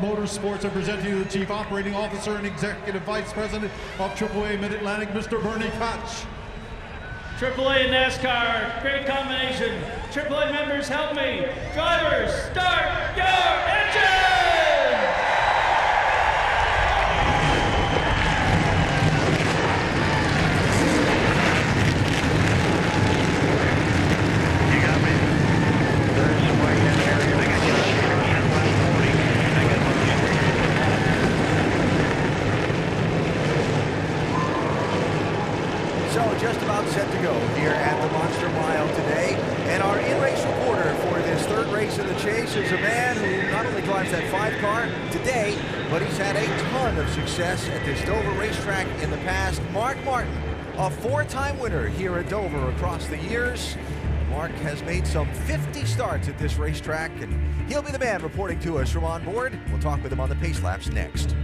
Motorsports. I present to you the Chief Operating Officer and Executive Vice President of AAA Mid-Atlantic, Mr. Bernie Koch. AAA and NASCAR, great combination. AAA members, help me. Drivers, start your engine! Just about set to go here at the Monster Mile today. And our in-race reporter for this third race of the Chase is a man who not only drives that 5-car today, but he's had a ton of success at this Dover racetrack in the past. Mark Martin, a 4-time winner here at Dover across the years. Mark has made some 50 starts at this racetrack, and he'll be the man reporting to us from on board. We'll talk with him on the Pace Laps next.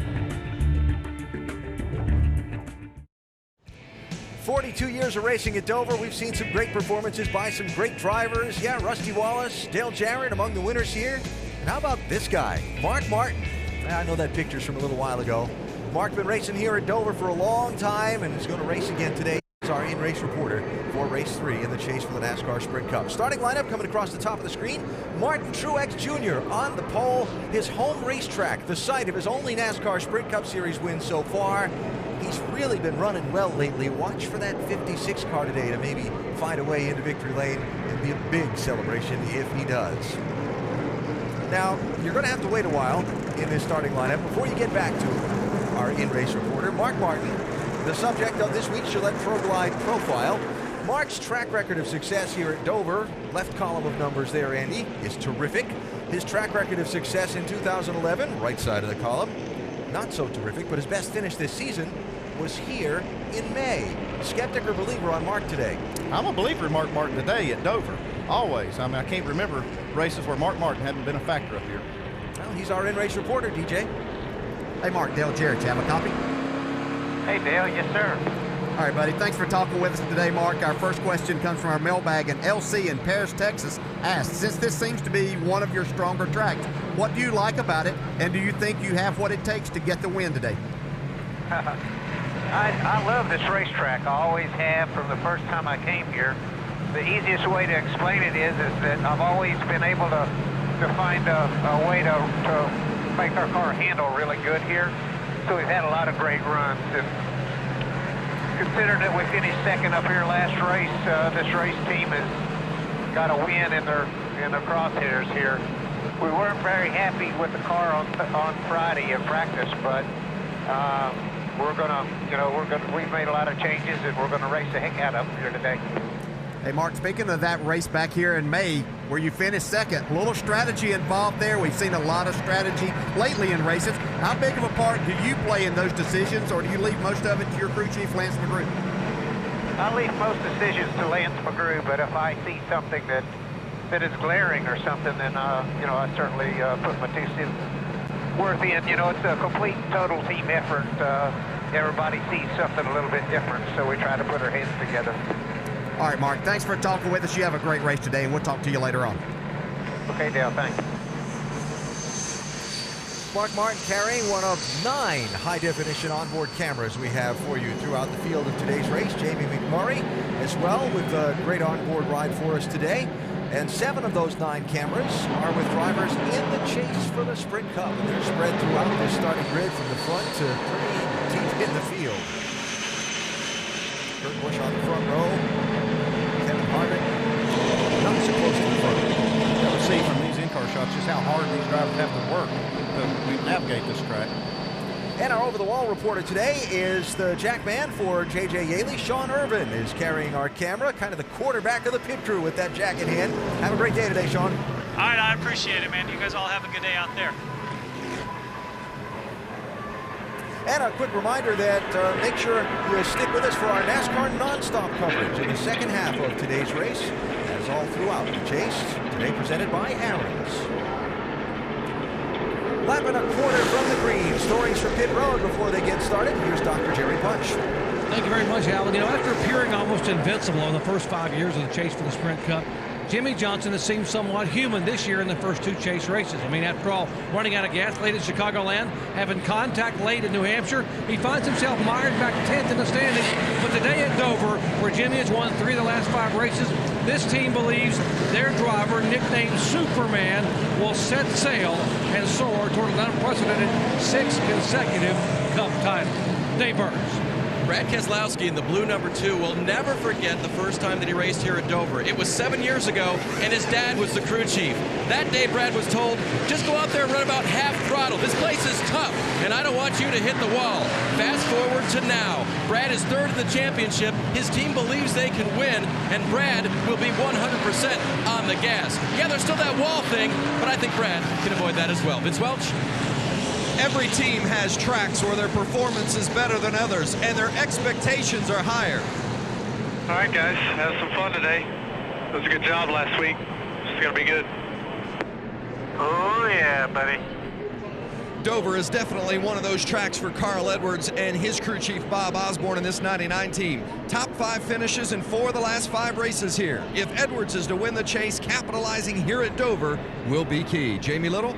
42 years of racing at Dover. We've seen some great performances by some great drivers. Yeah, Rusty Wallace, Dale Jarrett among the winners here. And how about this guy, Mark Martin? I know that picture's from a little while ago. Mark's been racing here at Dover for a long time and is going to race again today. He's our in-race reporter for race 3 in the Chase for the NASCAR Sprint Cup. Starting lineup coming across the top of the screen. Martin Truex Jr. on the pole. His home racetrack, the site of his only NASCAR Sprint Cup Series win so far. He's really been running well lately. Watch for that 56 car today to maybe find a way into victory lane and be a big celebration if he does. Now, you're going to have to wait a while in this starting lineup before you get back to our in-race reporter, Mark Martin, the subject of this week's Gillette ProGlide profile. Mark's track record of success here at Dover, left column of numbers there, Andy, is terrific. His track record of success in 2011, right side of the column, not so terrific, but his best finish this season was here in May. Skeptic or believer on Mark today? I'm a believer in Mark Martin today at Dover, always. I mean, I can't remember races where Mark Martin hadn't been a factor up here. Well, he's our in-race reporter, DJ. Hey, Mark, Dale Jarrett, you have a copy? Hey, Dale, yes, sir. All right, buddy, thanks for talking with us today, Mark. Our first question comes from our mailbag, and LC in Paris, Texas asks, since this seems to be one of your stronger tracks, what do you like about it, and do you think you have what it takes to get the win today? I love this racetrack. I always have from the first time I came here. The easiest way to explain it is that I've always been able to find a way to make our car handle really good here. So we've had a lot of great runs. And considering that we finished second up here last race, this race team has got a win in their crosshairs here. We weren't very happy with the car on Friday in practice, but we've made a lot of changes, and we're gonna race the heck out of them here today. Hey, Mark, speaking of that race back here in May, where you finished second, a little strategy involved there. We've seen a lot of strategy lately in races. How big of a part do you play in those decisions, or do you leave most of it to your crew chief, Lance McGrew? I leave most decisions to Lance McGrew, but if I see something that is glaring or something, then I certainly put my 2 cents worth in. It's a complete, total team effort. Everybody sees something a little bit different, so we try to put our heads together. All right, Mark, thanks for talking with us. You have a great race today, and we'll talk to you later on. Okay, Dale, thanks. Mark Martin carrying one of 9 high-definition onboard cameras we have for you throughout the field of today's race. Jamie McMurray as well with a great onboard ride for us today. And 7 of those 9 cameras are with drivers in the Chase for the Sprint Cup. And they're spread throughout this starting grid from the front to pretty deep in the field. Kurt Busch on the front row. Kevin Harvick not so close to the front. You will see from these in-car shots just how hard these drivers have to work to navigate this track. And our over-the-wall reporter today is the jack man for J.J. Yaley. Sean Irvin is carrying our camera, kind of the quarterback of the pit crew with that jack in hand. Have a great day today, Sean. All right, I appreciate it, man. You guys all have a good day out there. And a quick reminder that make sure you stick with us for our NASCAR non-stop coverage in the second half of today's race, as all throughout the Chase, today presented by Aaron's. Lap and a quarter from the green. Stories from pit road before they get started. Here's Dr. Jerry Punch. Thank you very much, Alan. After appearing almost invincible in the first 5 years of the Chase for the Sprint Cup, Jimmy Johnson has seemed somewhat human this year in the first 2 chase races. I mean, after all, running out of gas late at Chicagoland, having contact late in New Hampshire, he finds himself mired back 10th in the standings. But today at Dover, where Jimmy has won 3 of the last 5 races, this team believes their driver, nicknamed Superman, will set sail and soar toward an unprecedented 6th consecutive Cup title. Dave Burns. Brad Keselowski in the blue number 2 will never forget the first time that he raced here at Dover. It was 7 years ago, and his dad was the crew chief. That day, Brad was told, just go out there and run about half throttle. This place is tough, and I don't want you to hit the wall. Fast forward to now. Brad is 3rd in the championship. His team believes they can win, and Brad will be 100% on the gas. Yeah, there's still that wall thing, but I think Brad can avoid that as well. Vince Welch? Every team has tracks where their performance is better than others, and their expectations are higher. All right, guys, have some fun today. It was a good job last week. It's going to be good. Oh, yeah, buddy. Dover is definitely one of those tracks for Carl Edwards and his crew chief Bob Osborne in this 99 team. Top 5 finishes in 4 of the last 5 races here. If Edwards is to win the chase, capitalizing here at Dover will be key. Jamie Little?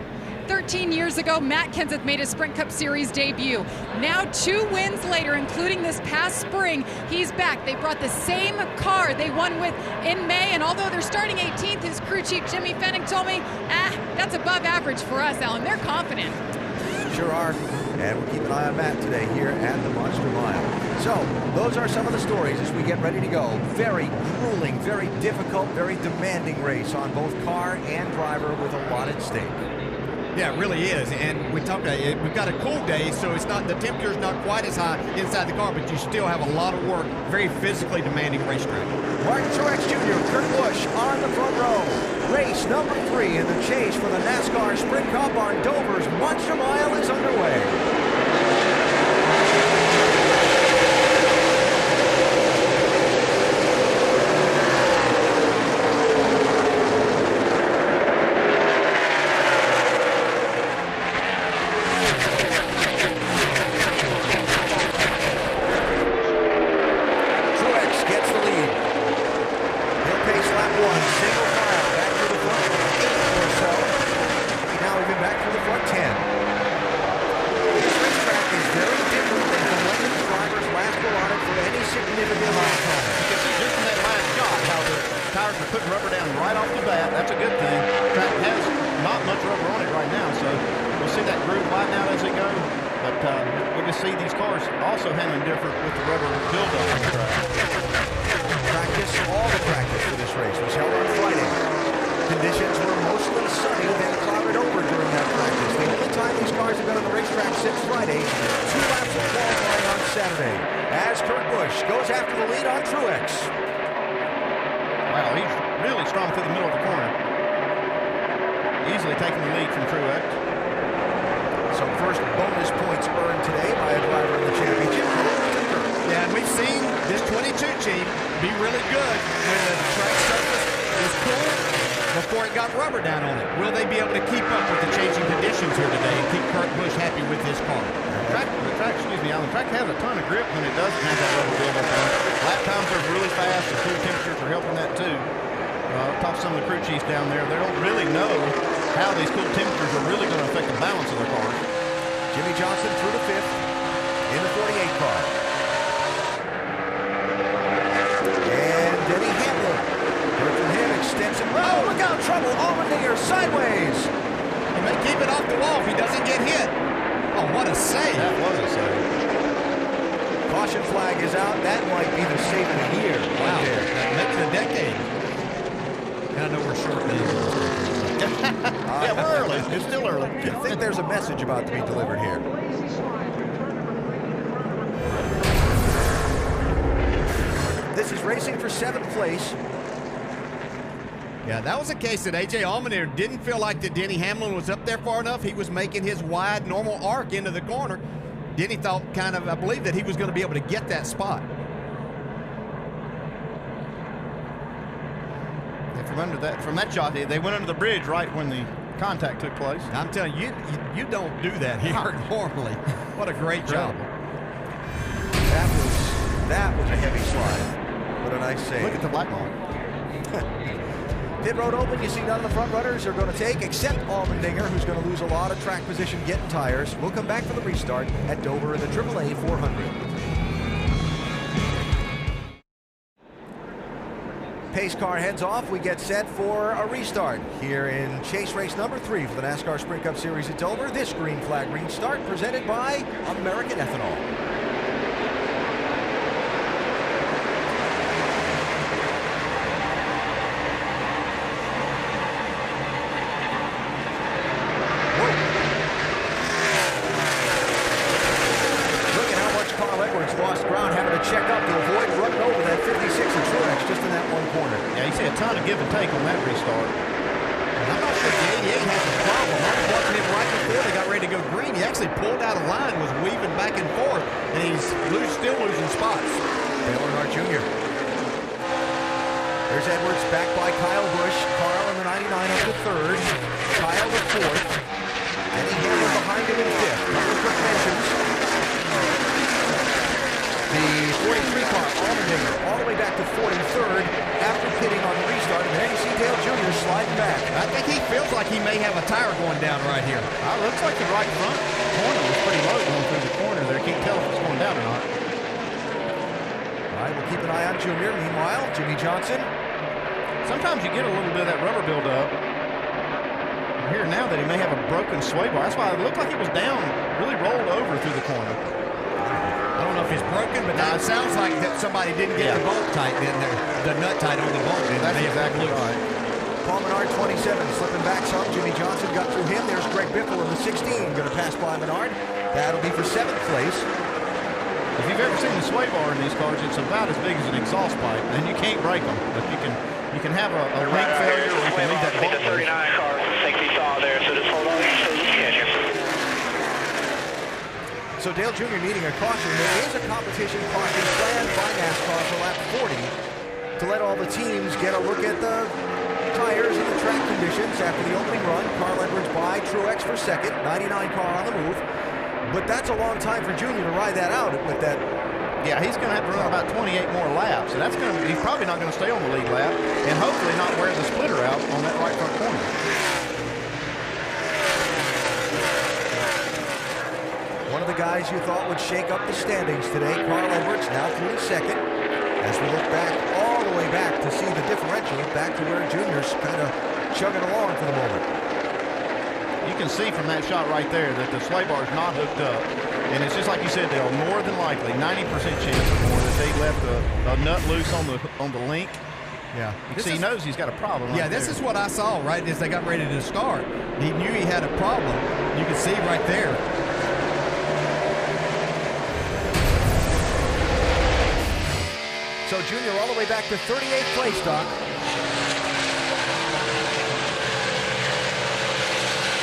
13 years ago, Matt Kenseth made his Sprint Cup Series debut. Now 2 wins later, including this past spring, he's back. They brought the same car they won with in May, and although they're starting 18th, his crew chief Jimmy Fennick told me, that's above average for us, Alan. They're confident. Sure are. And we'll keep an eye on Matt today here at the Monster Mile. So, those are some of the stories as we get ready to go. Very grueling, very difficult, very demanding race on both car and driver with a lot at stake. Yeah, it really is. And we talked about it. We've got a cool day, so it's not, the temperature's not quite as high inside the car, but you still have a lot of work. Very physically demanding racetrack. Martin Truex Jr., Kurt Busch on the front row. Race number 3 in the chase for the NASCAR Sprint Cup on Dover's Monster Mile is underway. About to be delivered here. This is racing for 7th place. Yeah, that was a case that A.J. Allmendinger didn't feel like that Denny Hamlin was up there far enough. He was making his wide, normal arc into the corner. Denny thought I believe that he was going to be able to get that spot. And from that shot, they went under the bridge right when the contact took place. I'm telling you, you don't do that here normally. What a great job. That was a heavy slide. What a nice save. Look at the black mark. Pit road open, you see none of the front runners are going to take, except Allmendinger, who's going to lose a lot of track position getting tires. We'll come back for the restart at Dover in the AAA 400. Pace car heads off. We get set for a restart here in chase race number 3 for the NASCAR Sprint Cup Series at Dover. This green flag restart presented by American Ethanol. Lost ground, having to check up to avoid running over that 56 of Truex just in that one corner. Yeah, you see a ton of give and take on that restart. I'm not sure the 88 has a problem. I was watching him right before they got ready to go green. He actually pulled out of line, was weaving back and forth, and he's still losing spots. Dale Earnhardt Jr. There's Edwards back by Kyle Busch. Carl in the 99 up to third. Kyle with fourth. And he hammered behind him in fifth. Couple quick mentions. The 43 car, Allmendinger, all the way back to 43rd after pitting on the restart. And there you see Dale Jr. sliding back. I think he feels like he may have a tire going down right here. Looks like the right front corner was pretty low going through the corner there. Can't tell if it's going down or not. All right, we'll keep an eye on Jr. Meanwhile, Jimmy Johnson. Sometimes you get a little bit of that rubber buildup. I'm hearing now that he may have a broken sway bar. That's why it looked like it was down, really rolled over through the corner. I don't know if it's broken, but now it sounds like that somebody didn't get the bolt tight in there. The nut tight on the bolt. That's exactly right. Paul Menard, 27, slipping back some. Jimmy Johnson got through him. There's Greg Biffle in the 16, going to pass by Menard. That'll be for 7th place. If you've ever seen the sway bar in these cars, it's about as big as an exhaust pipe, and you can't break them. But you can have a link failure, or you can leave that bolt. 39 cars, safety saw there, so just hold on so you catch him. So Dale Jr. needing a caution. There is a competition caution planned by NASCAR for lap 40 to let all the teams get a look at the tires and the track conditions after the opening run. Carl Edwards by Truex for second, 99 car on the move. But that's a long time for Jr. to ride that out with that. Yeah, he's going to have to run about 28 more laps, and he's probably not going to stay on the lead lap, and hopefully not wear the splitter out on that right front corner. One of the guys you thought would shake up the standings today, Carl Edwards, now through second. As we look back, all the way back to see the differential, back to where Junior's kind of chugging along for the moment. You can see from that shot right there that the sway bar is not hooked up. And it's just like you said, Dale, more than likely, 90% chance or more that they left a nut loose on the link. Yeah. You see, he knows he's got a problem right this there. is what I saw right as they got ready to start. He knew he had a problem. You can see right there. So Junior all the way back to 38th place, Doc.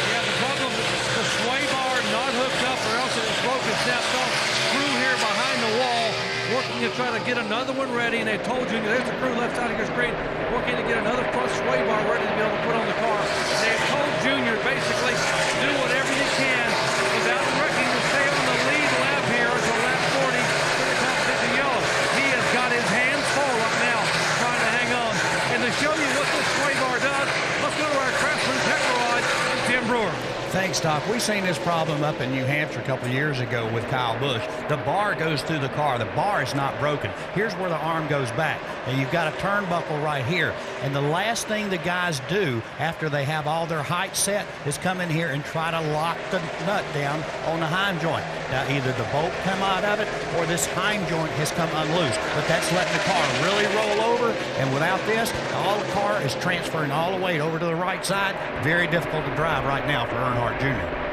Yeah, the problem is the sway bar not hooked up, or else it was broken, snapped off. Crew here behind the wall, working to try to get another one ready, and they told Junior, there's the crew left side of your screen, working to get another front sway bar ready to be able to put on the car. They have told Junior, basically, do whatever you can without wrecking to stay on the lead lap here until lap 40 for the competition yellow. He has got his hands full right now trying to hang on. And to show you what this sway bar does, let's go to our Craftsman Tech Garage and Tim Brewer. Thanks, Doc. We've seen this problem up in New Hampshire a couple of years ago with Kyle Busch. The bar goes through the car. The bar is not broken. Here's where the arm goes back. And you've got a turnbuckle right here. And the last thing the guys do after they have all their height set is come in here and try to lock the nut down on the hind joint. Now, either the bolt come out of it or this hind joint has come unloose. But that's letting the car really roll over. And without this, all the car is transferring all the weight over to the right side. Very difficult to drive right now for Earnhardt Jr.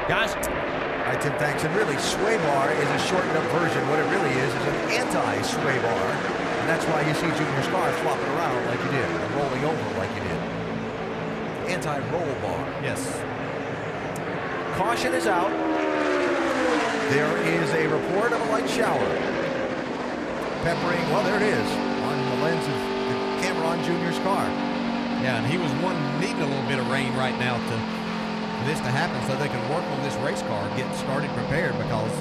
Guys? All right, Tim, thanks. And really, sway bar is a shortened up version. What it really is an anti-sway bar. And that's why you see Junior's car flopping around like you did, or rolling over like you did. Anti-roll bar. Yes. Caution is out. There is a report of a light shower. Peppering, well, there it is, on the lens of the camera on Junior's car. Yeah, and he was needing a little bit of rain right now for this to happen so they can work on this race car, get started prepared, because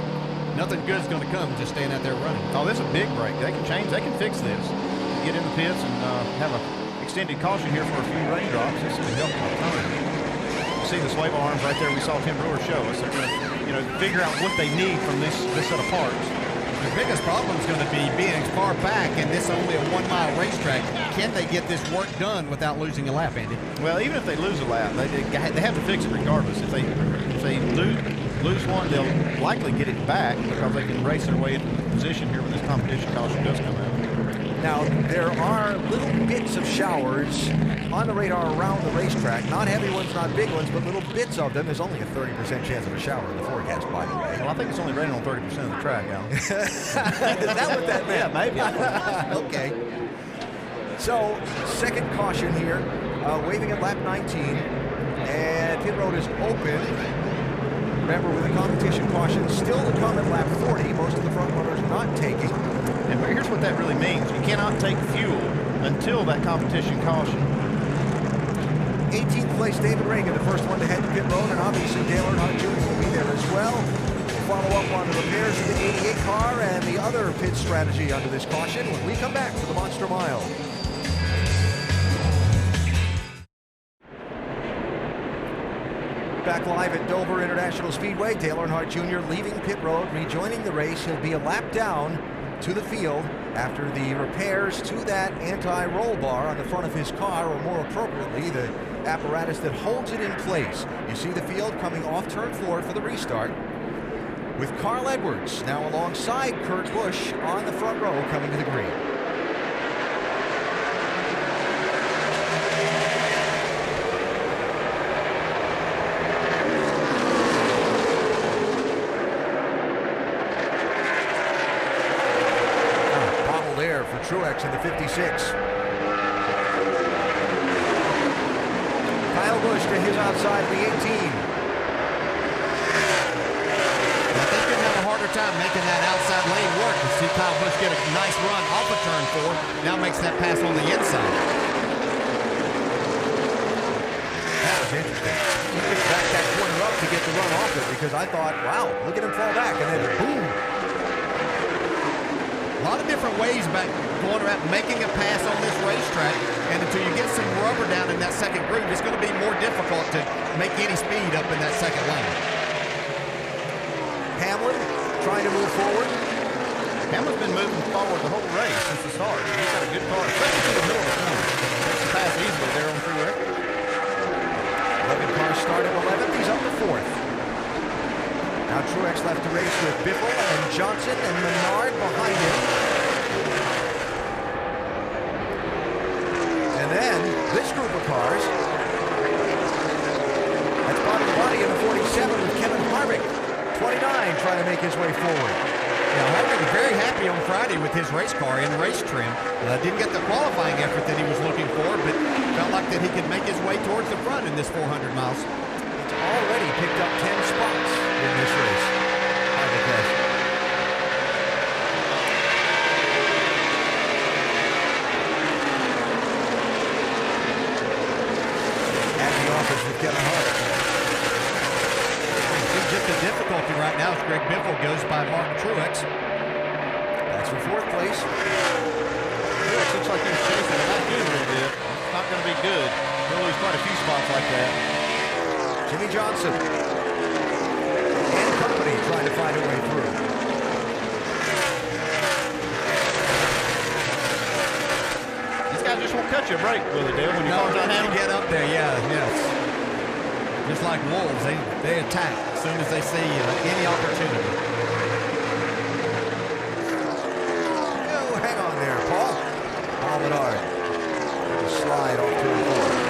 nothing good is going to come just staying out there running. Oh, this is a big break. They can change. They can fix this. Get in the pits and have a extended caution here for a few raindrops. This is helping a ton. You see the sway bar arms right there. We saw Tim Brewer show us. They're going to, figure out what they need from this set of parts. The biggest problem is going to be being far back, and this only a 1 mile racetrack. Can they get this work done without losing a lap, Andy? Well, even if they lose a lap, they have to fix it regardless. If they lose one, they'll likely get it back because they can race their way into the position here when this competition caution does come out. Now, there are little bits of showers on the radar around the racetrack. Not heavy ones, not big ones, but little bits of them. There's only a 30% chance of a shower in the forecast, by the way. Well, I think it's only raining on 30% of the track, Alan. Is that what that meant? Yeah, maybe. Okay. So, second caution here, waving at lap 19, and pit road is open. Remember, with the competition caution still to come at lap 40, most of the front runners not taking. And here's what that really means. You cannot take fuel until that competition caution. 18th place, David Reagan, the first one to head to pit road, and obviously Dale Earnhardt Jr. will be there as well. We'll follow up on the repairs of the 88 car and the other pit strategy under this caution when we come back for the Monster Mile. Back live at Dover International Speedway, Dale Earnhardt Jr. leaving pit road, rejoining the race. He'll be a lap down to the field after the repairs to that anti-roll bar on the front of his car, or more appropriately, the apparatus that holds it in place. You see the field coming off turn 4 for the restart, with Carl Edwards now alongside Kurt Busch on the front row coming to the green. Truex in the 56. Kyle Busch to his outside of the 18. I think they're going to have a harder time making that outside lane work. You see Kyle Busch get a nice run off of turn 4. Now makes that pass on the inside. That was interesting. He picked back that corner up to get the run off it, because I thought, wow, look at him fall back, and then boom. A lot of different ways back going around making a pass on this racetrack, and until you get some rubber down in that second groove, it's going to be more difficult to make any speed up in that second lane. Hamlin trying to move forward. Hamlin's been moving forward the whole race since the start. He's got a good car, especially to the middle of the corner. Takes the pass easily there on Truex. 11 cars started 11th. He's up to 4th. Now Truex left to race with Biffle and Johnson and Menard behind him. And then this group of cars, that's body to body in the 47 with Kevin Harvick. 29 trying to make his way forward. Now Harvick was very happy on Friday with his race car in race trim. Didn't get the qualifying effort that he was looking for, but felt like that he could make his way towards the front in this 400 miles. It's already picked up 10 spots in this race. Harvick has. At the office with Kevin Harvick. It's just a difficulty right now as Greg Biffle goes by Martin Truex. That's for 4th place. Truex looks like he's chasing it not good a little bit. It's not going to be good. He'll lose quite a few spots like that. Jimmy Johnson and company trying to find a way through. These guys just won't cut you a break, will they, Dale, when your car's not handling? Get up there, yes. Just like wolves, they attack as soon as they see any opportunity. Oh, hang on there, Paul. Paul Menard. Slide off turn 4.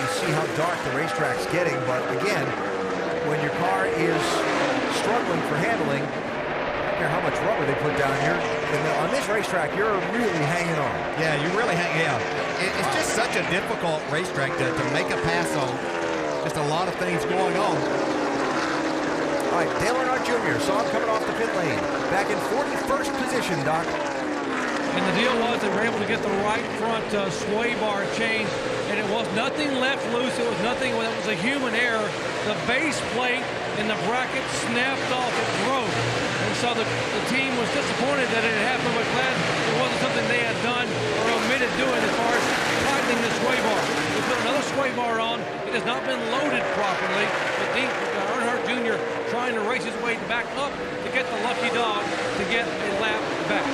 See how dark the racetrack's getting, but again, when your car is struggling for handling, I don't care how much rubber they put down here, on this racetrack, you're really hanging on. Yeah, you really hang, yeah. It's just such a difficult racetrack to make a pass on. Just a lot of things going on. All right, Dale Earnhardt Jr. saw him coming off the pit lane. Back in 41st position, Doc. And the deal was they were able to get the right front sway bar changed, and it was nothing left loose. It was nothing, it was a human error. The base plate and the bracket snapped off. It broke. And so the team was disappointed that it had happened, but glad it wasn't something they had done or omitted doing as far as tightening the sway bar. We put another sway bar on. It has not been loaded properly, but Earnhardt Jr. trying to race his way back up to get the lucky dog to get a lap back.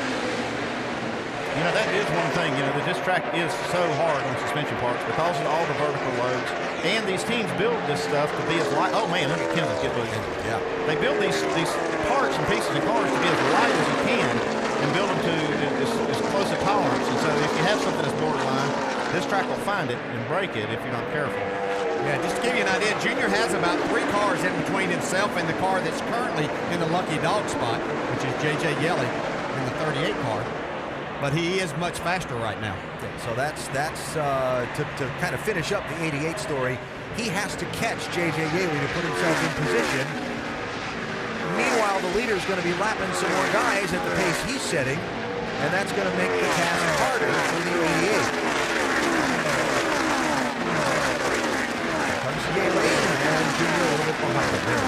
You know, that is one thing. You know, this track is so hard on suspension parts because of all the vertical loads. And these teams build this stuff to be as light. Oh, man, look at Kenseth get loose. Yeah. They build these parts and pieces of cars to be as light as you can and build them to as close a tolerance. And so if you have something that's borderline, this track will find it and break it if you're not careful. Yeah, just to give you an idea, Junior has about 3 cars in between himself and the car that's currently in the lucky dog spot, which is J.J. Yeley in the 38 car. But he is much faster right now. Okay, so that's to kind of finish up the 88 story. He has to catch J.J. Yeley to put himself in position. Meanwhile, the leader is going to be lapping some more guys at the pace he's setting, and that's going to make the task harder for the 88. Yeley and Junior a little bit behind him there.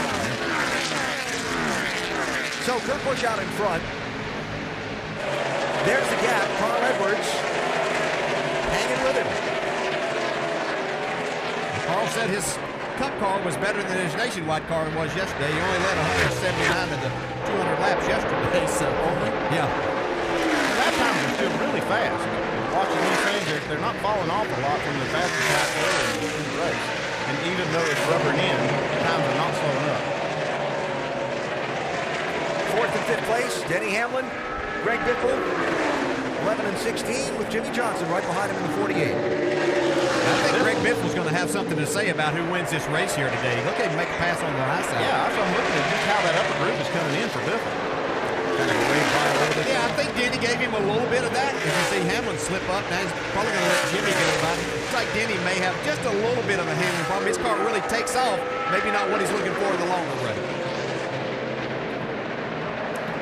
So Kurt Busch out in front. There's the gap. Carl Edwards hanging with him. Carl said his Cup car was better than his Nationwide car was yesterday. He only led 179 of the 200 laps yesterday, so only. Yeah. Lap times are still really fast. Watching these things, they're not falling off a lot from the fastest lap early in the race. And even though it's rubbering in, times are not slowing up. 4th and 5th place, Denny Hamlin, Greg Biffle, 11 and 16 with Jimmy Johnson right behind him in the 48. I think Greg Biffle's going to have something to say about who wins this race here today. Look at him make a pass on the high side. Yeah, I'm looking at just how that upper groove is coming in for Biffle. Kind of waved by a little bit. Yeah, I think Denny gave him a little bit of that. As you see Hamlin slip up, now he's probably going to let Jimmy go by. Looks like Denny may have just a little bit of a handling problem. His car really takes off. Maybe not what he's looking for in the longer run.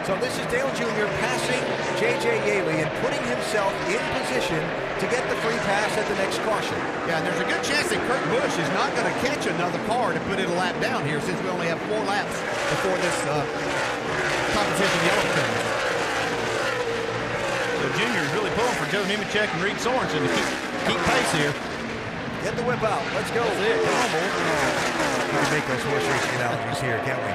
So this is Dale Jr. passing J.J. Yeley and putting himself in position to get the free pass at the next caution. Yeah, and there's a good chance that Kurt Busch is not going to catch another car to put it a lap down here since we only have 4 laps before this competition yellow comes. So Junior is really pulling for Joe Nemechek and Reed Sorensen to keep pace here. Get the whip out. Let's go. That's it. Come on, boy. We can make those horse racing analogies here, can't we?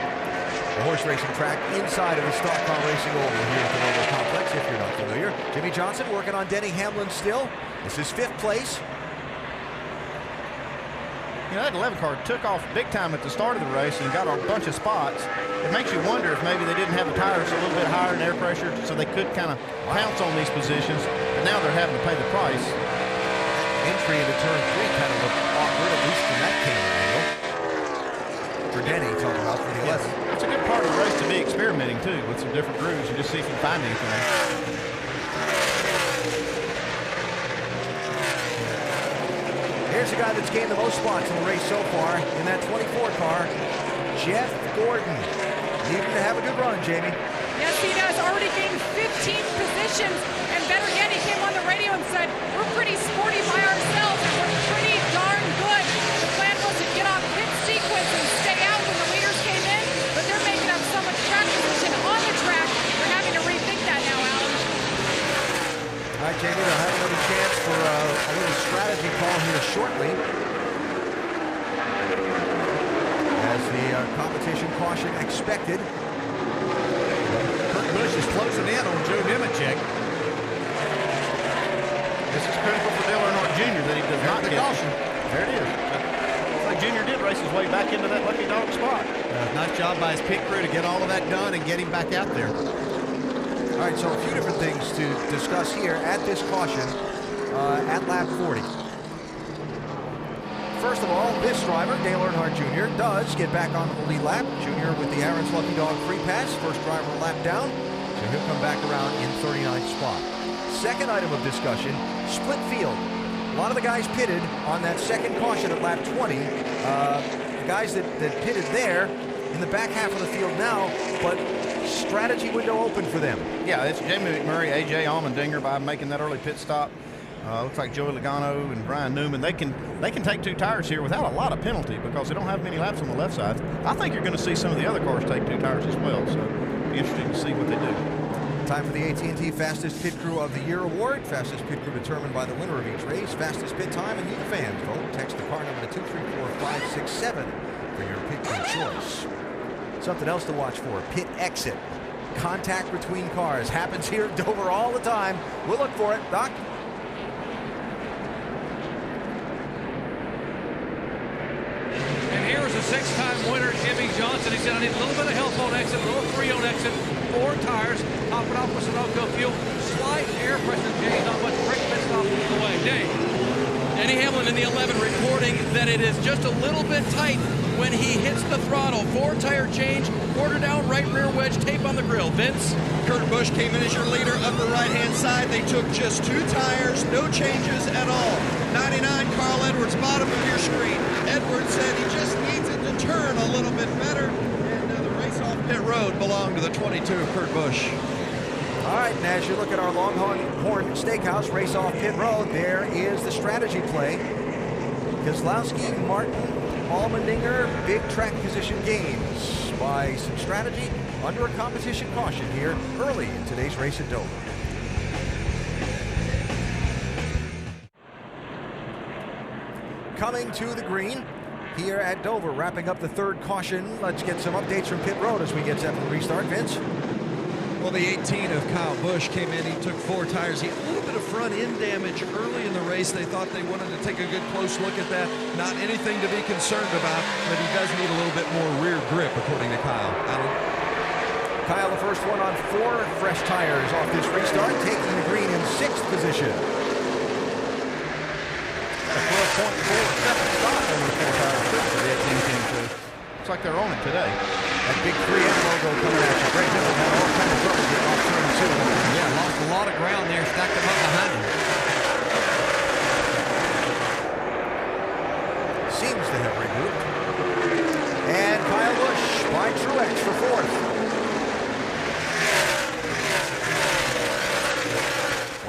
The horse racing track inside of the Stock Car Racing Oval here at the Roval Complex, if you're not familiar. Jimmy Johnson working on Denny Hamlin still. This is 5th place. You know, that 11 car took off big time at the start of the race and got a bunch of spots. It makes you wonder if maybe they didn't have the tires a little bit higher in air pressure so they could kind of pounce on these positions. But now they're having to pay the price. Entry into turn 3 kind of looked awkward, at least from that camera angle. For Denny, talking about for the 11. It's a good part of the race to be experimenting too with some different grooves and just see if you can find anything. Here's the guy that's gained the most spots in the race so far in that 24 car, Jeff Gordon. Needing to have a good run, Jamie. Yes, he does. Already gained 15 positions. And better yet, he came on the radio and said, we're pretty sporty by ourselves and we're pretty darn good. The plan was to get off pit sequence and stay out when the leaders came in, but they're making up so much track position on the track. They're having to rethink that now, Alan. All right, Jamie, they'll have another chance for a little strategy call here shortly. As the competition caution expected. Kurt Busch is closing in on Joe Nemechek. This is critical for Dale Earnhardt Jr. that he does not get caution. There it is. Looks like Junior did race his way back into that lucky dog spot. Nice job by his pit crew to get all of that done and get him back out there. All right, so a few different things to discuss here at this caution at lap 40. First of all, this driver, Dale Earnhardt Jr., does get back on the lead lap. Jr. with the Aaron's Lucky Dog free pass. First driver lap down, so he'll come back around in 39th spot. Second item of discussion, split field. A lot of the guys pitted on that second caution at lap 20. The guys that pitted there in the back half of the field now, but strategy window open for them. Yeah, it's Jamie McMurray, AJ Allmendinger by making that early pit stop. Looks like Joey Logano and Brian Newman. They can take 2 tires here without a lot of penalty because they don't have many laps on the left side. I think you're going to see some of the other cars take 2 tires as well. So it'll be interesting to see what they do. Time for the AT&T Fastest Pit Crew of the Year award. Fastest pit crew determined by the winner of each race. Fastest pit time, and you, the fans, vote. Text the car number to 234567 for your pit crew choice. Something else to watch for: pit exit. Contact between cars happens here at Dover all the time. We'll look for it. Doc? And here is a 6-time winner, Jimmy Johnson. He said, I need a little bit of help on exit, a little free on exit, 4 tires, top it off with Sunoco fuel, slight air pressure change, not much brake missing off the way. Dave. Denny Hamlin in the 11 reporting that it is just a little bit tight when he hits the throttle. 4 tire change, quarter down, right rear wedge, tape on the grill. Vince? Kurt Busch came in as your leader, upper right-hand side. They took just 2 tires, no changes at all. 99, Carl Edwards, bottom of your screen. Edwards said he just needs it to turn a little bit better. And the race off pit road belonged to the 22, Kurt Busch. All right, and as you look at our Longhorn Steakhouse race off pit road, there is the strategy play. Kozlowski, Martin, Allmendinger, big track position gains by some strategy under a competition caution here early in today's race at Dover. Coming to the green here at Dover, wrapping up the 3rd caution. Let's get some updates from pit road as we get set for the restart. Vince? Well, the 18 of Kyle Busch came in. He took 4 tires. He had a little bit of front end damage early in the race. They thought they wanted to take a good close look at that. Not anything to be concerned about, but he does need a little bit more rear grip, according to Kyle. Alan? Kyle, the first one on 4 fresh tires off this restart, taking the green in 6th position. A 12.47 stop on the 4 tires for the 18 team too. Looks like they're on it today. That big 3M logo coming at you. Great Hill had all kinds of trouble getting off turn 2. Yeah, lost a lot of ground there, stacked them up behind him. Seems to have regrouped. And Kyle Busch by Truex for 4th.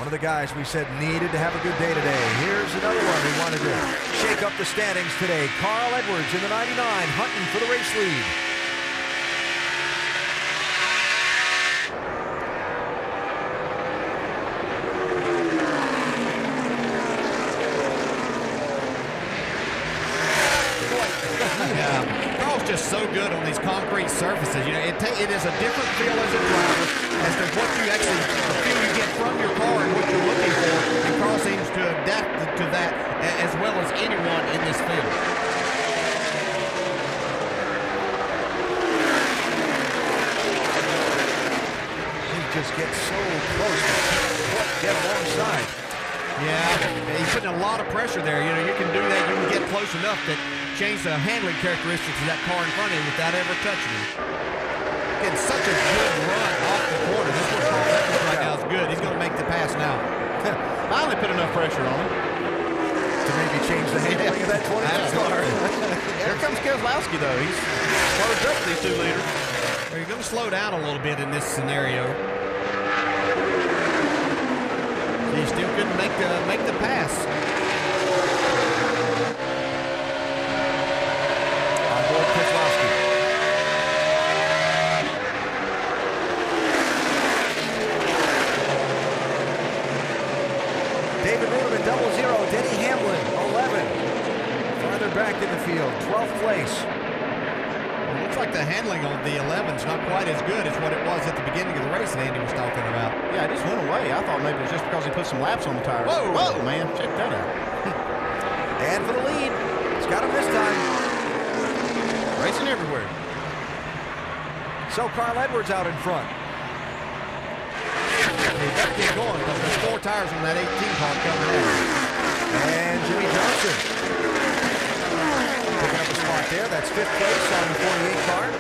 One of the guys we said needed to have a good day today. Here's another one who wanted to shake up the standings today. Carl Edwards in the 99, hunting for the race lead. Just so good on these concrete surfaces. You know, it is a different feel as a driver as to what you actually, the feel you get from your car and what you're looking for. And Carl seems to adapt to that as well as anyone in this field. He just gets so close to get alongside. Yeah, he's putting a lot of pressure there. You know, you can do that. You can get close enough that change the handling characteristics of that car in front of him without ever touching him. Getting such a good run off the corner. This is what Carl Edwards right now is good. He's going to make the pass now. Finally put enough pressure on him to maybe change the handling of that 22 car. Here comes Kozlowski, though. He's closed up these 2 leaders. Well, you're going to slow down a little bit in this scenario. He still couldn't make the pass. Back in the field, 12th place. Well, it looks like the handling on the 11's not quite as good as what it was at the beginning of the race that Andy was talking about. Yeah, it just went away. I thought maybe it was just because he put some laps on the tires. Whoa! Whoa, man, check that out. And for the lead, it's got him this time. Racing everywhere. So Carl Edwards out in front. He better get going because there's 4 tires on that 18 car coming in. And Jimmy Johnson picking up a spot there. That's 5th place on the 48 car.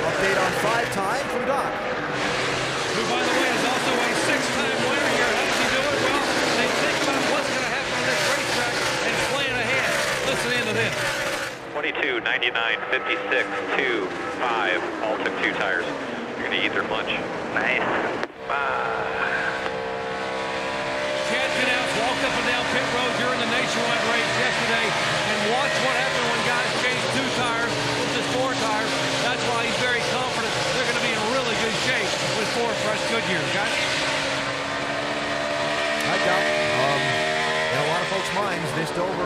Update on 5 time from Doc. Who, by the way, is also a 6-time winner here. How does he do it? Well, they think about what's going to happen on this racetrack and plan ahead. Listen in to this. 22, 99, 56, 2, 5. All took 2 tires. You're going to eat their lunch. Nice.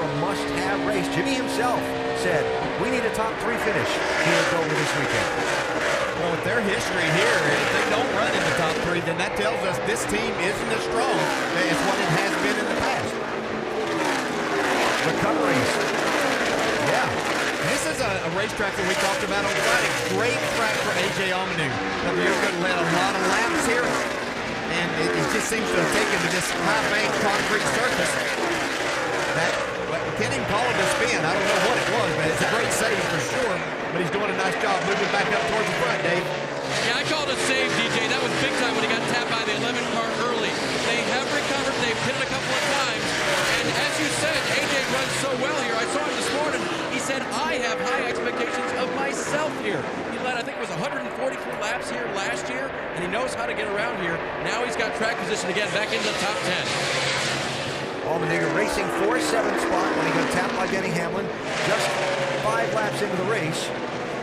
a must-have race. Jimmy himself said, we need a top 3 finish here at Dover this weekend. Well, with their history here, if they don't run in the top 3, then that tells us this team isn't as strong as what it has been in the past. Recoveries. Yeah. This is a racetrack that we talked about on Friday. Great track for A.J. Allmendinger. He's going to let a lot of laps here, and it just seems to have taken to this high-banked concrete surface. That, can't even call it a spin. I don't know what it was, but it's a great save for sure. But he's doing a nice job moving back up towards the front, Dave. Yeah, I called a save, DJ. That was big time when he got tapped by the 11 car early. They have recovered. They've hit it a couple of times. And as you said, AJ runs so well here. I saw him this morning. He said, I have high expectations of myself here. He led, I think it was 143 laps here last year, and he knows how to get around here. Now he's got track position again, back into the top 10. Allmendinger racing for 7th spot when he got tapped by Denny Hamlin. Just 5 laps into the race.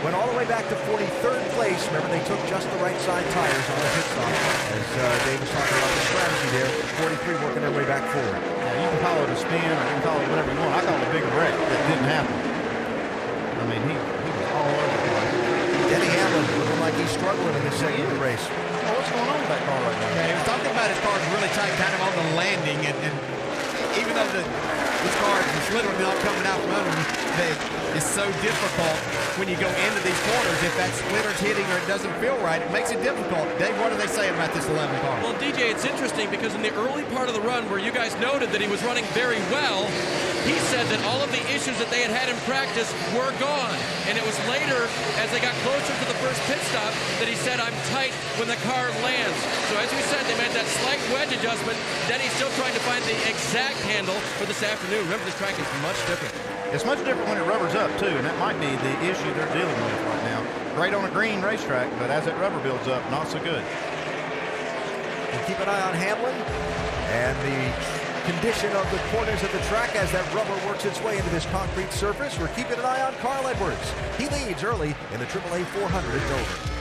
Went all the way back to 43rd place. Remember, they took just the right side tires on the pit stop. As Dave was talking about the strategy there. 43 working their way back forward. Yeah, you can call it a spin or you can call it whatever you want. I call it a big wreck. That didn't happen. I mean, he was all over the place. Denny Hamlin looking like he's struggling in this segment of the race. Oh, what's going on with that car right now? Yeah, he was talking about his car's really tight kind of on the landing, and even though this car is literally not coming out from under him, it's so difficult when you go into these corners. If that splitter's hitting or it doesn't feel right, it makes it difficult. Dave, what are they saying about this 11 car? Well, DJ, it's interesting because in the early part of the run where you guys noted that he was running very well, he said that all of the issues that they had in practice were gone. And it was later, as they got closer to the first pit stop, that he said, I'm tight when the car lands. So as we said, they made that slight wedge adjustment. Then he's still trying to find the exact handle for this afternoon. Remember, this track is much different. It's much different when it rubbers up, too, and that might be the issue they're dealing with right now. Great on a green racetrack, but as that rubber builds up, not so good. And keep an eye on Hamlin and the condition of the corners of the track as that rubber works its way into this concrete surface. We're keeping an eye on Carl Edwards. He leads early in the AAA 400 at Dover.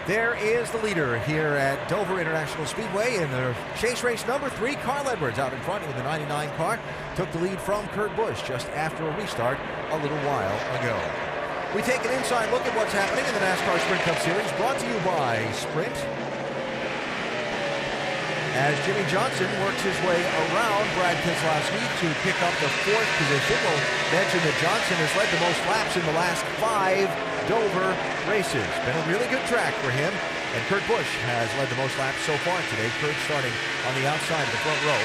There is the leader here at Dover International Speedway in the chase race number 3. Carl Edwards out in front with the 99 car. Took the lead from Kurt Busch just after a restart a little while ago. We take an inside look at what's happening in the NASCAR Sprint Cup Series, brought to you by Sprint. As Jimmy Johnson works his way around Brad Keselowski to pick up the 4th position. We'll mention that Johnson has led the most laps in the last 5 Dover races. Been a really good track for him. And Kurt Busch has led the most laps so far today. Kurt, starting on the outside of the front row,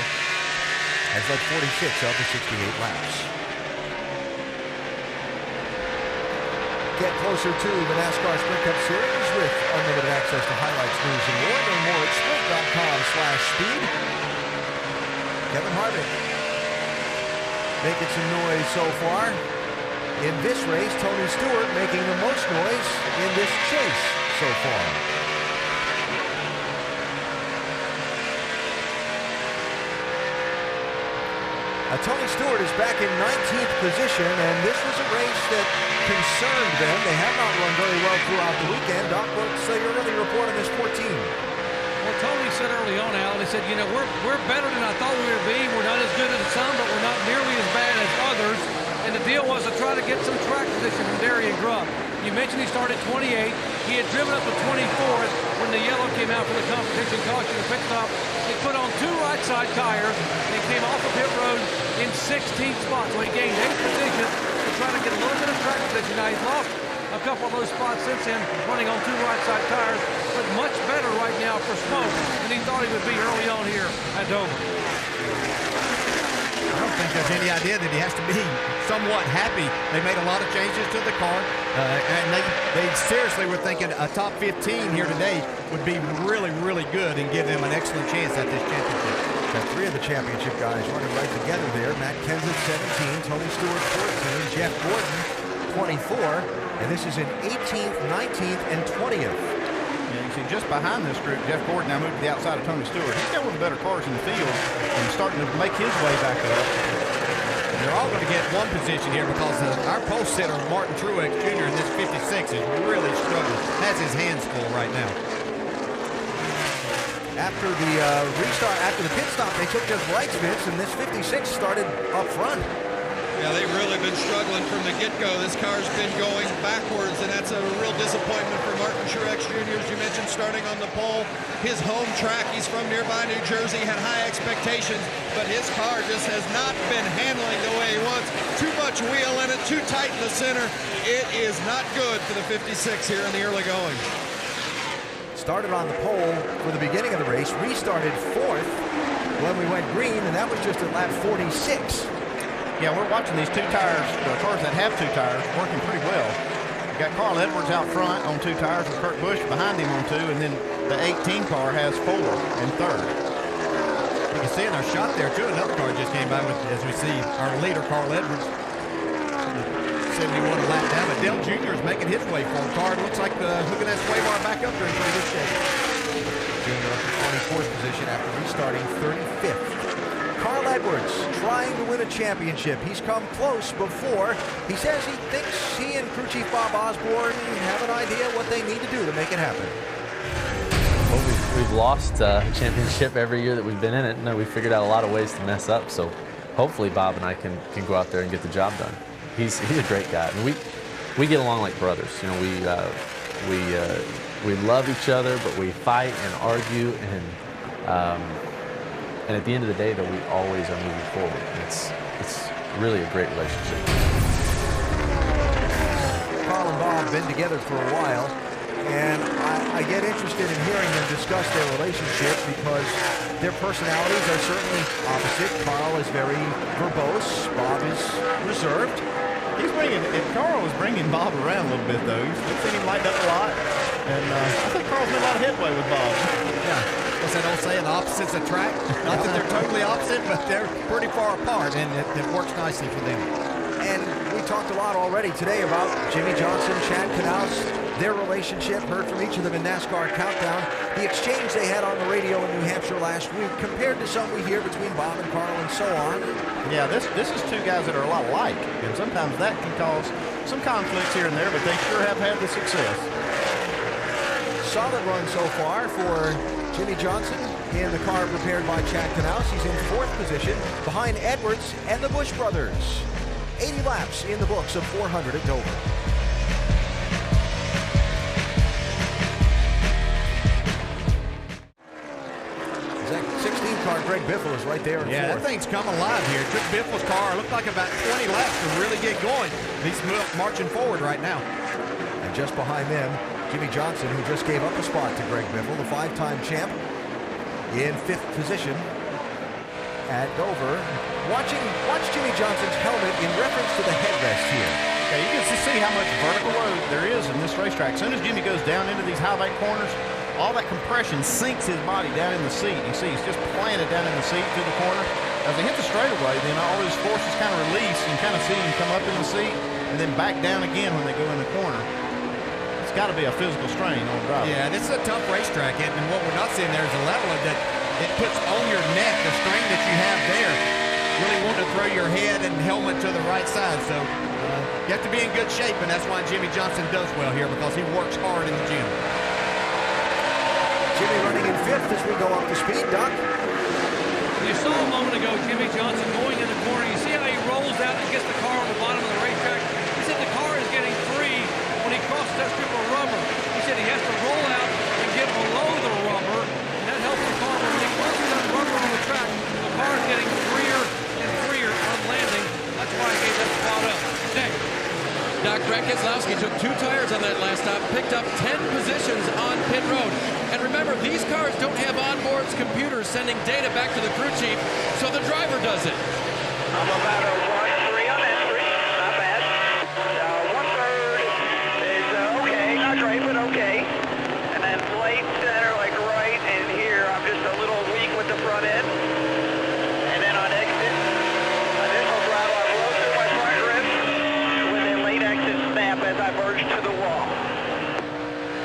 has led 46 of the 68 laps. Get closer to the NASCAR Sprint Cup Series with unlimited access to highlights, news, and more. Learn more at sprint.com/speed. Kevin Harvick making some noise so far. In this race, Tony Stewart making the most noise in this chase so far. Tony Stewart is back in 19th position, and this was a race that concerned them. They have not run very well throughout the weekend. Doc, what's your early report on this 14? Well, Tony said early on, Al, he said, you know, we're better than I thought we would be. We're not as good as some, but we're not nearly as bad as others. And the deal was to try to get some track position from Darian Grubb. You mentioned he started 28. He had driven up to 24th when the yellow came out for the competition caution to pit stop. He put on 2 right side tires and came off the pit road in 16th spot. So he gained 8 positions to try to get a little bit of track position. Now he's lost a couple of those spots since then, running on 2 right side tires, but much better right now for Smoke than he thought he would be early on here at Dover. I don't think there's any idea that he has to be somewhat happy. They made a lot of changes to the car, and they seriously were thinking a top 15 here today would be really, really good and give them an excellent chance at this championship. Got 3 of the championship guys running right together there. Matt Kenseth, 17, Tony Stewart, 14, Jeff Gordon, 24, and this is in 18th, 19th, and 20th. Yeah, you see just behind this group, Jeff Gordon now moved to the outside of Tony Stewart. He's got one of the better cars in the field and starting to make his way back up. And they're all going to get one position here because our pole sitter, Martin Truex Jr. in this 56 is really struggling. Has his hands full right now. After the restart, after the pit stop, they took just right spins, and this 56 started up front. Yeah, they've really been struggling from the get-go. This car's been going backwards, and that's a real disappointment for Martin Truex Jr. As you mentioned, starting on the pole. His home track, he's from nearby New Jersey, had high expectations, but his car just has not been handling the way he wants. Too much wheel in it, too tight in the center. It is not good for the 56 here in the early going. Started on the pole for the beginning of the race, restarted 4th when we went green, and that was just at lap 46. Yeah, we're watching these 2 tires, the cars that have 2 tires, working pretty well. You got Carl Edwards out front on 2 tires with Kurt Busch behind him on 2, and then the 18 car has 4 and 3rd. You can see in our shot there, too, another car just came by with, as we see, our leader, Carl Edwards. 71 a lap down, but Dale Jr. is making his way forward. Car looks like looking at sway bar back up there in pretty good shape. Jr. up to 24th position after restarting 35th. Carl Edwards trying to win a championship. He's come close before. He says he thinks he and crew chief Bob Osborne have an idea what they need to do to make it happen. Well, we've lost a championship every year that we've been in it. No, we figured out a lot of ways to mess up. So hopefully Bob and I can go out there and get the job done. He's a great guy. I mean, we get along like brothers. You know, we love each other, but we fight and argue, and at the end of the day, though, we always are moving forward. It's really a great relationship. Carl and Bob have been together for a while, and I get interested in hearing them discuss their relationship because their personalities are certainly opposite. Carl is very verbose. Bob is reserved. Carl is bringing Bob around a little bit, though. You've seen him light up a lot, and I think Carl's made a lot of headway with Bob. Yeah. What's that old saying? Opposites attract. Not that they're totally opposite, but they're pretty far apart, and it works nicely for them. And we talked a lot already today about Jimmie Johnson, Chad Knaus, their relationship. Heard from each of them in NASCAR Countdown. The exchange they had on the radio in New Hampshire last week compared to some we hear between Bob and Carl and so on. Yeah, this is 2 guys that are a lot alike, and sometimes that can cause some conflicts here and there, but they sure have had the success. Solid run so far for Jimmie Johnson in the car prepared by Chad Knaus. He's in 4th position behind Edwards and the Busch brothers. 80 laps in the books of 400 at Dover. That 16 car, Greg Biffle, is right there in 4th. That thing's come alive here. It took Biffle's car, looked like about 20 laps to really get going. He's marching forward right now. And just behind them, Jimmie Johnson, who just gave up a spot to Greg Biffle, the 5-time champ, in 5th position at Dover. Watch Jimmie Johnson's helmet in reference to the headrest here. Yeah, you can see how much vertical load there is in this racetrack. As soon as Jimmie goes down into these high bank corners, all that compression sinks his body down in the seat. You see he's just planted down in the seat to the corner. As they hit the straightaway, then all his forces kind of release and kind of see him come up in the seat and then back down again when they go in the corner. It's got to be a physical strain on the driver. Yeah, this is a tough racetrack, and what we're not seeing there is a level that it puts on your neck, the strain that you have there. Really want to throw your head and helmet to the right side, so you have to be in good shape, and that's why Jimmie Johnson does well here, because he works hard in the gym. Jimmie running in 5th as we go up to speed, Doc. You saw a moment ago Jimmie Johnson going in the corner. You see how he rolls out and gets the car on the bottom of the racetrack? He said the car is getting free when he crosses that strip of rubber. He said he has to roll out and get below the rubber, and that helps the car. When he crosses that rubber on the track, the car is getting freer and freer on landing. That's why he gave that spot up. Next. Doc, Brad Keselowski took 2 tires on that last stop, picked up 10 positions on pit road. And remember, these cars don't have onboard computers sending data back to the crew chief, so the driver does it. I'm about a 1-3 on entry. Not bad. 1/3 is okay. Not great, but okay. And then late center, like right in here, I'm just a little weak with the front end. And then on exit, initial throttle, I blow through my front rim with a late exit snap as I merge to the wall.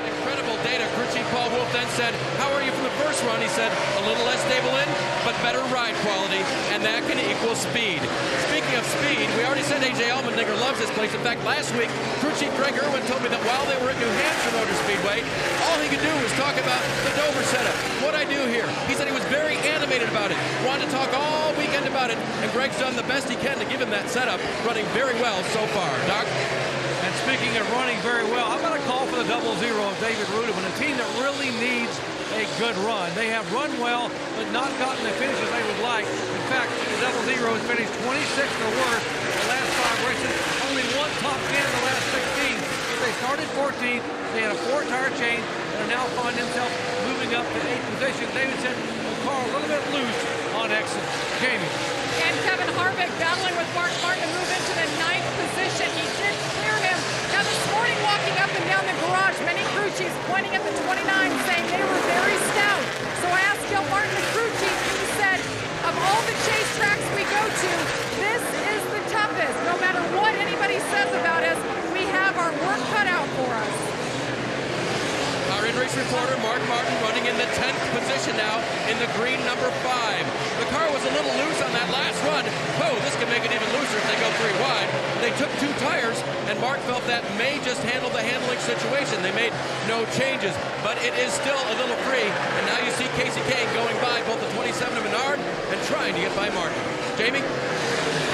Incredible data. Crew chief Paul Wolfe then said, "How are you from the first run?" He said, "A little less stable in, but better ride quality, and that can equal speed. Speaking of speed, we already said A.J. Allmendinger loves this place. In fact, last week, crew chief Greg Irwin told me that while they were at New Hampshire Motor Speedway, all he could do was talk about the Dover setup. What I do here. He said he was very animated about it. Wanted to talk all weekend about it, and Greg's done the best he can to give him that setup, running very well so far. Doc? And speaking of running very well, I'm going to call for the 00 of David Rudiman, a team that really needs a good run. They have run well, but not gotten the finishes they would like. In fact, the 00 has finished 26th or worse in the last 5 races. Only one top 10 in the last 16. But they started 14th. They had a 4-tire change and are now finding themselves moving up to 8th position. David said the car a little bit loose on exit. Jamie. And Kevin Harvick battling with Mark Martin to move into the 9th position. He did clear him. Now this morning, walking up and down the garage, many crew chiefs pointing at the 29 saying they were very stout. So I asked Dale Martin, the crew chief, he said, of all the chase tracks we go to, this is the toughest. No matter what anybody says about us, we have our work cut out for us. Our in-race reporter, Mark Martin, running in the 10th position now in the green number 5. The car was a little loose on that last run. Oh, this can make it even looser if they go 3 wide. They took 2 tires, and Mark felt that may just handle the handling situation. They made no changes, but it is still a little free. And now you see Casey Kane going by both the 27 of Menard and trying to get by Martin. Jamie?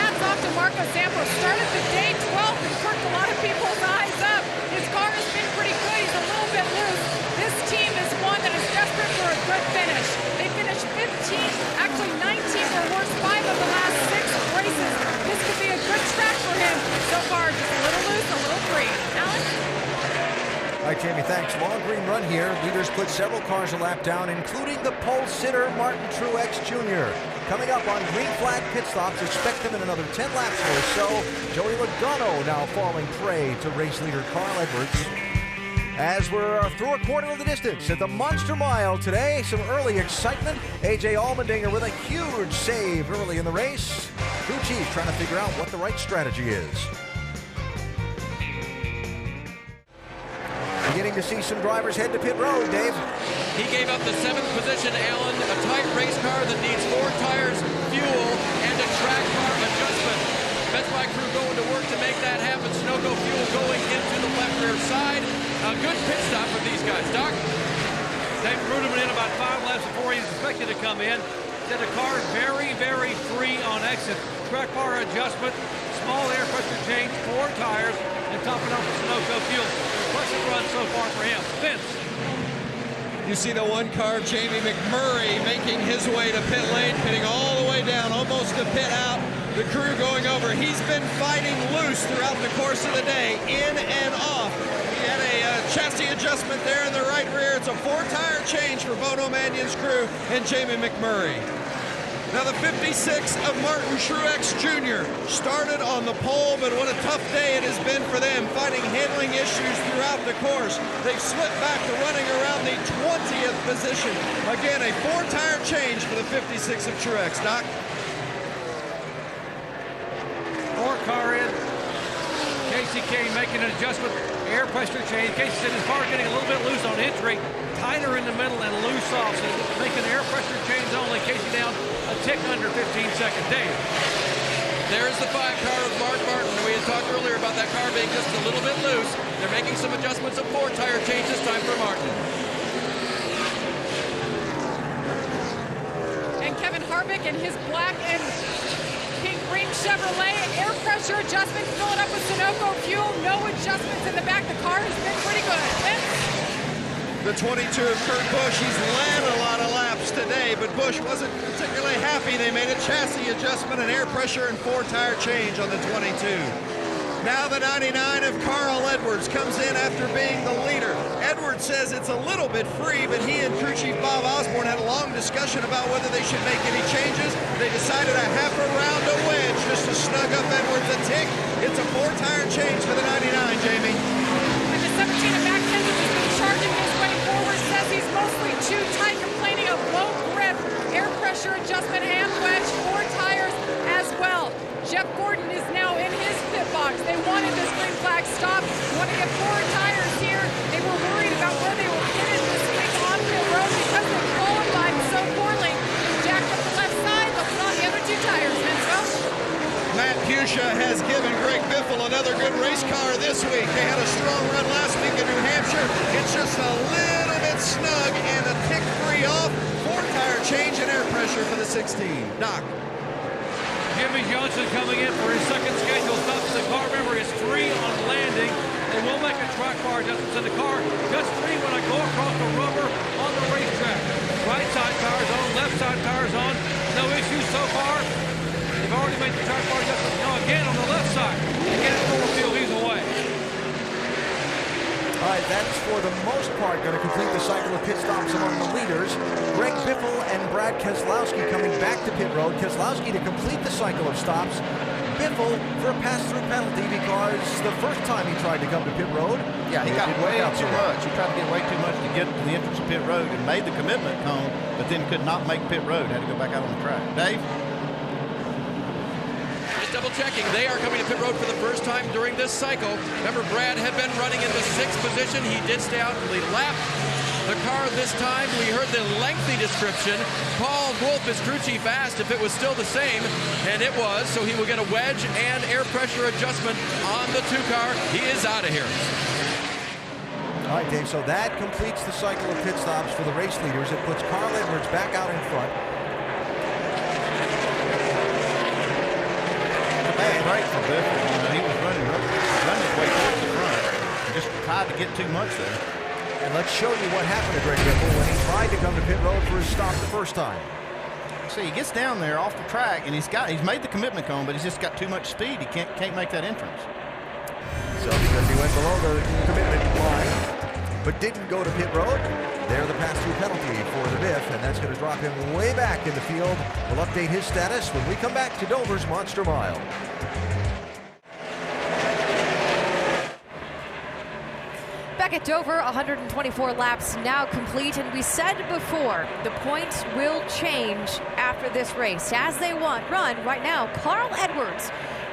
Hats off to Marco Sampo. Started the day 12th and perked a lot of people's eyes up. His car has been pretty good. He's a little bit loose. This team is one that is desperate for a good finish. They finished 15th, actually 19th or worse, 5 of the last 6 races. This could be a good track for him. So far, just a little loose, a little free. Alan? All right, Jamie, thanks. Long green run here. Leaders put several cars a lap down, including the pole sitter, Martin Truex Jr. Coming up on green flag pit stops, expect him in another 10 laps or so. Joey Logano now falling prey to race leader Carl Edwards. As we're through a quarter of the distance at the Monster Mile today, some early excitement. A.J. Allmendinger with a huge save early in the race. Crew chief trying to figure out what the right strategy is. Beginning to see some drivers head to pit road, Dave. He gave up the 7th position, Allen, a tight race car that needs 4 tires, fuel, and a track car adjustment. Best Buy crew going to work to make that happen. Sunoco fuel going into the left rear side. A good pit stop for these guys. Doc? They rooted him in about 5 laps before he was expected to come in. Said the car is very, very free on exit. Track bar adjustment, small air pressure change, 4 tires, and topping off with Sunoco fuel. Impressive run so far for him. Vince. You see the 1 car, Jamie McMurray, making his way to pit lane, pitting all the way down, almost to pit out. The crew going over. He's been fighting loose throughout the course of the day, in and off. He had a chassis adjustment there in the right rear. It's a 4-tire change for Bono Mannion's crew and Jamie McMurray. Now the 56 of Martin Truex Jr. started on the pole, but what a tough day it has been for them, fighting handling issues throughout the course. They've slipped back to running around the 20th position. Again, a 4-tire change for the 56 of Truex. Doc? 4-car in. Casey Kane making an adjustment. Air pressure change. Casey said his car getting a little bit loose on entry, tighter in the middle and loose off. So making air pressure change only. Casey down a tick under 15 seconds. Dave. There's the 5-car of Mark Martin. We had talked earlier about that car being just a little bit loose. They're making some adjustments, a 4-tire change this time for Martin. And Kevin Harvick and his black and pink green Chevrolet, air pressure adjustment, filling up with Sunoco fuel, no adjustments in the back. The car has been pretty good. The 22 of Kurt Busch, he's led a lot of laps today, but Busch wasn't particularly happy. They made a chassis adjustment, an air pressure and 4-tire change on the 22. Now the 99 of Carl Edwards comes in after being the leader. Edwards says it's a little bit free, but he and crew chief Bob Osborne had a long discussion about whether they should make any changes. They decided a half a round a wedge just to snug up Edwards a tick. It's a 4-tire change for the 99, Jamie. And the 17 of Matt Kenseth has been charging his way forward, says he's mostly too tight, complaining of low grip, air pressure adjustment, hand wedge, 4 tires as well. Jeff Gordon is now in his pit box. They wanted this green flag stop. Want to get 4 tires here. They were worried about where they were headed this week on pit road because they qualified so poorly. Jacked up the left side, the Fuchsia has given Greg Biffle another good race car this week. They had a strong run last week in New Hampshire. It's just a little bit snug and a tick 3 off. 4-tire change in air pressure for the 16. Doc. Jimmy Johnson coming in for his second scheduled stop in the car. Remember, it's 3 on landing. They will make a track bar adjustments in the car. Just 3 when I go across the rubber on the racetrack. Right side tires on, left side tires on. No issues so far. They've already made the track bar adjustments. Now again on the left side. Again, Thorfield, he's away. All right, that's for the most part going to complete the cycle of pit stops among the leaders. Greg Biffle and Brad Keselowski coming back to pit road. Keselowski to complete the cycle of stops. Biffle for a pass-through penalty because the first time he tried to come to pit road, he got way too much. He tried to get way too much to get to the entrance of pit road and made the commitment cone, but then could not make pit road. Had to go back out on the track. Dave? Double checking, they are coming to pit road for the first time during this cycle. Remember, Brad had been running in the 6th position. He did stay out and lead lap. The car this time, we heard the lengthy description. Paul Wolfe, his crew chief, asked if it was still the same, and it was, so he will get a wedge and air pressure adjustment on the 2 car. He is out of here. All right, Dave, so that completes the cycle of pit stops for the race leaders. It puts Carl Edwards back out in front. Great for Biffle. He was running way towards the front. Just tried to get too much there. And let's show you what happened to Greg Biffle when he tried to come to pit road for his stop the first time. See, he gets down there off the track, and he's made the commitment cone, but he's just got too much speed. He can't make that entrance. So because he went below the commitment line, but didn't go to pit road, there the pass-through penalty for the Biff, and that's going to drop him way back in the field. We'll update his status when we come back to Dover's Monster Mile. Back at Dover, 124 laps now complete, and we said before, the points will change after this race. As they run right now, Carl Edwards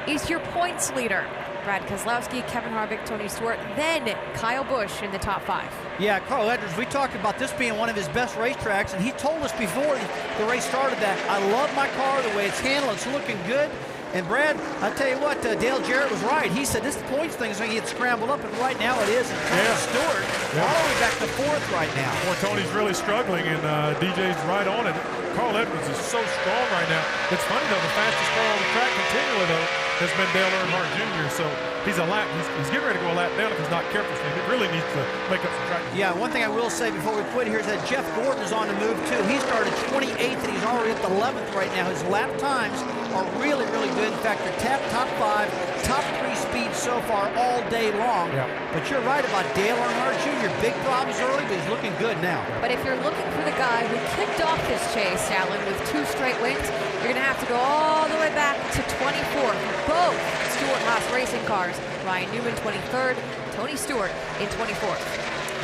is your points leader. Brad Keselowski, Kevin Harvick, Tony Stewart, then Kyle Busch in the top 5. Yeah, Carl Edwards, we talked about this being one of his best racetracks, and he told us before the race started that, I love my car, the way it's handled, it's looking good. And Brad, I tell you what, Dale Jarrett was right. He said this points thing is going to get scrambled up, and right now it is. And Tony Stewart all the way back to 4th right now. Boy, Tony's really struggling, and DJ's right on it. Carl Edwards is so strong right now. It's funny, though, the fastest car on the track continually, though, has been Dale Earnhardt Jr., so he's getting ready to go a lap down if he's not careful. So he really needs to make up some track. Yeah, one thing I will say before we quit here is that Jeff Gordon is on the move, too. He started 28th, and he's already at the 11th right now. His lap times are really, really good. In fact, they're top 5, top 3 speeds so far all day long. Yeah. But you're right about Dale Earnhardt Jr. Big problems early, but he's looking good now. But if you're looking for the guy who kicked off this chase, Alan, with 2 straight wins, you're going to have to go all the way back to 24 for both Stewart-Haas racing cars. Ryan Newman, 23rd, Tony Stewart in 24th.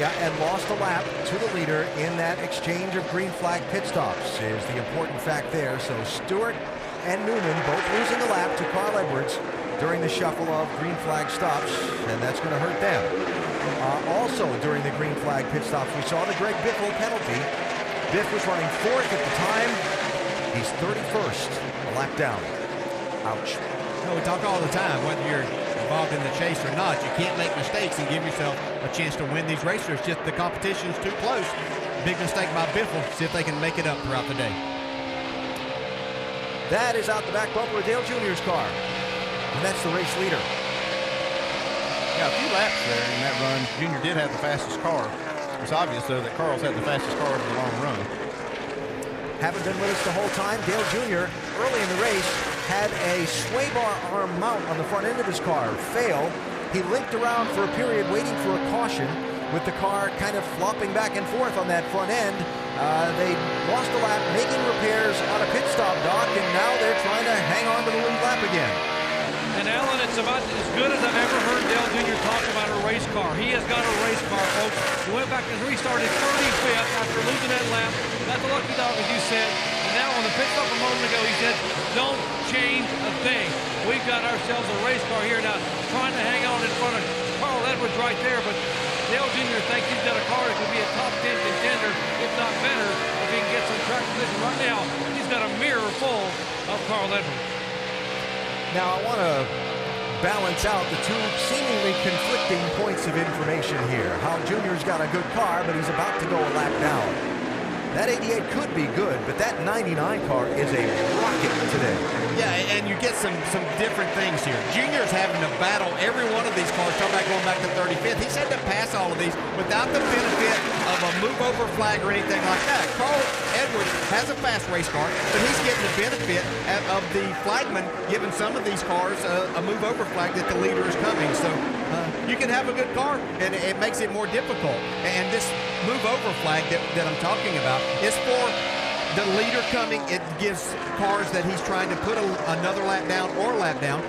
Yeah, and lost a lap to the leader in that exchange of green flag pit stops is the important fact there. So Stewart and Newman both losing a lap to Carl Edwards during the shuffle of green flag stops, and that's going to hurt them. Also during the green flag pit stops, we saw the Greg Biffle penalty. Biff was running 4th at the time. He's 31st, a lap down. Ouch. No, we talk all the time, whether you're involved in the chase or not, you can't make mistakes and give yourself a chance to win these races. It's just the competition's too close. Big mistake by Biffle. See if they can make it up throughout the day. That is out the back bumper of Dale Jr.'s car. And that's the race leader. Yeah, a few laps there in that run. Junior did have the fastest car. It's obvious, though, that Carl's had the fastest car over the long run. Haven't been with us the whole time. Dale Jr., early in the race, had a sway bar arm mount on the front end of his car fail. He linked around for a period waiting for a caution with the car kind of flopping back and forth on that front end. They lost a lap making repairs on a pit stop, Doc, and now they're trying to hang on to the lead lap again. And Alan, it's about as good as I've ever heard Dale Jr. talk about a race car. He has got a race car, folks. He went back and restarted 35th after losing that lap. That's a lucky dog, as you said. And now on the pit stop a moment ago, he said, don't change a thing. We've got ourselves a race car here now, trying to hang on in front of Carl Edwards right there. But Dale Jr. thinks he's got a car that could be a top 10 contender, if not better, if he can get some track position. Right now, he's got a mirror full of Carl Edwards. Now, I want to balance out the two seemingly conflicting points of information here. Hal Jr.'s got a good car, but he's about to go a lap down. That 88 could be good, but that 99 car is a rocket today. Yeah, and you get some different things here. Junior's having to battle every one of these cars. Talk about going back to 35th. He's had to pass all of these without the benefit of a move-over flag or anything like that. Carl Edwards has a fast race car, but he's getting the benefit of the flagman giving some of these cars a move-over flag that the leader is coming. So you can have a good car, and it makes it more difficult. And this move-over flag that I'm talking about is for the leader coming. It gives cars that he's trying to put another lap down or lap down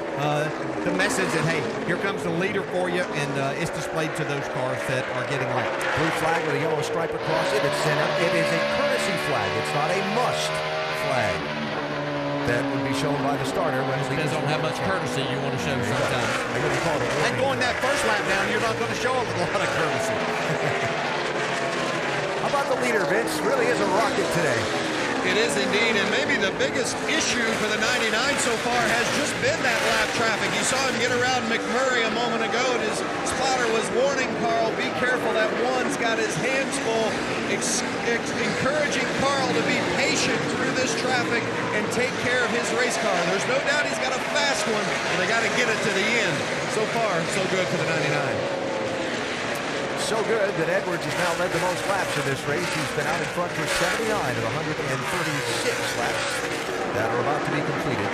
the message that, hey, here comes the leader for you, and it's displayed to those cars that are getting lapped. Blue flag with a yellow stripe across it. It's sent out. It is a courtesy flag. It's not a must flag. That would be shown by the starter when he depends on how much courtesy you want to show sometimes. I wouldn't call it. And going that first lap down, you're not going to show a lot of courtesy. How about the leader, Vince? Really is a rocket today. It is indeed, and maybe the biggest issue for the 99 so far has just been that lap traffic. You saw him get around McMurray a moment ago, and his spotter was warning Carl, be careful, that one's got his hands full, encouraging Carl to be patient through this traffic and take care of his race car. There's no doubt he's got a fast one, but they got to get it to the end. So far, so good for the 99. So good that Edwards has now led the most laps in this race. He's been out in front for 79 of 136 laps that are about to be completed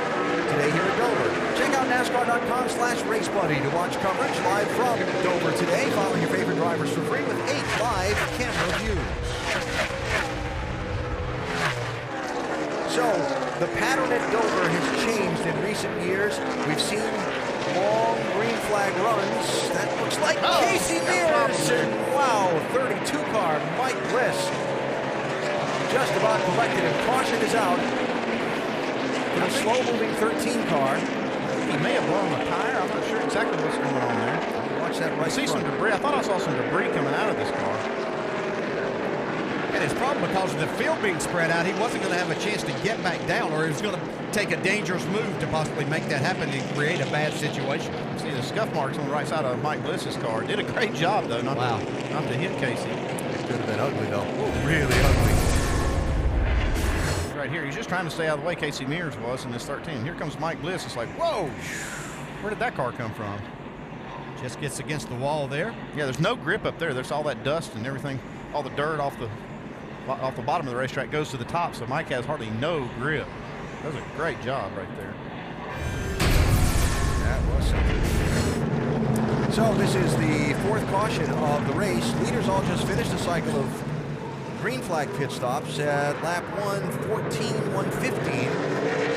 today here at Dover. Check out NASCAR.com/RaceBuddy to watch coverage live from Dover today. Follow your favorite drivers for free with 8 live camera views. So the pattern at Dover has changed in recent years. We've seen long green flag runs. That looks like Casey Mears. And wow, 32 car Mike Bliss just about collected and caution is out for the slow moving 13 car. He may have blown a tire. I'm not sure exactly what's going on there. Watch that right. I see some debris. I thought I saw some debris coming out of this car. And his problem, because of the field being spread out, he wasn't going to have a chance to get back down, or he was going to take a dangerous move to possibly make that happen and create a bad situation. See the scuff marks on the right side of Mike Bliss's car. Did a great job, though, not to hit Casey. It could have been ugly, though. Really ugly. Right here, he's just trying to stay out of the way Casey Mears was in this 13. Here comes Mike Bliss. It's like, whoa, where did that car come from? Just gets against the wall there. Yeah, there's no grip up there. There's all that dust and everything, all the dirt off the bottom of the racetrack goes to the top, so Mike has hardly no grip. That was a great job right there. That was something. So this is the fourth caution of the race. Leaders all just finished a cycle of green flag pit stops at lap 114, 115.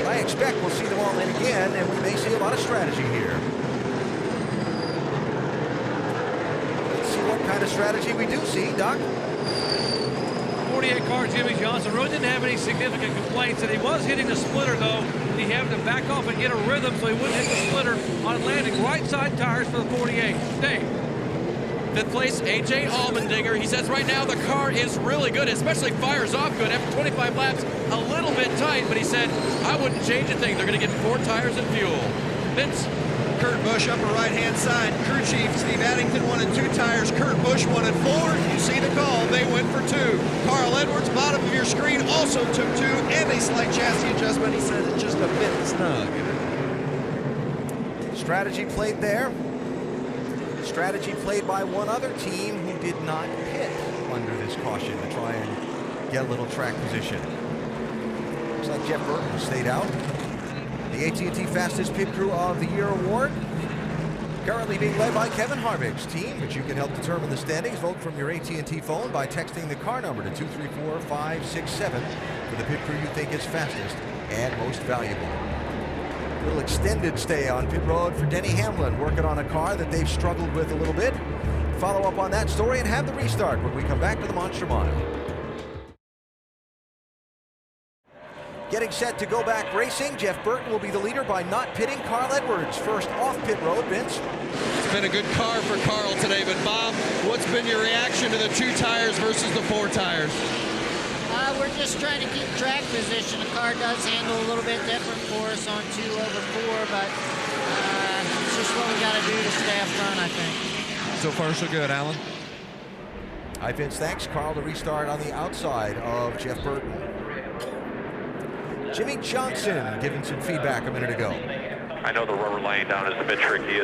I expect we'll see them all in again, and we may see a lot of strategy here. Let's see what kind of strategy we do see, Doc. 48 car Jimmy Johnson really didn't have any significant complaints, and he was hitting the splitter though. He had to back off and get a rhythm so he wouldn't hit the splitter on landing. Right side tires for the 48. Dave. Fifth place, A.J. Allmendinger. He says right now the car is really good, especially fires off good. After 25 laps, a little bit tight, but he said, I wouldn't change a thing. They're going to get 4 tires and fuel. Vince. Kurt Busch, upper right-hand side. Crew chief Steve Addington wanted 2 tires. Kurt Busch wanted 4. You see the call. They went for 2. Carl Edwards, bottom of your screen, also took 2, and a slight chassis adjustment. He said it's just a bit snug. Strategy played there. Strategy played by one other team who did not pit under this caution to try and get a little track position. Looks like Jeff Burton stayed out. The AT&T Fastest Pit Crew of the Year award currently being led by Kevin Harvick's team, but you can help determine the standings. Vote from your AT&T phone by texting the car number to 234-567 for the pit crew you think is fastest and most valuable. A little extended stay on pit road for Denny Hamlin, working on a car that they've struggled with a little bit. Follow up on that story and have the restart when we come back to the Monster Mile. Getting set to go back racing, Jeff Burton will be the leader by not pitting Carl Edwards. First off pit road, Vince. It's been a good car for Carl today, but Bob, what's been your reaction to the 2 tires versus the 4 tires? We're just trying to keep track position. The car does handle a little bit different for us on 2/4, but it's just what we got to do to stay up front, I think. So far, so good, Alan. Hi, Vince. Thanks. Carl to restart on the outside of Jeff Burton. Jimmy Johnson giving some feedback a minute ago. I know the rubber laying down is a bit tricky.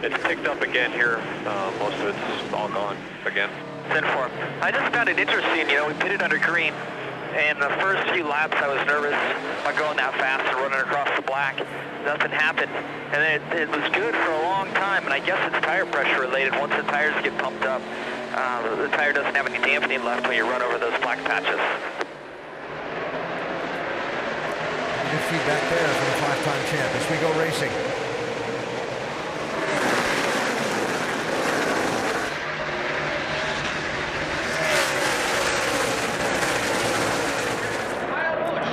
It's picked up again here. Most of it's all gone again. 10-4. I just found it interesting, you know, we pitted under green, and the first few laps I was nervous about going that fast and running across the black. Nothing happened, and it was good for a long time, and I guess it's tire pressure related. Once the tires get pumped up, the tire doesn't have any dampening left when you run over those black patches. Good feedback there from the 5-time champ as we go racing.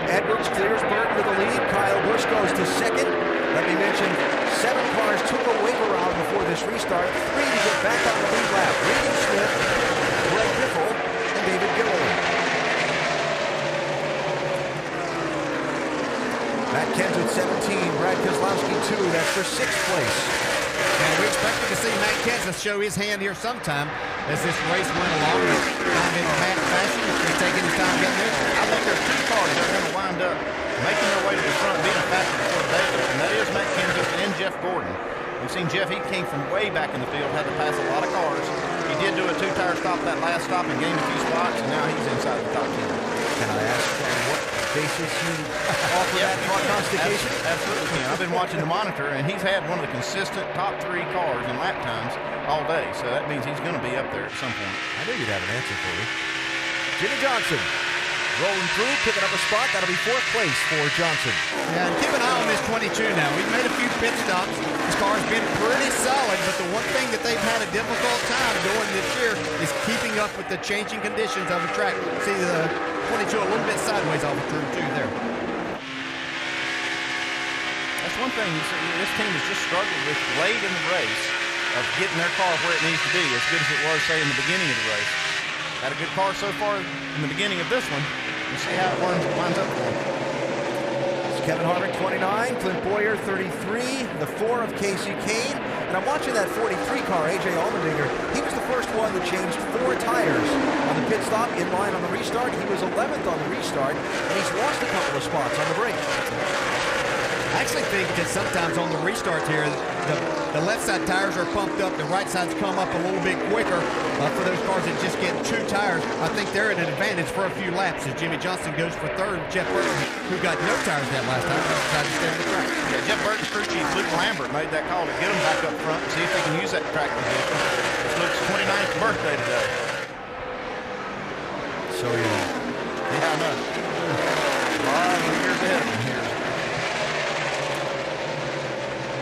Edwards clears Burton to the lead. Kyle Busch goes to second. Let me mention, 7 cars took a wave around before this restart. 3 to get back on the lead lap. Regan Smith, Greg Biffle, and David Gilliland. Matt Kenseth 17, Brad Keselowski 2. That's for 6th place. And we expected to see Matt Kenseth show his hand here sometime as this race went along. Kind of in Matt fashion, he's taking his time getting there. I think there's 2 cars that are going to wind up making their way to the front, being faster before David, and that is Matt Kenseth and Jeff Gordon. We've seen Jeff, he came from way back in the field, had to pass a lot of cars. He did do a 2-tire stop that last stop and gained a few spots, and now he's inside the top 10. Can I ask what basis you offer that prognostication? Absolutely. I've been watching the monitor, and he's had one of the consistent top 3 cars in lap times all day, so that means he's going to be up there at some point. I knew you'd have an answer for you. Jimmy Johnson rolling through, picking up a spot. That'll be 4th place for Johnson. Yeah, and keep an eye on this 22 now. We've made a few pit stops. This car's been pretty solid, but the one thing that they've had a difficult time doing this year is keeping up with the changing conditions of the track. See the 22 a little bit sideways off of turn 2 there. That's one thing this team has just struggled with late in the race of getting their car where it needs to be, as good as it was, say, in the beginning of the race. Had a good car so far in the beginning of this one. We'll see how it winds up for him. It's Kevin Harvick, 29, Clint Boyer, 33, the 4 of Casey Kane. And I'm watching that 43 car, A.J. Allmendinger. He was the first one that changed 4 tires on the pit stop, in line on the restart. He was 11th on the restart, and he's lost a couple of spots on the break. I actually think that sometimes on the restart here, the left side tires are pumped up, the right sides come up a little bit quicker for those cars that just get 2 tires. I think they're at an advantage for a few laps as Jimmy Johnson goes for 3rd. Jeff Burton, who got no tires that last time, decided to stay on the track. Yeah, Jeff Burton's crew chief, Luke Lambert, made that call to get him back up front and see if they can use that track position. It's Luke's 29th birthday today. So young. Yeah, I know. A lot of years ahead of him here.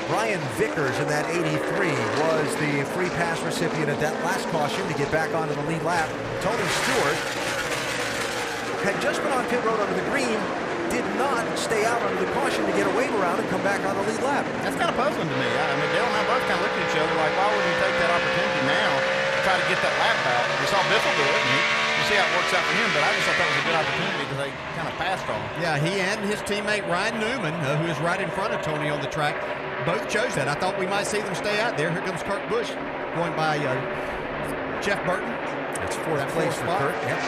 Brian Vickers in that 83 was the free pass recipient at that last caution to get back onto the lead lap. Tony Stewart had just been on pit road under the green, did not stay out under the caution to get a wave around and come back on the lead lap. That's kind of puzzling to me. I mean, Dale and I both kind of looked at each other like, why wouldn't you take that opportunity now to try to get that lap out? We saw Biffle do it, and we'll see how it works out for him, but I just thought that was a good opportunity because they kind of passed on him. Yeah, he and his teammate Ryan Newman, who is right in front of Tony on the track, both chose that. I thought we might see them stay out there. Here comes Kurt Busch going by Jeff Burton. That's 4th place for Kurt. Yep.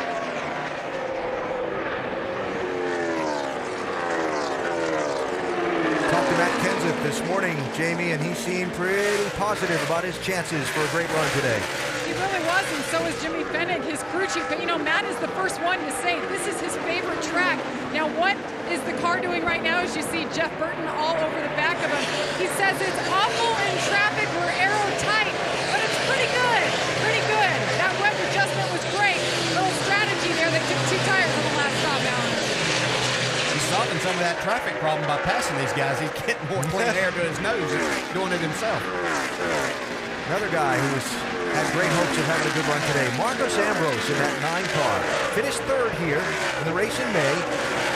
Talked to Matt Kenseth this morning, Jamie, and he seemed pretty positive about his chances for a great run today. He really was, and so is Jimmy Fennig, his crew chief. But, you know, Matt is the first one to say this is his favorite track. Now, what is the car doing right now as you see Jeff Burton all over the back of him? He says it's awful in traffic. We're aero-tight, but it's pretty good. Pretty good. That web adjustment was great. Little strategy there that took 2 tires on the last stop, Alan. He's solving some of that traffic problem by passing these guys. He's getting more clean air to his nose. He's doing it himself. Another guy who's had great hopes of having a good run today. Marcos Ambrose in that 9 car. Finished 3rd here in the race in May.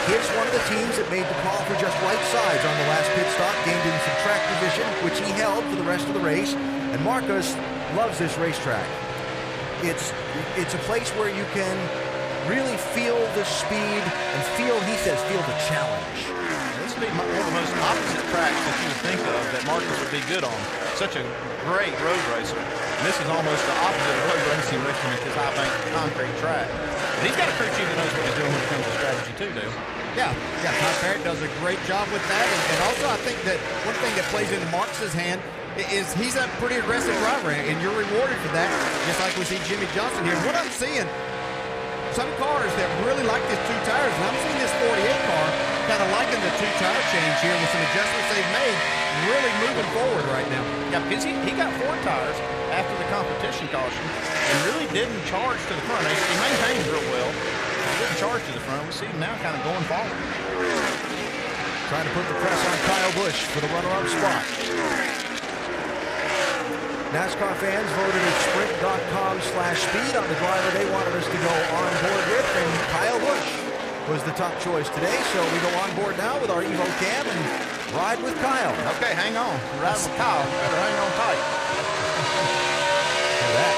He's one of the teams that made the call for just right sides on the last pit stop, gained in some track position, which he held for the rest of the race. And Marcos loves this racetrack. It's a place where you can really feel the speed and feel the challenge. This would be one of the most opposite tracks that you would think of that Marcus would be good on. Such a great road racer. And this is almost the opposite of road racing Richmond at this high bank concrete track. But he's got a crew chief that knows what he's doing when it comes to strategy too, Dale. Yeah, Todd Parrott does a great job with that. And also I think that one thing that plays into Marcus's hand is he's a pretty aggressive driver, and you're rewarded for that, just like we see Jimmie Johnson here. What I'm seeing, some cars that really like this 2 tires, and I'm seeing this 48 car kind of liking the 2 tire change here with some adjustments they've made, really moving forward right now. Yeah, because he got 4 tires after the competition caution and really didn't charge to the front. He maintained real well. He didn't charge to the front. We see him now kind of going forward. Trying to put the press on Kyle Busch for the runner-up spot. NASCAR fans voted at sprint.com/speed on the driver they wanted us to go on board with, and Kyle Busch was the top choice today, so we go on board now with our Evo Cam and ride with Kyle. Okay, hang on. Ride with Kyle. Better hang on tight. Look at that.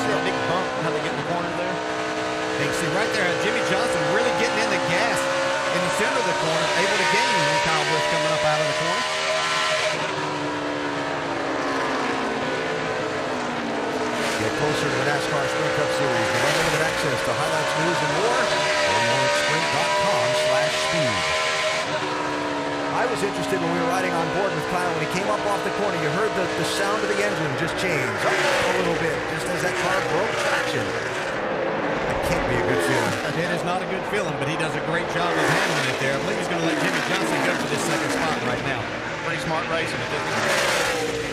See that big bump, how they get in the corner there? You can see right there, Jimmie Johnson really getting in the gas in the center of the corner, able to gain when Kyle Busch coming up out of the corner. Get closer to the NASCAR Sprint Cup Series with unlimited access to highlights, news, and more. Learn more at sprint.com/speed. I was interested when we were riding on board with Kyle when he came up off the corner. You heard the sound of the engine just change up a little bit, just as that car broke traction. That can't be a good feeling. It is not a good feeling, but he does a great job of handling it there. I believe he's going to let Jimmie Johnson go for this second spot right now. Pretty smart racing at this point.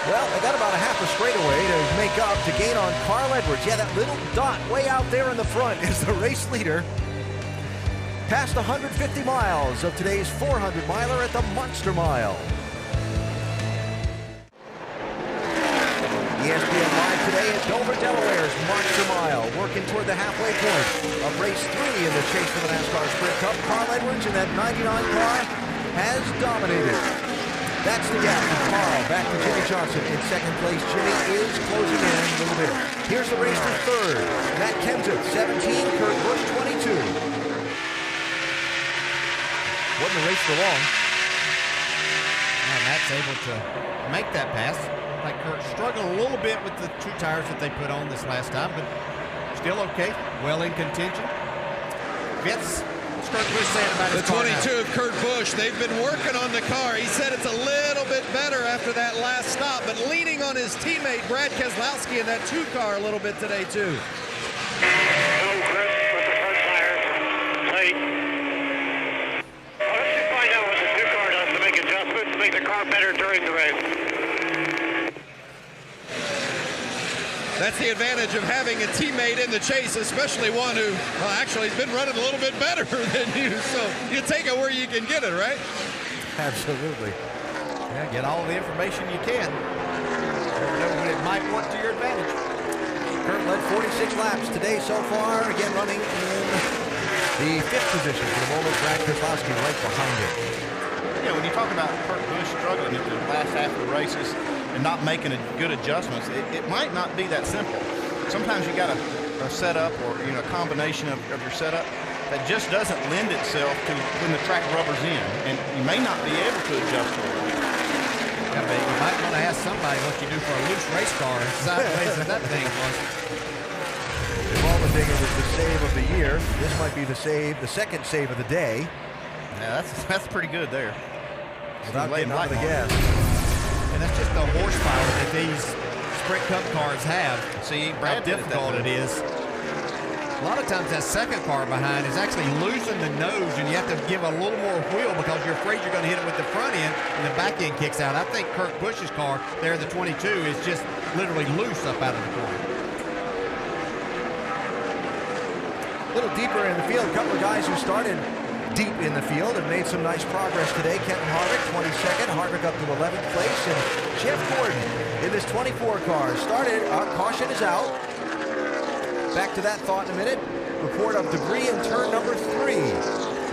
Well, they got about a half a straightaway to make up to gain on Carl Edwards. Yeah, that little dot way out there in the front is the race leader. Past 150 miles of today's 400-miler at the Monster Mile. ESPN Live today at Dover, Delaware's Monster Mile, working toward the halfway point of race 3 in the chase for the NASCAR Sprint Cup. Carl Edwards in that 99 car has dominated. That's the gap from Carl back to Jimmie Johnson in second place. Jimmie is closing in a little bit. Here's the race for third. Matt Kenseth, 17, Kurt Busch, 22. Wasn't a race for long. Now Matt's able to make that pass. Like Kurt struggled a little bit with the 2 tires that they put on this last time, but still okay. Well in contention. Vince, what's Kurt Busch saying about his car now? The 22 of Kurt Busch, they've been working on the car. He said it's a little bit better after that last stop, but leaning on his teammate Brad Keselowski in that 2 car a little bit today too. Hello, Chris, with the front tires. Tight. Well, let's find out what the 2 car does to make adjustments to make the car better during the race. That's the advantage of having a teammate in the chase, especially one who, well, actually has been running a little bit better than you. So you take it where you can get it, right? Absolutely. Yeah, get all the information you can. Never know when it might work to your advantage. Kurt led 46 laps today so far. Again, running in the 5th position for the moment. Brad Keselowski right behind him. Yeah, when you talk about Kurt Busch struggling at the last half of the races and not making good adjustments, it might not be that simple. Sometimes you got a setup or a combination of your setup that just doesn't lend itself to when the track rubbers in, and you may not be able to adjust to it. Yeah, but you might want to ask somebody what you do for a loose race car and sideways as that thing was. If all the thing was the save of the year, this might be the second save of the day. Yeah, that's pretty good there. Without getting out of the gas. And that's just the horsepower that these Sprint Cup cars have. See, how difficult it is. A lot of times that second car behind is actually losing the nose, and you have to give a little more wheel because you're afraid you're going to hit it with the front end and the back end kicks out. I think Kurt Busch's car there, the 22, is just literally loose up out of the corner. A little deeper in the field, a couple of guys who started deep in the field have made some nice progress today. Kenton Harvick, 22nd. Harvick up to 11th place. And Jeff Gordon in this 24 car started. Caution is out. Back to that thought in a minute. Report of debris in turn number 3.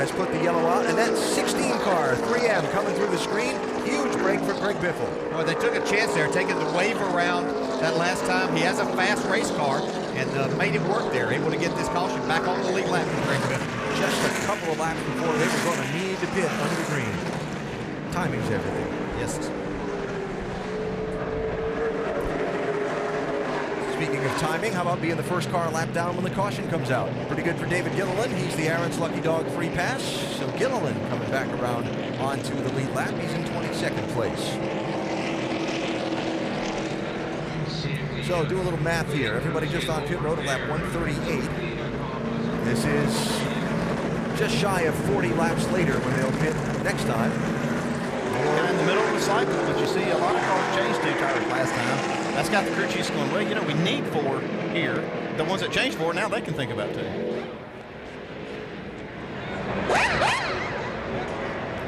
has put the yellow out, and that 16 car, 3M, coming through the screen. Huge break for Greg Biffle. Well, they took a chance there, taking the wave around that last time. He has a fast race car and made it work there, able to get this caution back on the lead lap for Greg Biffle. Just a couple of laps before they were going to need to pit under green. Timing's everything. Yes. Speaking of timing, how about being the first car lap down when the caution comes out? Pretty good for David Gilliland. He's the Aaron's Lucky Dog free pass. So Gilliland coming back around onto the lead lap. He's in 22nd place. So do a little math here. Everybody just on pit road at lap 138. This is just shy of 40 laps later when they'll pit next time. They're in the middle of the cycle, but you see a lot of cars changed 2 tires last time. That's got the crew chiefs going, well, you know, we need 4 here. The ones that changed 4, now they can think about 2.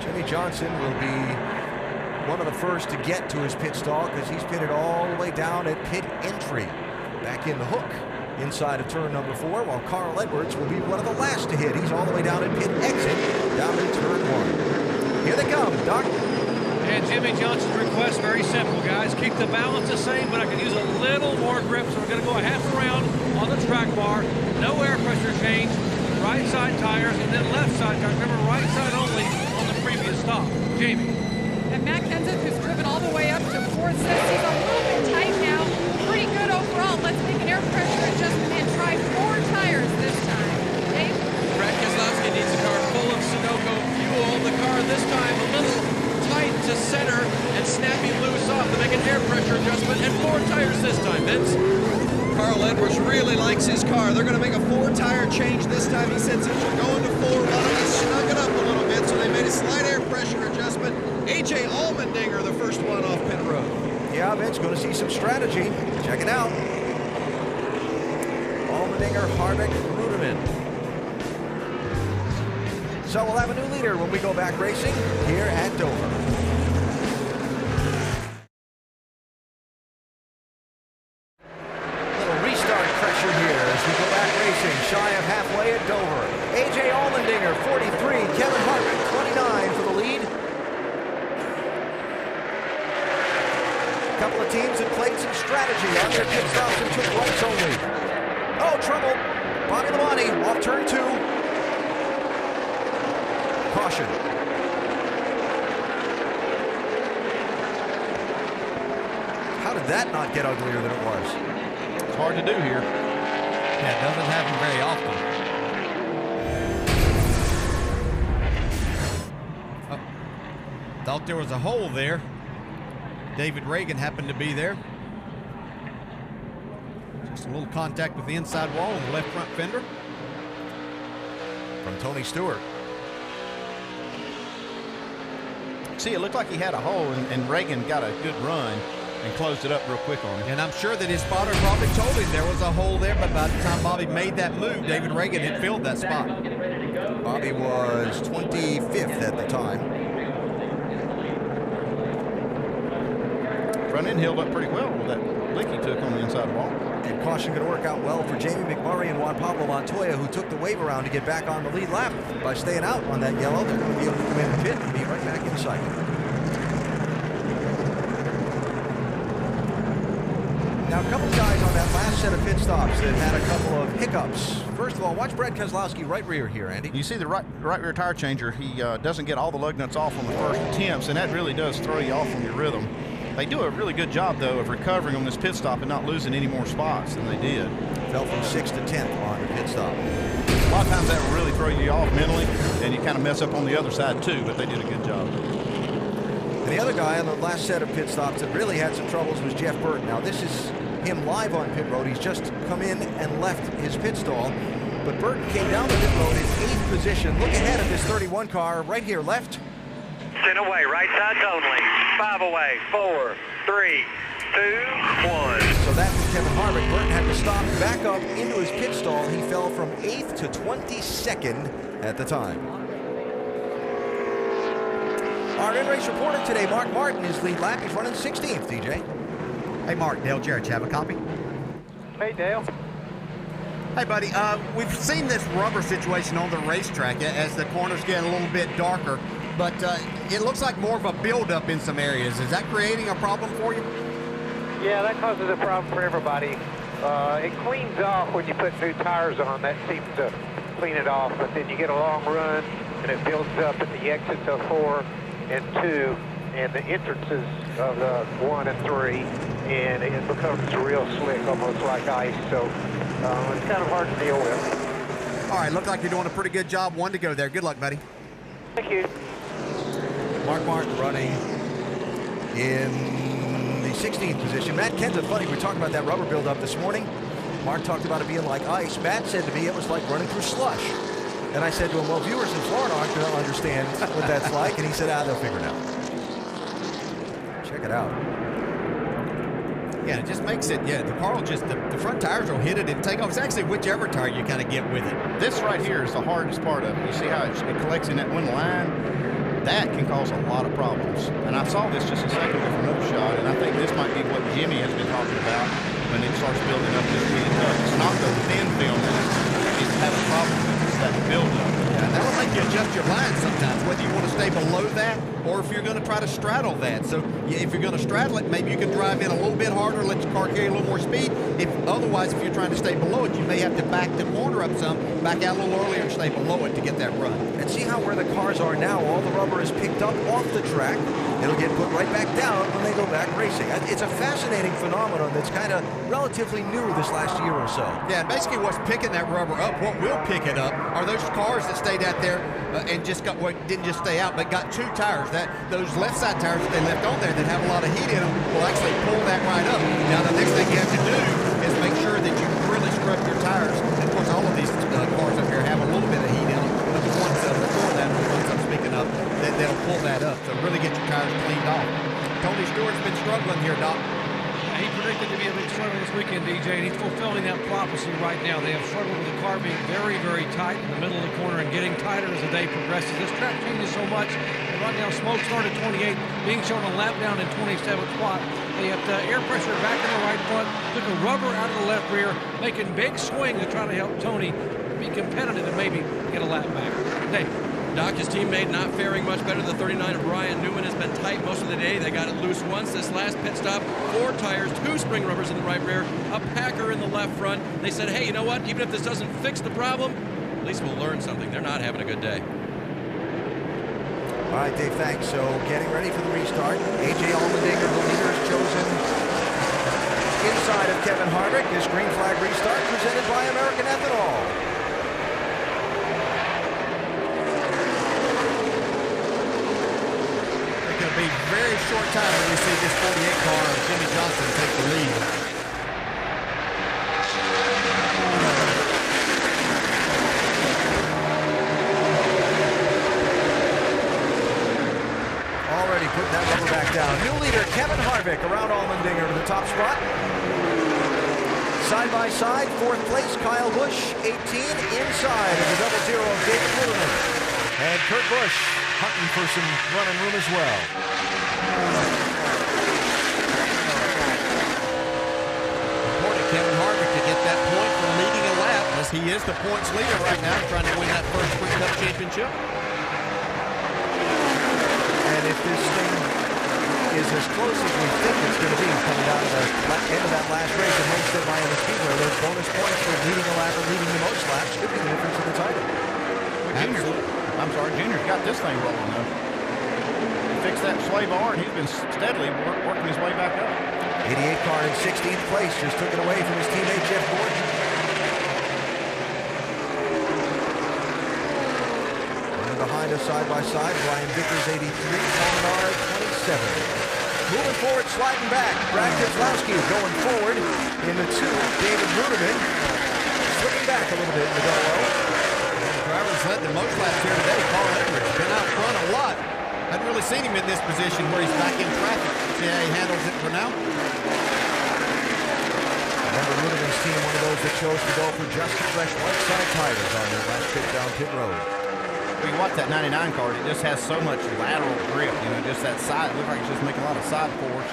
Jimmy Johnson will be one of the first to get to his pit stall because he's pitted all the way down at pit entry. Back in the hook inside of turn number 4, while Carl Edwards will be one of the last to hit. He's all the way down at pit exit, down in turn 1. Here they come, Doc. And Jimmy Johnson's request, very simple, guys. Keep the balance the same, but I can use a little more grip, so we're going to go a half round on the track bar. No air pressure change. Right side tires, and then left side tires. Remember, right side only on the previous stop. Jamie. And Matt Kenseth, who's driven all the way up to 4th, says he's a little bit tight now. Pretty good overall. Let's make an air pressure adjustment and try 4 tires this time. Dave? Brad Keselowski needs a car full of Sunoco fuel. The car this time a little tight to center and snappy loose off to make an air pressure adjustment, and 4 tires this time, Vince. Carl Edwards really likes his car. They're going to make a 4-tire change this time. He said, since you're going to 4, why don't you snug it up a little bit? So they made a slight air pressure adjustment. A.J. Allmendinger, the first one off pit road. Yeah, Vince, going to see some strategy. Check it out. Allmendinger, Harvick, Ruderman. So we'll have a new leader when we go back racing here at Dover. Little restart pressure here as we go back racing, shy of halfway at Dover. A.J. Allmendinger, 43, Kevin Harvick, 29 for the lead. A couple of teams that played some strategy on their pit stops and took rights only. Oh, trouble. Bobby Labonte off turn 2. Caution. How did that not get uglier than it was? It's hard to do here. Yeah, it doesn't happen very often. Oh, thought there was a hole there. David Reagan happened to be there. Just a little contact with the inside wall and the left front fender. From Tony Stewart. See, it looked like he had a hole, and Reagan got a good run and closed it up real quick on him. And I'm sure that his spotter probably told him there was a hole there, but by the time Bobby made that move, David Reagan had filled that spot. Bobby was 25th at the time. Front end held up pretty well with that lick he took on the inside wall. And caution going to work out well for Jamie McMurray and Juan Pablo Montoya, who took the wave around to get back on the lead lap. By staying out on that yellow, they're going to be able to come in and pit and be right back inside. Now, a couple of guys on that last set of pit stops that had a couple of hiccups. First of all, watch Brad Keselowski right rear here, Andy. You see the right rear tire changer, he doesn't get all the lug nuts off on the first attempts, and that really does throw you off from your rhythm. They do a really good job, though, of recovering on this pit stop and not losing any more spots than they did. Fell from 6th to 10th on the pit stop. A lot of times that will really throw you off mentally, and you kind of mess up on the other side, too, but they did a good job. And the other guy on the last set of pit stops that really had some troubles was Jeff Burton. Now, this is him live on pit road. He's just come in and left his pit stall. But Burton came down the pit road in 8th position. Look ahead of this 31 car right here, left. 10 away, right sides only. 5 away, 4, 3, 2, 1. So that was Kevin Harvick. Burton had to stop back up into his pit stall. He fell from 8th to 22nd at the time. Our in-race reporter today, Mark Martin, is lead lap. He's running 16th, DJ. Hey, Mark, Dale Jarrett, you have a copy? Hey, Dale. Hey, buddy, we've seen this rubber situation on the racetrack as the corners get a little bit darker, but it looks like more of a buildup in some areas. Is that creating a problem for you? Yeah, that causes a problem for everybody. It cleans off when you put new tires on. That seems to clean it off, but then you get a long run, and it builds up at the exits of 4 and 2 and the entrances of the 1 and 3, and it becomes real slick, almost like ice. So it's kind of hard to deal with. All right, look like you're doing a pretty good job. 1 to go there. Good luck, buddy. Thank you. Mark Martin running in the 16th position. Matt Kenseth, funny, we talked about that rubber buildup this morning. Mark talked about it being like ice. Matt said to me it was like running through slush. And I said to him, well, viewers in Florida aren't going to understand what that's like. And he said, they'll figure it out. Check it out. Yeah, it just makes it, the car will just, the front tires will hit it and take off. It's actually whichever tire you kind of get with it. This right here is the hardest part of it. You see how it collects in that one line? That can cause a lot of problems. And I saw this just a second ago from another shot, and I think this might be what Jimmy has been talking about when it starts building up this really tough. It's not the thin film that is have a problem with, it's that buildup. Yeah, that will make you adjust your line sometimes, whether you want to stay below that or if you're going to try to straddle that. So if you're going to straddle it, maybe you can drive in a little bit harder, let your car carry a little more speed. Otherwise, if you're trying to stay below it, you may have to back the corner up some, back out a little earlier and stay below it to get that run. And see how where the cars are now, all the rubber is picked up off the track. It'll get put right back down when they go back racing. It's a fascinating phenomenon that's kind of relatively new this last year or so. Yeah, basically what's picking that rubber up, what will pick it up, are those cars that stayed out there and just got, didn't just stay out, but got 2 tires. Those left side tires that they left on there that have a lot of heat in them will actually pull that right up. Now, the next thing you have to do is make sure that you really scrub your tires. And of course, all of these cars up here have a little bit of heat in them. But the ones before that, the ones I'm speaking of, they'll pull that up. So really get your tires cleaned off. Tony Stewart's been struggling here, Doc. He predicted to be a big struggle this weekend, DJ, and he's fulfilling that prophecy right now. They have struggled with the car being very, very tight in the middle of the corner and getting tighter as the day progresses. This track changes so much. And right now, Smoke started 28, being shown a lap down in 27th spot. They have air pressure back in the right front, took a rubber out of the left rear, making big swing to try to help Tony be competitive and maybe get a lap back. Dave. Doc, his teammate, not faring much better. The 39 of Brian Newman has been tight most of the day. They got it loose once. This last pit stop, 4 tires, 2 spring rubbers in the right rear, a Packer in the left front. They said, hey, you know what? Even if this doesn't fix the problem, at least we'll learn something. They're not having a good day. All right, Dave, thanks. So getting ready for the restart. A.J. Allmendinger, the leader, is chosen inside of Kevin Harvick. This green flag restart presented by American Ethanol. Be very short time when we see this 48 car of Jimmy Johnson take the lead. Already putting that rubber back down. New leader Kevin Harvick around Allmendinger to the top spot. Side by side, 4th place Kyle Busch, 18 inside of the double zero of David Ludeman. And Kurt Busch hunting for some running room as well. Important Kevin Harvick to get that point for leading a lap, as he is the points leader right now, trying to win that first Sprint Cup championship. And if this thing is as close as we think it's going to be coming out of the end of that last race at Homestead Miami Speedway, those bonus points for leading a lap or leading the most laps could be the difference in the title. Junior's got this thing rolling though. He fixed that sway bar and he's been steadily working his way back up. 88 car in 16th place, just took it away from his teammate Jeff Gordon. And behind us side by side, Brian Vickers 83, Paul Menard 27. Moving forward, sliding back, Brad Keselowski going forward in the 2, David Ludeman slipping back a little bit in the double. Drivers led the most laps here today. Carl Edwards been out front a lot. Hadn't really seen him in this position where he's back in traffic. See how he handles it for now. Remember Ludeman's team, one of those that chose to go for just the fresh white side tires on their last trip down pit road. when you watch that 99 car, it just has so much lateral grip, you know, just that side. It looks like it's just making a lot of side force.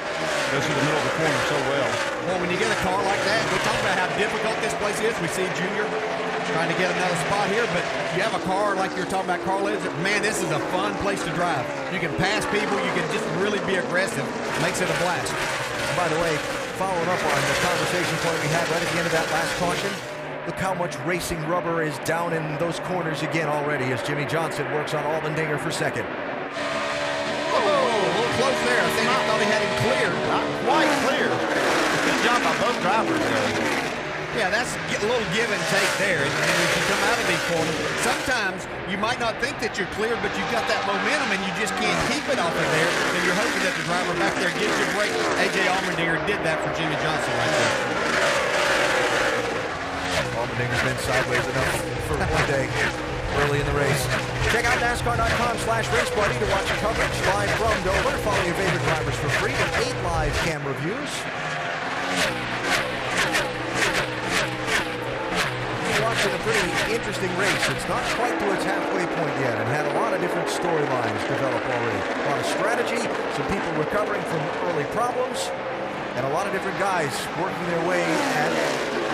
Goes through the middle of the corner so well. Well, when you get a car like that, we talk about how difficult this place is. We see Junior trying to get another spot here, but you have a car like you're talking about, Carl Edwards, man, this is a fun place to drive. You can pass people, you can just really be aggressive. Makes it a blast. By the way, following up on the conversation point we had right at the end of that last caution, look how much racing rubber is down in those corners again already as Jimmie Johnson works on Allmendinger for second. Oh, a little close there. I think I thought he had him clear. Not quite clear. Good job by both drivers there. Yeah, that's a little give and take there. And as you come out of these corners, sometimes you might not think that you're clear, but you've got that momentum and you just can't keep it off of there. And you're hoping that the driver back there gives you a break. A.J. Allmendinger did that for Jimmie Johnson right there. Allmendinger's been sideways enough for one day early in the race. Check out NASCAR.com/RaceBuddy to watch coverage live from Dover. Follow your favorite drivers for free with 8 live camera views. Watching a pretty interesting race. It's not quite to its halfway point yet and had a lot of different storylines develop already. A lot of strategy, some people recovering from early problems, and a lot of different guys working their way at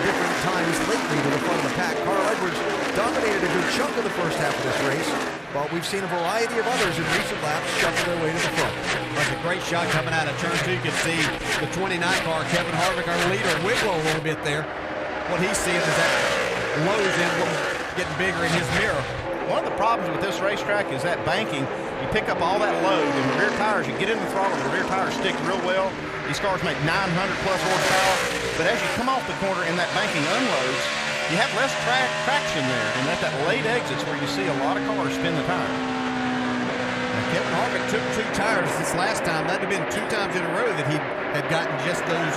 different times lately to the front of the pack. Carl Edwards dominated a good chunk of the first half of this race, but we've seen a variety of others in recent laps shuffle their way to the front. That's a great shot coming out of turn 2. You can see the 29 car, Kevin Harvick, our leader, wiggle a little bit there. What he's seeing is that Lowe's in getting bigger in his mirror. One of the problems with this racetrack is that banking. You pick up all that load, and the rear tires, you get in the throttle, the rear tires stick real well. These cars make 900 plus horsepower, but as you come off the corner and that banking unloads, you have less traction there, and at that late exit's where you see a lot of cars spin the tire. Kevin Harvick took 2 tires this last time. That would have been 2 times in a row that he had gotten just those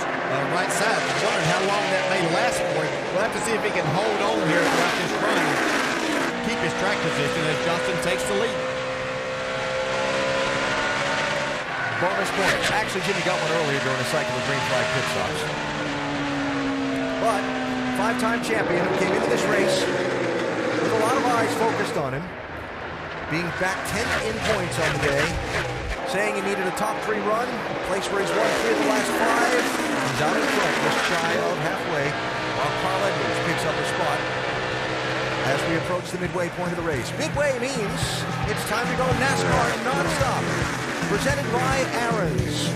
right sides. I'm wondering how long that may last for him. We'll have to see if he can hold on here throughout this run and keep his track position as Johnson takes the lead. Bonus points. Actually, Jimmy got one earlier during a cycle of green flag pit stops. But 5-time champion who came into this race with a lot of eyes focused on him, being back 10th in points on the day, saying he needed a top 3 run, a place where he's won 3 of the last 5. He's out in front, just shy of halfway, while Carl Edwards picks up a spot as we approach the midway point of the race. Midway means it's time to go NASCAR non-stop, presented by Aaron's.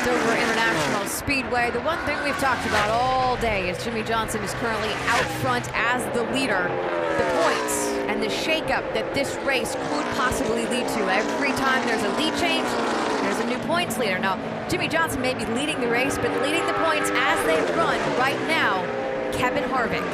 Dover International Speedway. The one thing we've talked about all day is Jimmie Johnson is currently out front as the leader. The points and the shakeup that this race could possibly lead to. Every time there's a lead change, there's a new points leader. Now, Jimmie Johnson may be leading the race, but leading the points as they run right now, Kevin Harvick.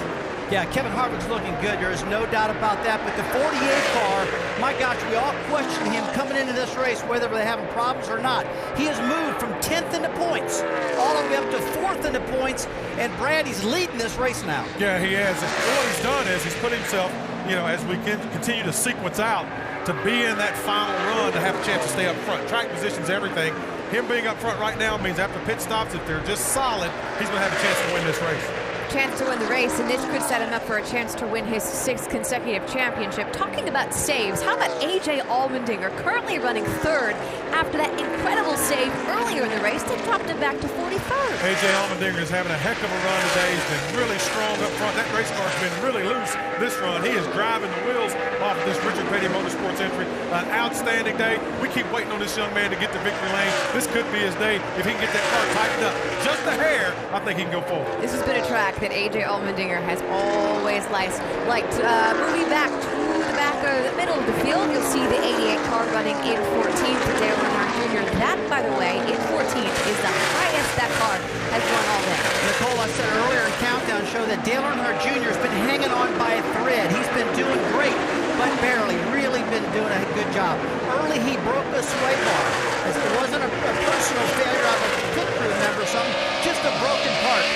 Yeah, Kevin Harvick's looking good. There is no doubt about that. But the 48 car, my gosh, we all question him coming into this race, whether they're having problems or not. He has moved from 10th into points all the way up to 4th into points, and Brad, he's leading this race now. Yeah, he has. And what he's done is he's put himself, you know, as we continue to sequence out, to be in that final run, to have a chance to stay up front. Track position's everything. Him being up front right now means after pit stops, if they're just solid, he's going to have a chance to win this race. Chance to win the race, and this could set him up for a chance to win his 6th consecutive championship. Talking about saves, how about A.J. Allmendinger, currently running 3rd after that incredible save earlier in the race that dropped him back to 43rd. A.J. Allmendinger is having a heck of a run today. He's been really strong up front. That race car's been really loose this run. He is driving the wheels off of this Richard Petty Motorsports entry. An outstanding day. We keep waiting on this young man to get to victory lane. This could be his day. If he can get that car tightened up just a hair, I think he can go forward. This has been a track that A.J. Allmendinger has always liked. Moving back to the back of the middle of the field, you'll see the 88 car running in 14th for Dale Earnhardt Jr. That, by the way, in 14th is the highest that car has won all day. Nicole, I said earlier in Countdown Show that Dale Earnhardt Jr. has been hanging on by a thread. He's been doing great, but barely. Really been doing a good job. Early, he broke the sway bar. It wasn't a personal failure of a pit crew member or something, just a broken part.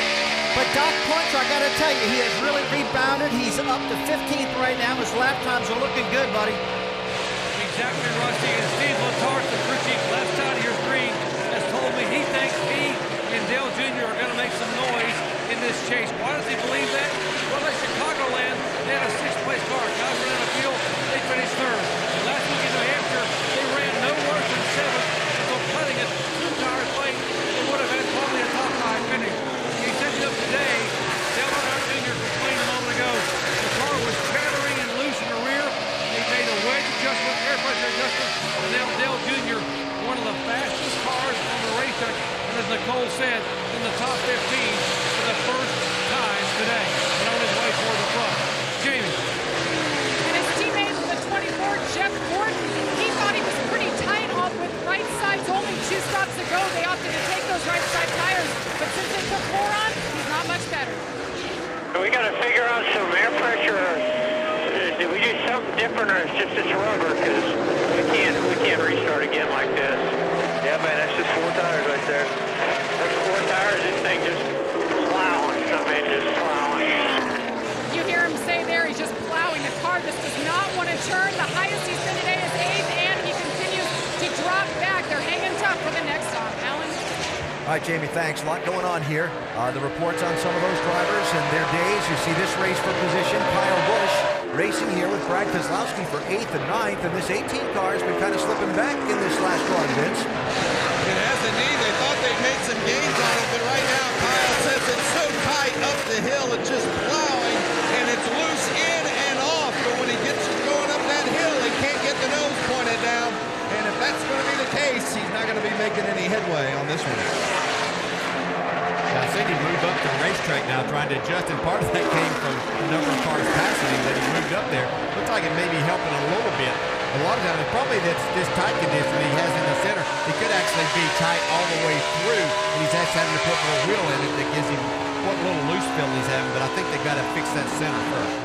But Doc Punch, I got to tell you, he has really rebounded. He's up to 15th right now. His lap times are looking good, buddy. Exactly, Rusty. And Steve Letarte, the crew chief left side of your screen, has told me he thinks he and Dale Jr. are going to make some noise in this chase. Why does he believe that? Well, at Chicagoland, they had a 6th-place car. Guys ran a field, they finished 3rd. Last week in New Hampshire, they ran no worse than 7th. So cutting it 2 tires late, they would have had probably a top 5 finish. He set it up today. Dale Earnhardt Jr. complained a moment ago. The car was chattering and loose in the rear. He made a wedge adjustment, air pressure adjustment, and now Dale Jr., one of the fastest cars on the racetrack, and as Nicole said, in the top 15 for the first time today, and on his way toward the front. Jamie. And his teammate, the 24, Jeff Gordon, he thought he was pretty tight off with right sides. Only 2 stops to go. They opted to take those right side tires, but since they put more on, he's not much better. We got to figure out some air pressure. Did we do something different, or it's just this rubber? Because we can't restart again like this. Yeah, man, that's just 4 tires right there. That's 4 tires. This thing just plowing. Something just plowing. You hear him say there, he's just plowing. The car just does not want to turn. The highest he's been today is 8th, and he continues to drop back. They're hanging tough for the next stop. Alan? All right, Jamie, thanks. A lot going on here. The reports on some of those drivers and their days. You see this race for position. Kyle Busch racing here with Brad Keselowski for 8th and 9th, and this 18 car has been kind of slipping back in this last run, Vince. It has indeed. They thought they'd made some gains on it, but right now Kyle says it's so tight up the hill, it's just plowing, and it's loose in and off. But when he gets going up that hill, he can't get the nose pointed down. And if that's going to be the case, he's not going to be making any headway on this one. I think he moved up to the racetrack now, trying to adjust, and part of that came from the number of cars passing him that he moved up there. Looks like it may be helping a little bit. A lot of times, probably this tight condition he has in the center, it could actually be tight all the way through, and he's actually having to put more wheel in it that gives him what little loose fill he's having, but I think they've got to fix that center first.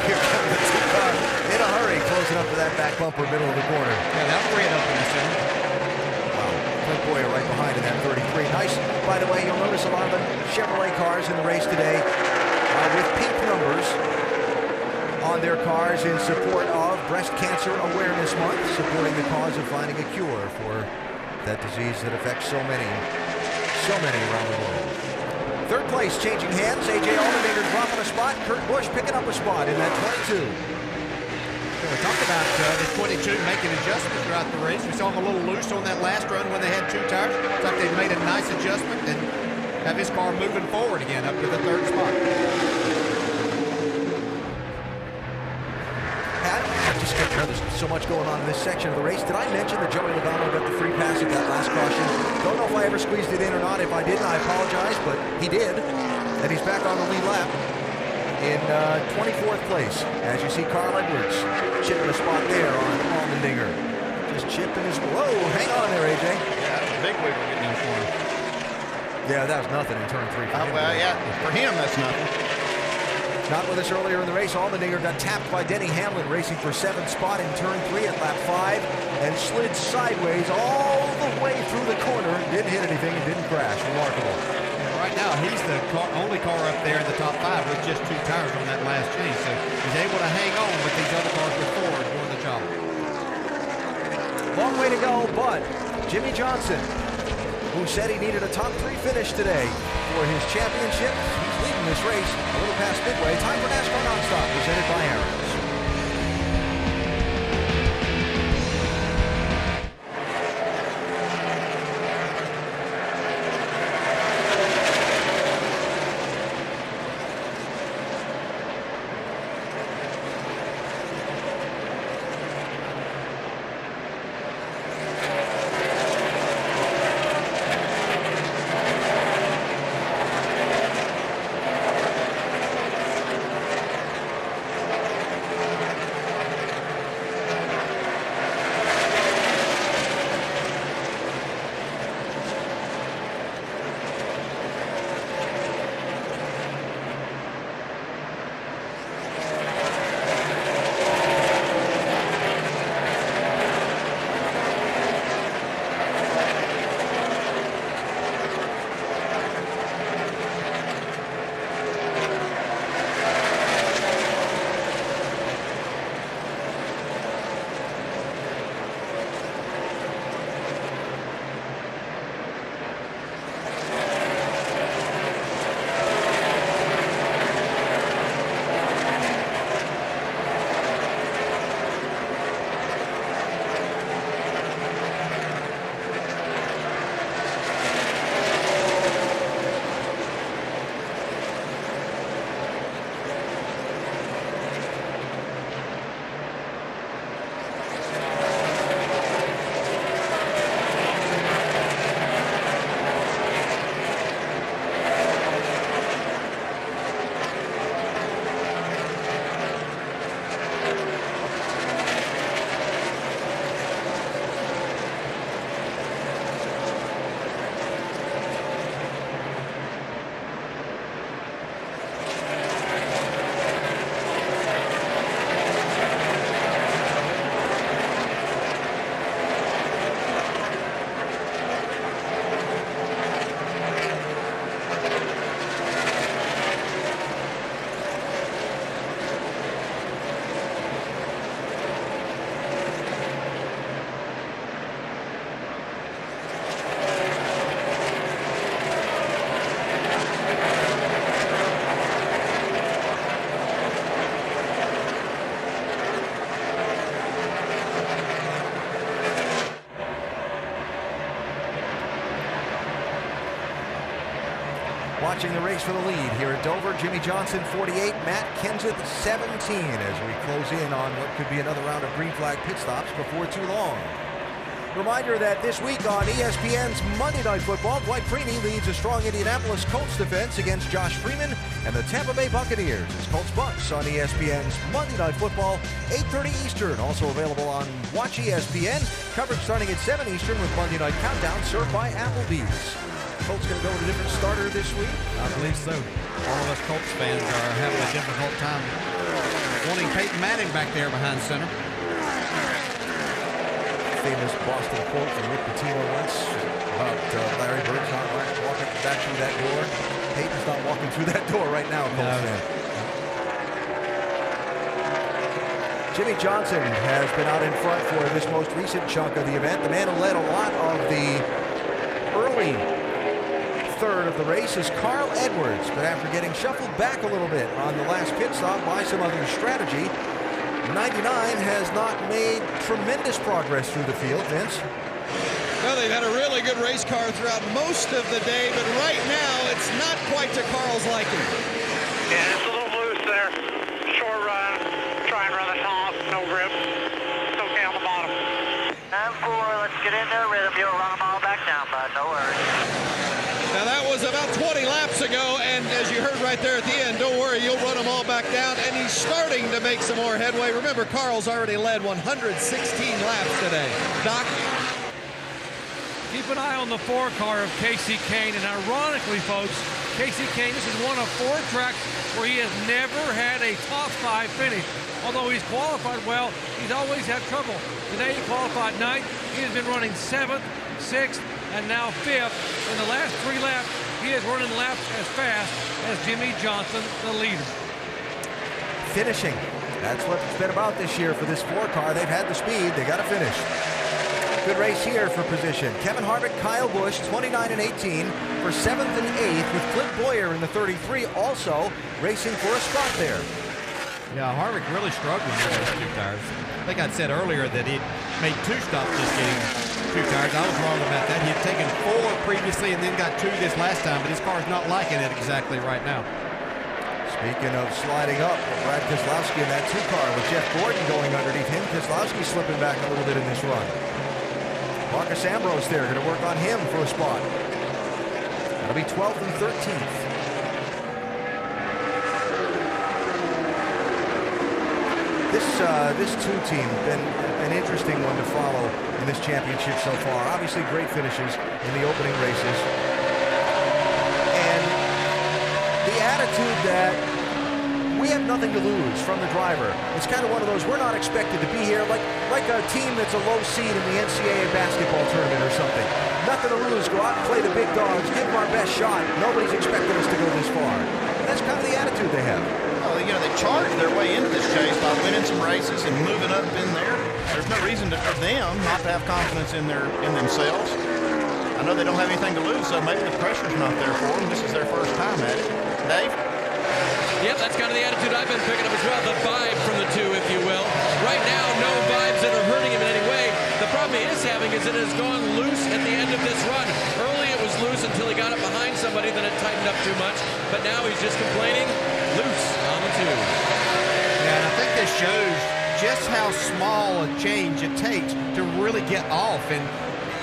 Here comes the 2 car in a hurry, closing up to that back bumper, middle of the corner. Yeah, that'll free it up in the center. Clint Boyer right behind in that 33. Nice, by the way, you'll notice a lot of the Chevrolet cars in the race today with pink numbers on their cars in support of Breast Cancer Awareness Month, supporting the cause of finding a cure for that disease that affects so many around the world. 3rd place changing hands. A.J. Allmendinger dropping a spot. Kurt Busch picking up a spot in that 22. We talked about the 22 making adjustments throughout the race. We saw him a little loose on that last run when they had 2 tires. It's like they've made a nice adjustment and have his car moving forward again up to the 3rd spot. Pat, have to skip. There's so much going on in this section of the race. Did I mention that Joey Logano got the free pass at that last caution? Don't know if I ever squeezed it in or not. If I didn't, I apologize, but he did. And he's back on the lead lap in 24th place. As you see, Carl Edwards chipping a spot there on Allmendinger. Just chipping his... Whoa, hang on there, AJ. Yeah, that's a big wiggle getting in for him. Yeah, that was nothing in turn 3 for him. Well, yeah, for him, that's nothing. Not with us earlier in the race. Allmendinger got tapped by Denny Hamlin, racing for 7th spot in turn 3 at lap 5, and slid sideways all the way through the corner. Didn't hit anything and didn't crash. Remarkable. Right now, he's the only car up there in the top 5 with just 2 tires on that last change. So he's able to hang on with these other cars with 4 doing the job. Long way to go, but Jimmie Johnson, who said he needed a top 3 finish today for his championship, he's leading this race a little past midway. Time for NASCAR Nonstop, presented by Aaron's. Watching the race for the lead here at Dover, Jimmie Johnson 48, Matt Kenseth 17 as we close in on what could be another round of green flag pit stops before too long. Reminder that this week on ESPN's Monday Night Football, Dwight Freeney leads a strong Indianapolis Colts defense against Josh Freeman and the Tampa Bay Buccaneers. It's Colts Bucks on ESPN's Monday Night Football, 8:30 Eastern. Also available on Watch ESPN. Coverage starting at 7 Eastern with Monday Night Countdown served by Applebee's. Colts going to go with a different starter this week? I believe so. All of us Colts fans are having a difficult time wanting Peyton Manning back there behind center. Famous Boston quote from Rick Pitino once about Larry Bird's not walking back through that door. Peyton's not walking through that door right now, Colts fan. Jimmie Johnson has been out in front for this most recent chunk of the event. The man who led a lot of the early third of the race is Carl Edwards, but after getting shuffled back a little bit on the last pit stop by some other strategy, 99 has not made tremendous progress through the field. Vince? Well, they've had a really good race car throughout most of the day, but right now it's not quite to Carl's liking. Yeah, it's a little loose there. Short run, try and run it off, no grip. get into a rhythm, you'll run them all back down, bud. No worries. Now that was about 20 laps ago, and as you heard right there at the end, don't worry, you'll run them all back down, and he's starting to make some more headway. Remember, Carl's already led 116 laps today. Doc? Keep an eye on the 4 car of Kasey Kahne, and ironically, folks, Kasey Kahne, this is one of 4 tracks where he has never had a top 5 finish. Although he's qualified well, he's always had trouble. Today he qualified 9th. He has been running 7th, 6th, and now 5th. In the last 3 laps, he is running laps as fast as Jimmie Johnson, the leader. Finishing. That's what it's been about this year for this 4 car. They've had the speed. They got to finish. Good race here for position. Kevin Harvick, Kyle Busch, 29 and 18 for 7th and 8th, with Clint Bowyer in the 33 also racing for a spot there. Yeah, Harvick really struggling with those 2 tires. I think I'd said earlier that he'd made 2 stops just getting 2 tires. I was wrong about that. He had taken 4 previously and then got 2 this last time, but his car's not liking it exactly right now. Speaking of sliding up, Brad Keselowski in that 2 car with Jeff Gordon going underneath him. Keselowski slipping back a little bit in this run. Marcus Ambrose there, going to work on him for a spot. That'll be 12th and 13th. This 2 team been an interesting one to follow in this championship so far. Obviously, great finishes in the opening races, and the attitude that we have nothing to lose from the driver. It's kind of one of those, we're not expected to be here, like a team that's a low seed in the NCAA basketball tournament or something. Nothing to lose, go out and play the big dogs, give them our best shot. Nobody's expecting us to go this far. And that's kind of the attitude they have. Well, you know, they charged their way into this chase by winning some races and moving up in there. There's no reason for them not to have confidence in themselves. I know they don't have anything to lose, so maybe the pressure's not there for them. This is their first time at it. Dave? Yep, that's kind of the attitude I've been picking up as well, the vibe from the 2, if you will. Right now, no vibes that are hurting him in any way. The problem he is having is that it has gone loose at the end of this run. Early it was loose until he got it behind somebody, then it tightened up too much. But now he's just complaining, loose on the 2. Yeah, and I think this shows just how small a change it takes to really get off. And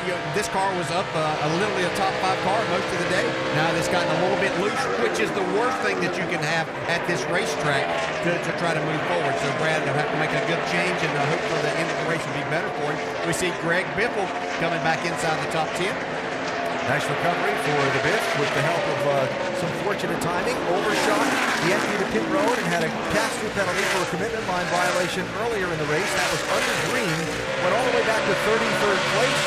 you know, this car was up literally a top 5 car most of the day. Now it's gotten a little bit loose, which is the worst thing that you can have at this racetrack to try to move forward. So Brad will have to make a good change, and hopefully the end of the race will be better for him. We see Greg Biffle coming back inside the top 10. Nice recovery for the Biff with the help of some fortunate timing. Overshot the entry to pit road and had a pass-through penalty for a commitment line violation earlier in the race. That was under green. Went all the way back to 33rd place.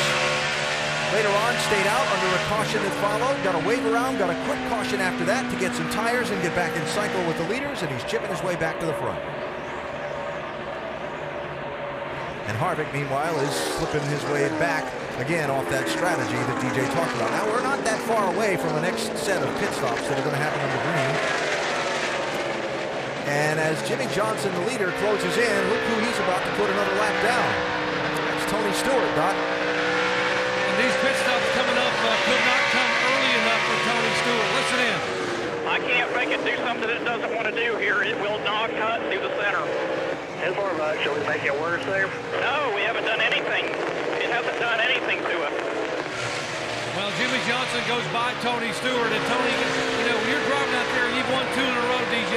Later on, stayed out under a caution that followed. Got a wave around, got a quick caution after that to get some tires and get back in cycle with the leaders, and he's chipping his way back to the front. And Harvick, meanwhile, is slipping his way back again off that strategy that DJ talked about. Now, we're not that far away from the next set of pit stops that are going to happen on the green. And as Jimmie Johnson, the leader, closes in, look who he's about to put another lap down. That's Tony Stewart, Doc. And these pit stops coming up could not come early enough for Tony Stewart. Listen in. I can't make it do something it doesn't want to do here. It will not cut through the center. It's more about, shall we make it worse there? No, we haven't done anything. It hasn't done anything to us. Well, Jimmie Johnson goes by Tony Stewart, and Tony, you know, when you're driving out there and you've won 2 in a row, DJ,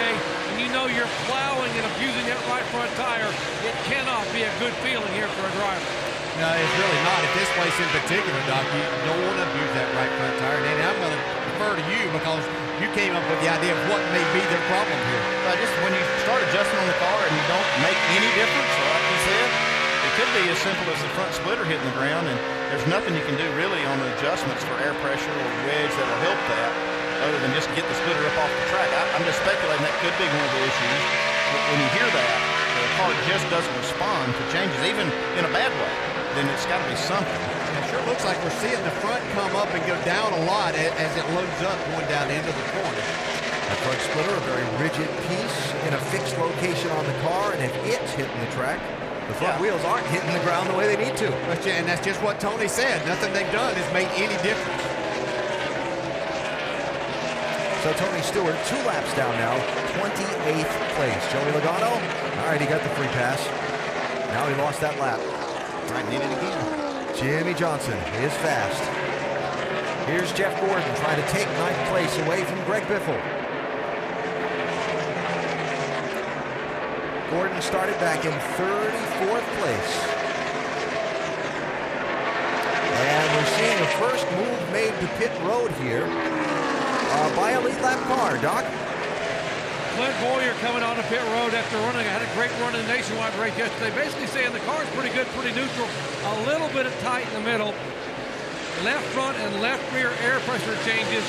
and you know you're plowing and abusing that right front tire, it cannot be a good feeling here for a driver. No, it's really not. At this place in particular, Doc, you don't want to abuse that right front tire. And I'm going to defer to you because you came up with the idea of what may be their problem here. Just when you start adjusting on the car and you don't make any difference, like you said, it could be as simple as the front splitter hitting the ground, and there's nothing you can do really on the adjustments for air pressure or wedge that will help that other than just get the splitter up off the track. I'm just speculating that could be one of the issues. When you hear that, the car just doesn't respond to changes, even in a bad way, then it's got to be something. It sure looks like we're seeing the front come up and go down a lot as it loads up going down the end of the corner. That front splitter, a very rigid piece in a fixed location on the car, and if it's hitting the track, the front wheels aren't hitting the ground the way they need to. And that's just what Tony said. Nothing they've done has made any difference. So Tony Stewart, 2 laps down now, 28th place. Joey Logano, all right, he got the free pass. Now he lost that lap. Might need it again. Jimmy Johnson is fast. Here's Jeff Gordon trying to take ninth place away from Greg Biffle. Gordon started back in 34th place. And we're seeing the first move made to pit road here by a lead lap car. Doc? Clint Boyer coming on the pit road after running. Had a great run in the nationwide race yesterday. Basically saying the car's pretty good, pretty neutral. A little bit of tight in the middle. Left front and left rear air pressure changes.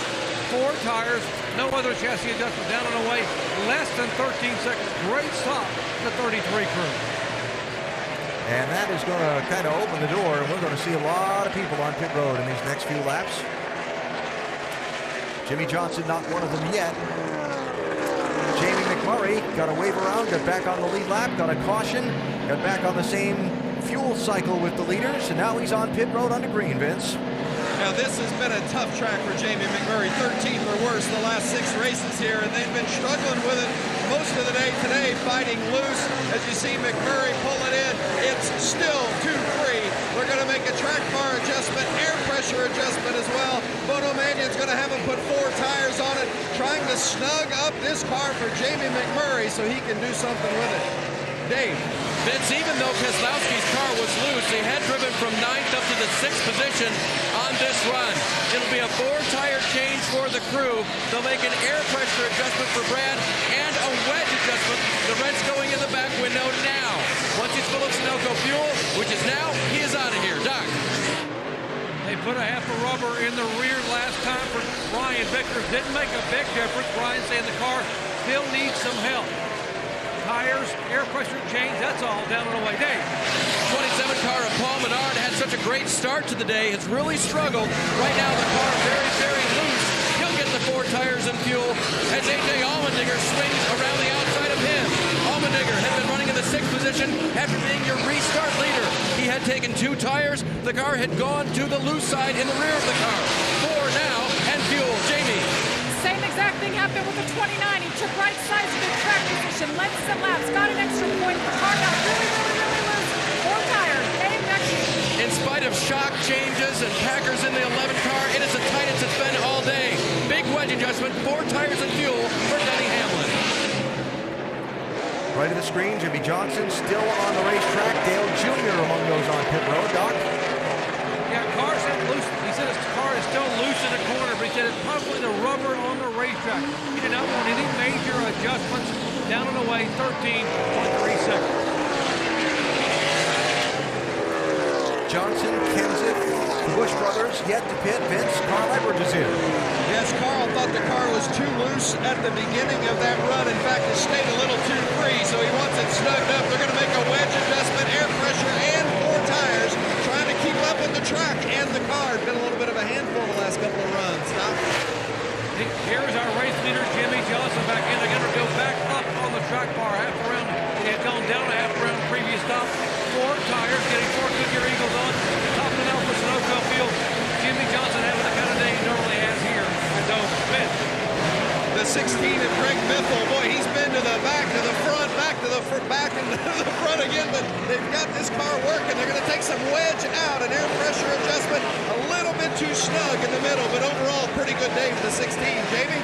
4 tires. No other chassis adjustment. Down and away. Less than 13 seconds. Great stop to the 33 crew. And that is going to kind of open the door. And we're going to see a lot of people on pit road in these next few laps. Jimmy Johnson not one of them yet. Jamie McMurray got a wave around, got back on the lead lap, got a caution, got back on the same fuel cycle with the leaders, and now he's on pit road under green, Vince. Now this has been a tough track for Jamie McMurray. 13th or worse the last 6 races here, and they've been struggling with it most of the day today, fighting loose. As you see McMurray pulling in, it's still too free. We're going to make a track bar adjustment, air pressure adjustment as well. Bono Mannion's going to have him put 4 tires on it, trying to snug up this car for Jamie McMurray so he can do something with it. Dave. Vince, even though Keselowski's car was loose, he had driven from 9th up to the 6th position on this run. It'll be a 4-tire change for the crew. They'll make an air pressure adjustment for Brad and a wedge adjustment. The red's going in the back window now. Once he's full of Sunoco fuel, which is now, he is out of here. Doc. They put a half a rubber in the rear last time for Ryan Vickers. Didn't make a big difference. Ryan saying the car still needs some help. Tires, air pressure change, that's all down and away. Dave. 27 car of Paul Menard had such a great start to the day. Has really struggled. Right now the car very, very loose. He'll get the 4 tires and fuel as A.J. Allmendinger swings around the outside of him. Allmendinger had been running in the 6th position after being your restart leader. He had taken 2 tires. The car had gone to the loose side in the rear of the car. 4 now and fuel. Jamie. Same exact thing happened with the 29. He took right sides of the track position, led some laps, got an extra point. The car got really, really, really loose. 4 tires. Hey, back to you. In spite of shock changes and Packers in the 11 car, it is the tightest it's been all day. Big wedge adjustment, 4 tires and fuel for Denny Hamlin. Right of the screen, Jimmy Johnson still on the racetrack. Dale Jr. among those on pit road. Doc? Yeah, car's not loose. He said his car is still loose in the corner, but he said it's probably the rubber on the racetrack. He did not want any major adjustments. Down and away, 13.3 seconds. Johnson, Kenseth, the Busch brothers yet to pit. Vince, Carl Edwards is here. Yes, Carl thought the car was too loose at the beginning of that run. In fact, it stayed a little too free, so he wants it snugged up. They're going to make a wedge adjustment, air pressure, and 4 tires, trying to keep up with the track and the car. It's been a little bit of a handful the last couple of runs. Stop. Here's our race leader, Jimmy Johnson, back in. They're going to go back up on the track bar, half around. They had gone down a half around previous stop. 4 tires, getting 4 Goodyear Eagles on. Top of the Alpha Sunoco field. Jimmy Johnson having the kind of day he normally has here at Dover. The 16 of Greg Biffle, boy, he's been to the back, to the front, back to the back, and to the front again, but they've got this car working. They're going to take some wedge out, an air pressure adjustment, a little bit too snug in the middle, but overall, pretty good day for the 16. Jamie?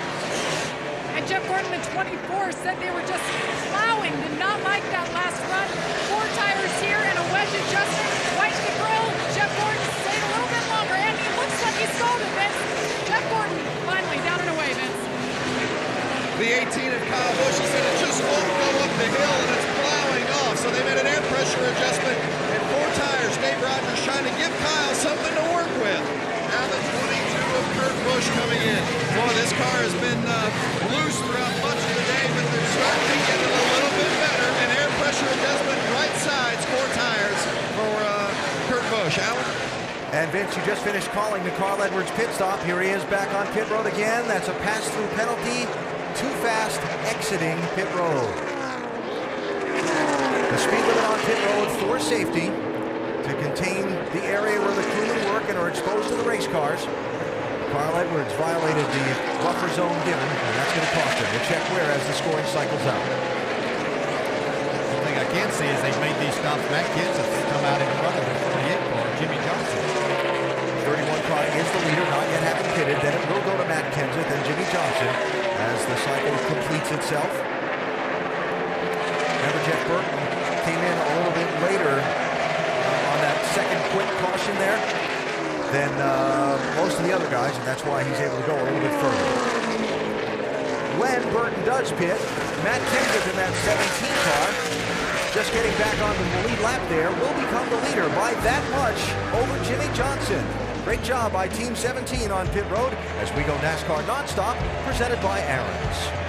And Jeff Gordon, the 24, said they were just plowing, did not like that last run. 4 tires here and a wedge adjustment. Right to the grill. Jeff Gordon stayed a little bit longer, and he looks like he stalled it, Vince. Jeff Gordon finally down and away, Vince. The 18 of Kyle Busch, he said it just won't go up the hill, and it's plowing off. So they made an air pressure adjustment and 4 tires. Dave Rogers trying to give Kyle something to work with. Now the 22 of Kurt Busch coming in. Boy, this car has been loose throughout much of the day, but they're starting to get it a little bit better. An air pressure adjustment, right sides, 4 tires for Kurt Busch. Alan? And Vince, you just finished calling the Carl Edwards pit stop. Here he is back on pit road again. That's a pass-through penalty. Too fast exiting pit road. The speed limit on pit road for safety to contain the area where the crewmen work and are exposed to the race cars. Carl Edwards violated the buffer zone given, and that's going to cost him. We'll check where as the scoring cycles out. One thing I can see is they've made these stops. Matt Kenseth come out in front of the 48 car. Jimmy Johnson. 31 car is the leader, not yet having pitted. Then it will go to Matt Kenseth and Jimmy Johnson as the cycle completes itself. Remember, Jeff Burton came in a little bit later on that second quick caution there than most of the other guys, and that's why he's able to go a little bit further. When Burton does pit, Matt Kenseth in that 17 car, just getting back onto the lead lap there, will become the leader by that much over Jimmy Johnson. Great job by Team 17 on pit road as we go NASCAR Nonstop, presented by Aaron's.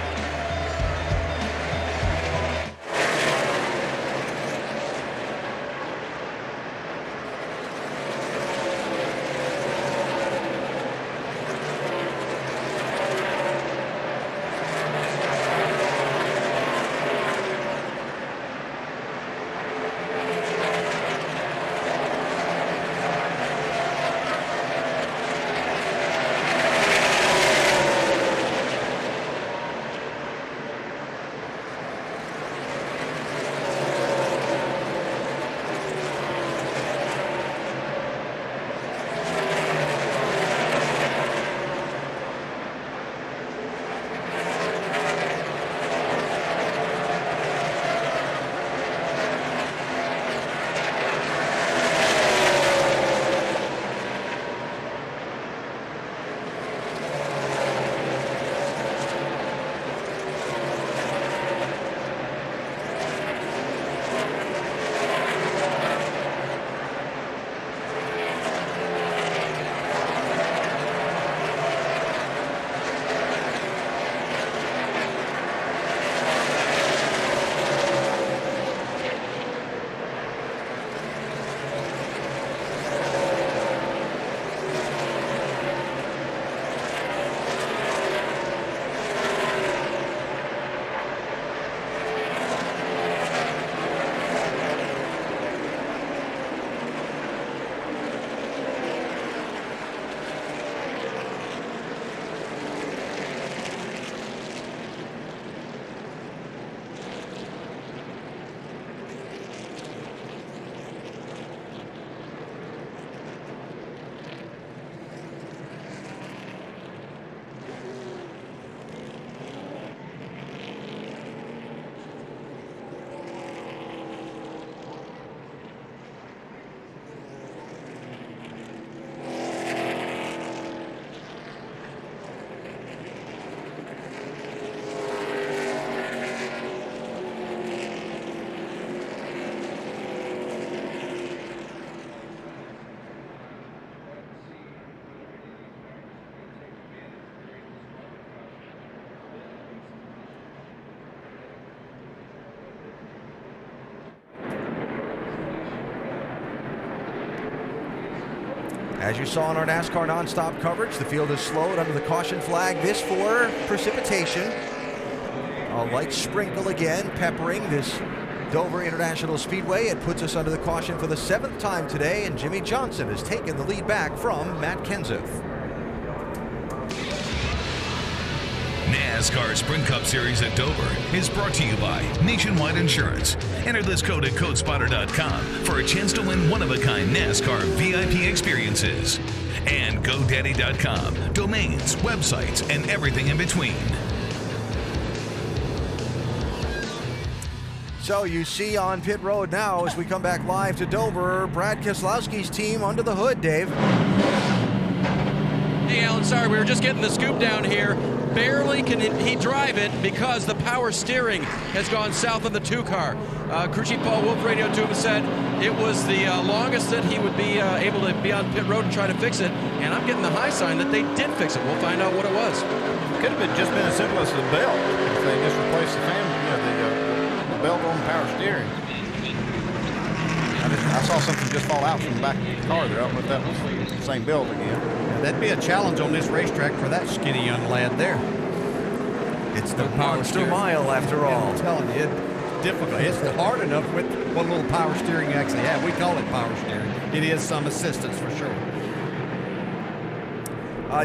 As you saw in our NASCAR Nonstop coverage, the field is slowed under the caution flag. This for precipitation. A light sprinkle again, peppering this Dover International Speedway. It puts us under the caution for the 7th time today, and Jimmy Johnson has taken the lead back from Matt Kenseth. NASCAR Sprint Cup Series at Dover is brought to you by Nationwide Insurance. Enter this code at CodeSpotter.com for a chance to win one-of-a-kind NASCAR VIP experiences. And GoDaddy.com, domains, websites, and everything in between. So you see on pit road now as we come back live to Dover, Brad Keselowski's team under the hood, Dave. Hey, Alan, sorry, we were just getting the scoop down here. Barely can he drive it because the power steering has gone south on the 2-car. Crew Chief Paul Wolf, Radio 2, said it was the longest that he would be able to be on pit road and try to fix it. And I'm getting the high sign that they did fix it. We'll find out what it was. Could have been just been as simple as the belt. If they just replaced the fan, the belt on the power steering. I saw something just fall out from the back of the car there. I don't know if that was the same build again. Yeah, that'd be a challenge on this racetrack for that skinny young lad there. It's the Monster Mile after all. I'm telling you, it's difficult. It's hard enough with what little power steering you actually have. We call it power steering. It is some assistance for sure.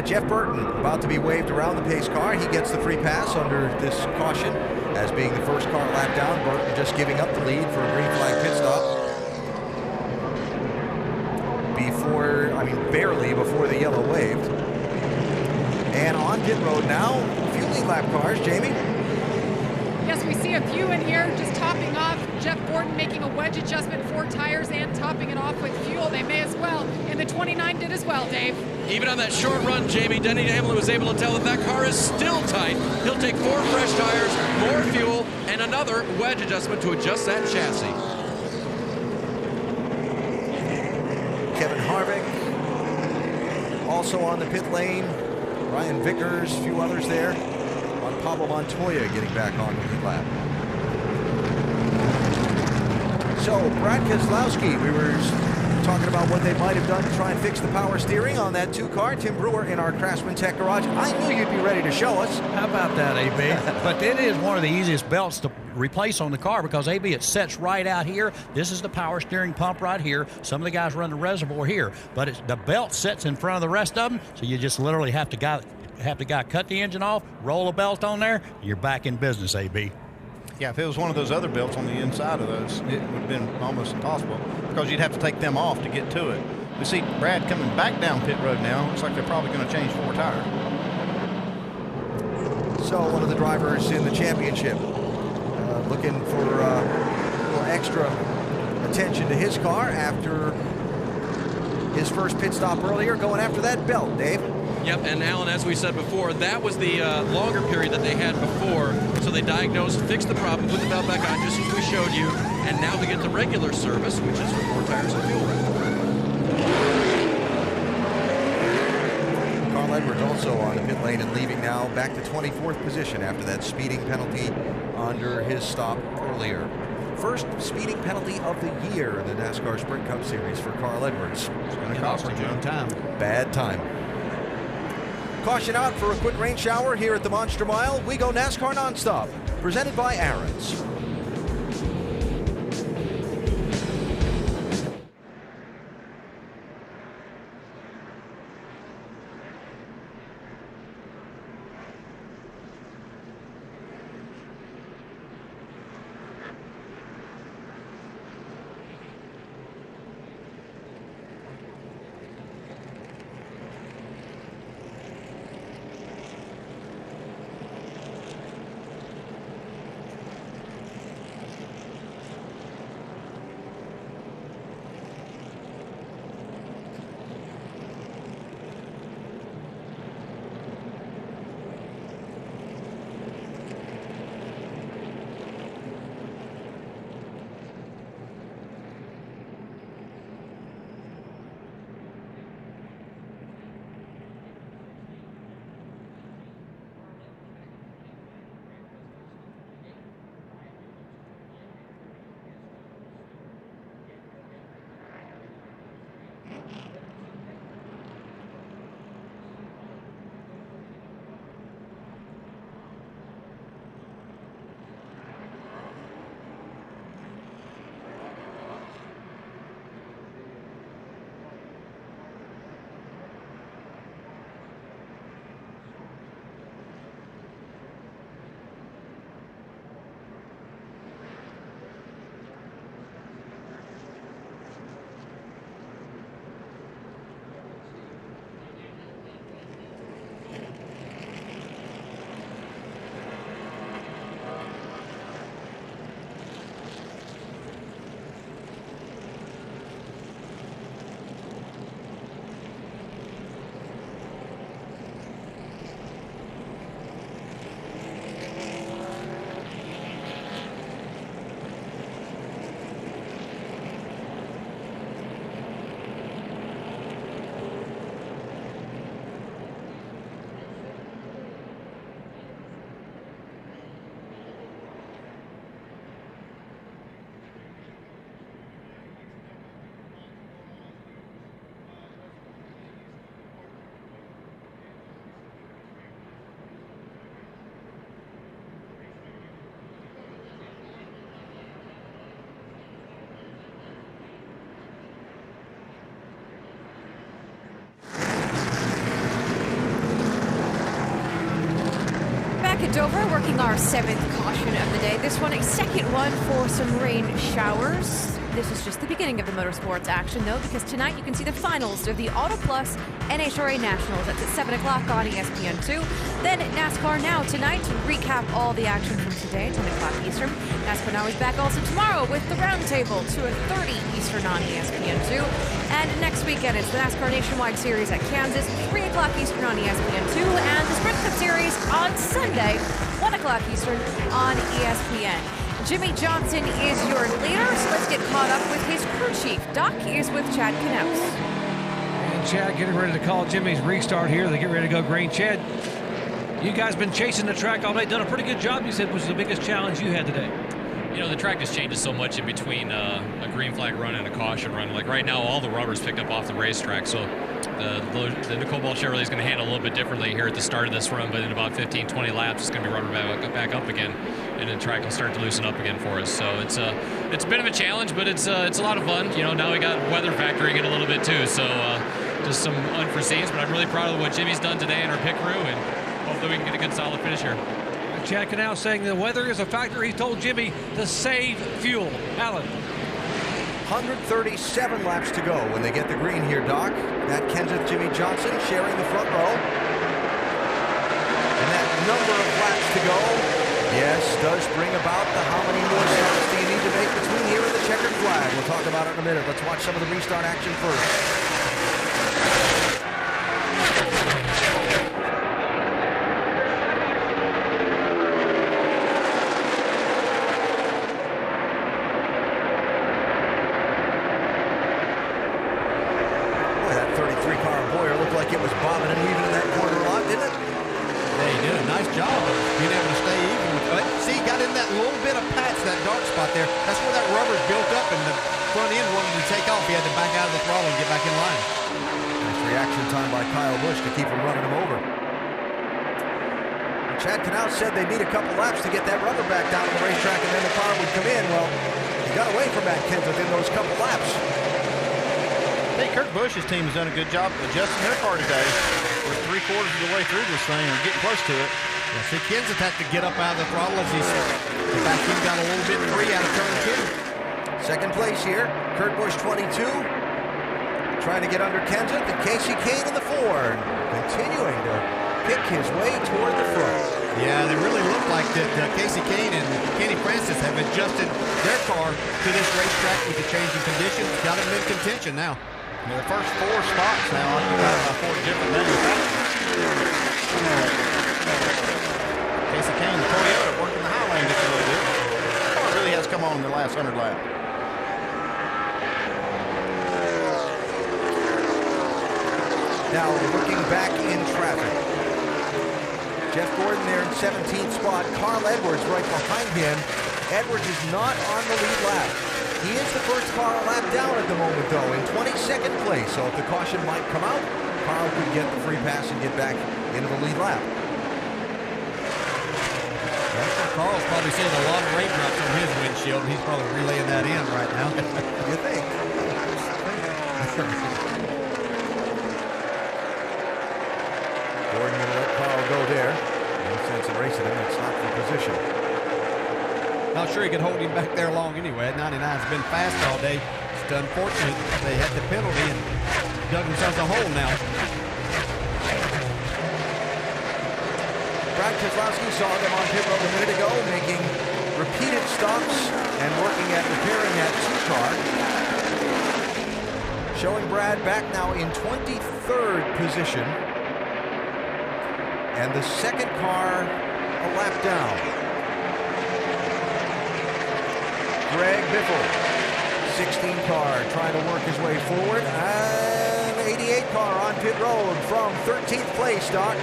Jeff Burton about to be waved around the pace car. He gets the free pass under this caution as being the first car lap down. Burton just giving up the lead for a green flag pit stop. barely before the yellow waved. And on pit road now, fueling lap cars, Jamie. Yes, we see a few in here just topping off. Jeff Gordon making a wedge adjustment, 4 tires, and topping it off with fuel. They may as well. And the 29 did as well, Dave. Even on that short run, Jamie, Denny Hamlin was able to tell that car is still tight. He'll take 4 fresh tires, more fuel, and another wedge adjustment to adjust that chassis. Kevin Harvick also on the pit lane. Ryan Vickers, a few others there. Juan Pablo Montoya getting back on the lead lap. So, Brad Keselowski, we were talking about what they might have done to try and fix the power steering on that 2 car. Tim Brewer in our Craftsman Tech Garage. I knew you'd be ready to show us. How about that, AB? But it is one of the easiest belts to replace on the car because, AB, it sets right out here. This is the power steering pump right here. Some of the guys run the reservoir here. But the belt sits in front of the rest of them, so you just literally have the guy cut the engine off, roll a belt on there, you're back in business, AB. Yeah, if it was one of those other belts on the inside of those, it would have been almost impossible because you'd have to take them off to get to it. We see Brad coming back down pit road now. Looks like they're probably going to change 4 tires. So one of the drivers in the championship looking for a little extra attention to his car after his first pit stop earlier, going after that belt, Dave. Yep, and Alan, as we said before, that was the longer period that they had before. So they diagnosed, fixed the problem, put the belt back on, just as we showed you, and now we get the regular service, which is for 4 tires of fuel. Carl Edwards also on the pit lane and leaving now, back to 24th position after that speeding penalty under his stop earlier. First speeding penalty of the year in the NASCAR Sprint Cup Series for Carl Edwards. It's going to cost him time. Bad time. Caution out for a quick rain shower here at the Monster Mile. We go NASCAR nonstop, presented by Aaron's. At Dover, working our 7th caution of the day. This one, a second one for some rain showers. This is just the beginning of the motorsports action, though, because tonight you can see the finals of the Auto Plus NHRA Nationals. That's at 7 o'clock on ESPN2. Then NASCAR Now tonight to recap all the action from today, 10 o'clock Eastern. NASCAR Now is back also tomorrow with the Roundtable, 2:30 Eastern on ESPN2. And next weekend, it's the NASCAR Nationwide Series at Kansas, 3 o'clock Eastern on ESPN2. And the Sprint Cup Series on Sunday, 1 o'clock Eastern on ESPN. Jimmie Johnson is your leader, so let's get caught up with his crew chief. Doc is with Chad Knaus. And Chad getting ready to call Jimmy's restart here. They get ready to go green. Chad, you guys been chasing the track all day, done a pretty good job. You said was the biggest challenge you had today. You know, the track just changes so much in between a green flag run and a caution run. Like right now, all the rubber's picked up off the racetrack, so the Nicole Ball Chevrolet is going to handle a little bit differently here at the start of this run, but in about 15, 20 laps, it's going to be rubber back up again, and the track will start to loosen up again for us. So it's a bit of a challenge, but it's a lot of fun. You know, now we got weather factoring in a little bit too, so just some unforeseens, but I'm really proud of what Jimmy's done today in our pit crew, and hopefully we can get a good solid finish here. Chad Knaus saying the weather is a factor. He told Jimmy to save fuel. Alan. 137 laps to go when they get the green here, Doc. That Kenseth Jimmie Johnson sharing the front row. And that number of laps to go, yes, does bring about the how many more stops do you need to make between here and the checkered flag. We'll talk about it in a minute. Let's watch some of the restart action first. Chad Knaus said they need a couple laps to get that rubber back down to the racetrack and then the car would come in. Well, he got away from Matt Kenseth in those couple laps. Hey, Kurt Busch's team has done a good job adjusting their car today. We're 3/4 of the way through this thing and getting close to it. Yeah, see, Kenseth had to get up out of the throttle as the back end got a little bit free out of turn 2. Second place here, Kurt Busch 22. Trying to get under Kenseth and Kasey Kahne in the Ford. Continuing to pick his way toward the front. Yeah, they really look like that Kasey Kahne and Kenny Francis have adjusted their car to this racetrack with the changing conditions. Got them in contention now. I mean, the first 4 spots now occupied by 4 different manufacturers. Kasey Kahne, the Toyota, working the high lane just a little bit. The car really has come on in the last 100 laps. Now looking back in traffic. Jeff Gordon there in 17th spot. Carl Edwards right behind him. Edwards is not on the lead lap. He is the first car a lap down at the moment, though, in 22nd place. So if the caution might come out, Carl could get the free pass and get back into the lead lap. Carl's probably seeing a lot of raindrops on his windshield. He's probably relaying that in right now. You think? Gordon going to let Carl go there. No sense in racing him. It's not for position. Not sure he could hold him back there long anyway. 99's been fast all day. It's unfortunate they had the penalty and dug themselves a hole now. Brad Keselowski saw them on pit road a minute ago, making repeated stops and working at repairing that 2 car. Showing Brad back now in 23rd position. And the second car a lap down. Greg Biffle, 16 car, trying to work his way forward. And 88 car on pit road from 13th place, Doc.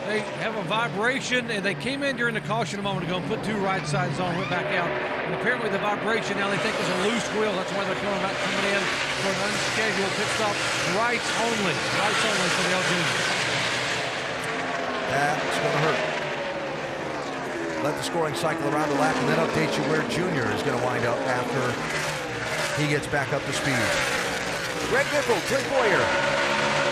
They have a vibration, and they came in during the caution a moment ago and put 2 right sides on, went back out. And apparently the vibration now they think is a loose wheel. That's why they're coming in for an unscheduled pit stop. Rights only for the L Juniors. That's going to hurt. Let the scoring cycle around the lap and then update you where Junior is going to wind up after he gets back up to speed. Greg Biffle, Clint Bowyer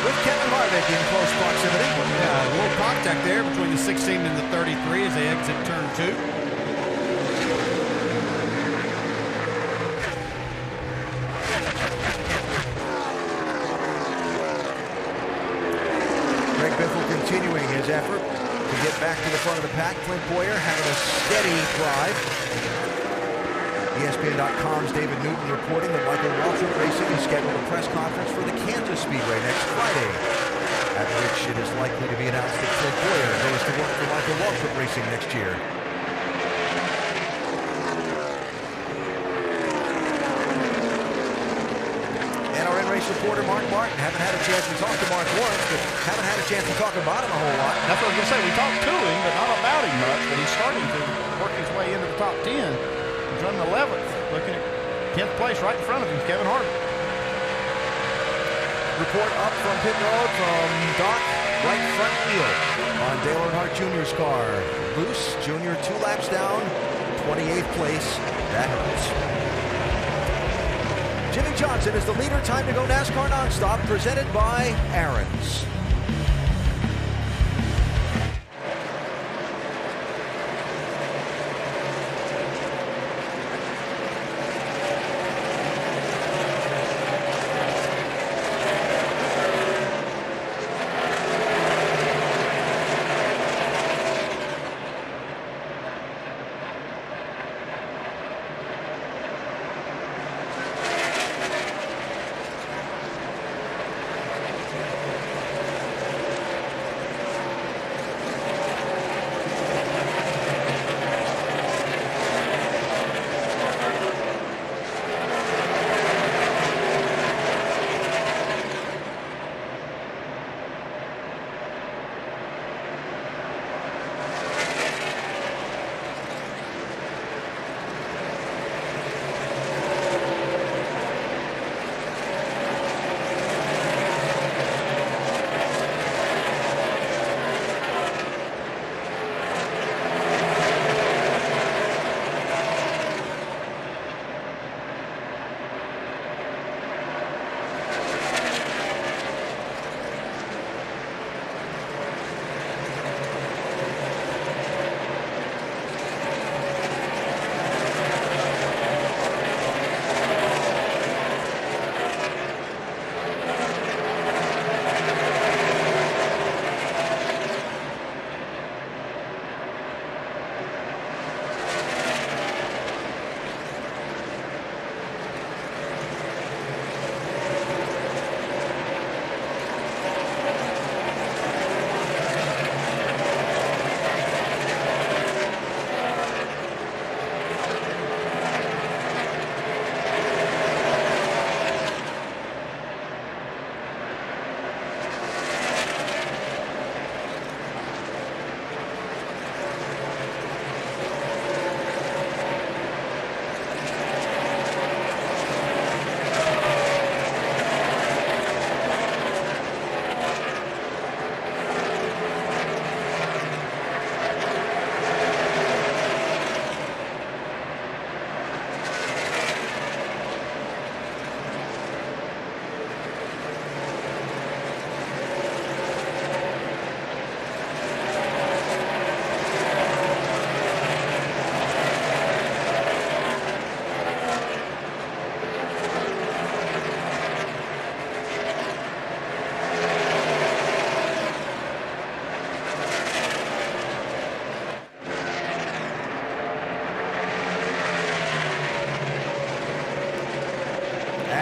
with Kevin Harvick in close proximity. Yeah, a little contact there between the 16 and the 33 as they exit turn 2. his effort to get back to the front of the pack. Clint Bowyer having a steady drive. ESPN.com's David Newton reporting that Michael Waltrip Racing has scheduled a press conference for the Kansas Speedway next Friday, at which it is likely to be announced that Clint Bowyer goes to work for Michael Waltrip Racing next year. Reporter Mark Martin. Haven't had a chance to talk to Mark once, but haven't had a chance to talk about him a whole lot. That's what I was going to say. We talked to him, but not about him much. But he's starting to work his way into the top 10. He's running 11th, looking at 10th place right in front of him, Kevin Harvick. Report up from pit road from Doc, right front wheel on Dale Earnhardt Jr.'s car. Luce Jr. 2 laps down, 28th place. That hurts. Jimmie Johnson is the leader. Time to go NASCAR Nonstop, presented by Aaron's.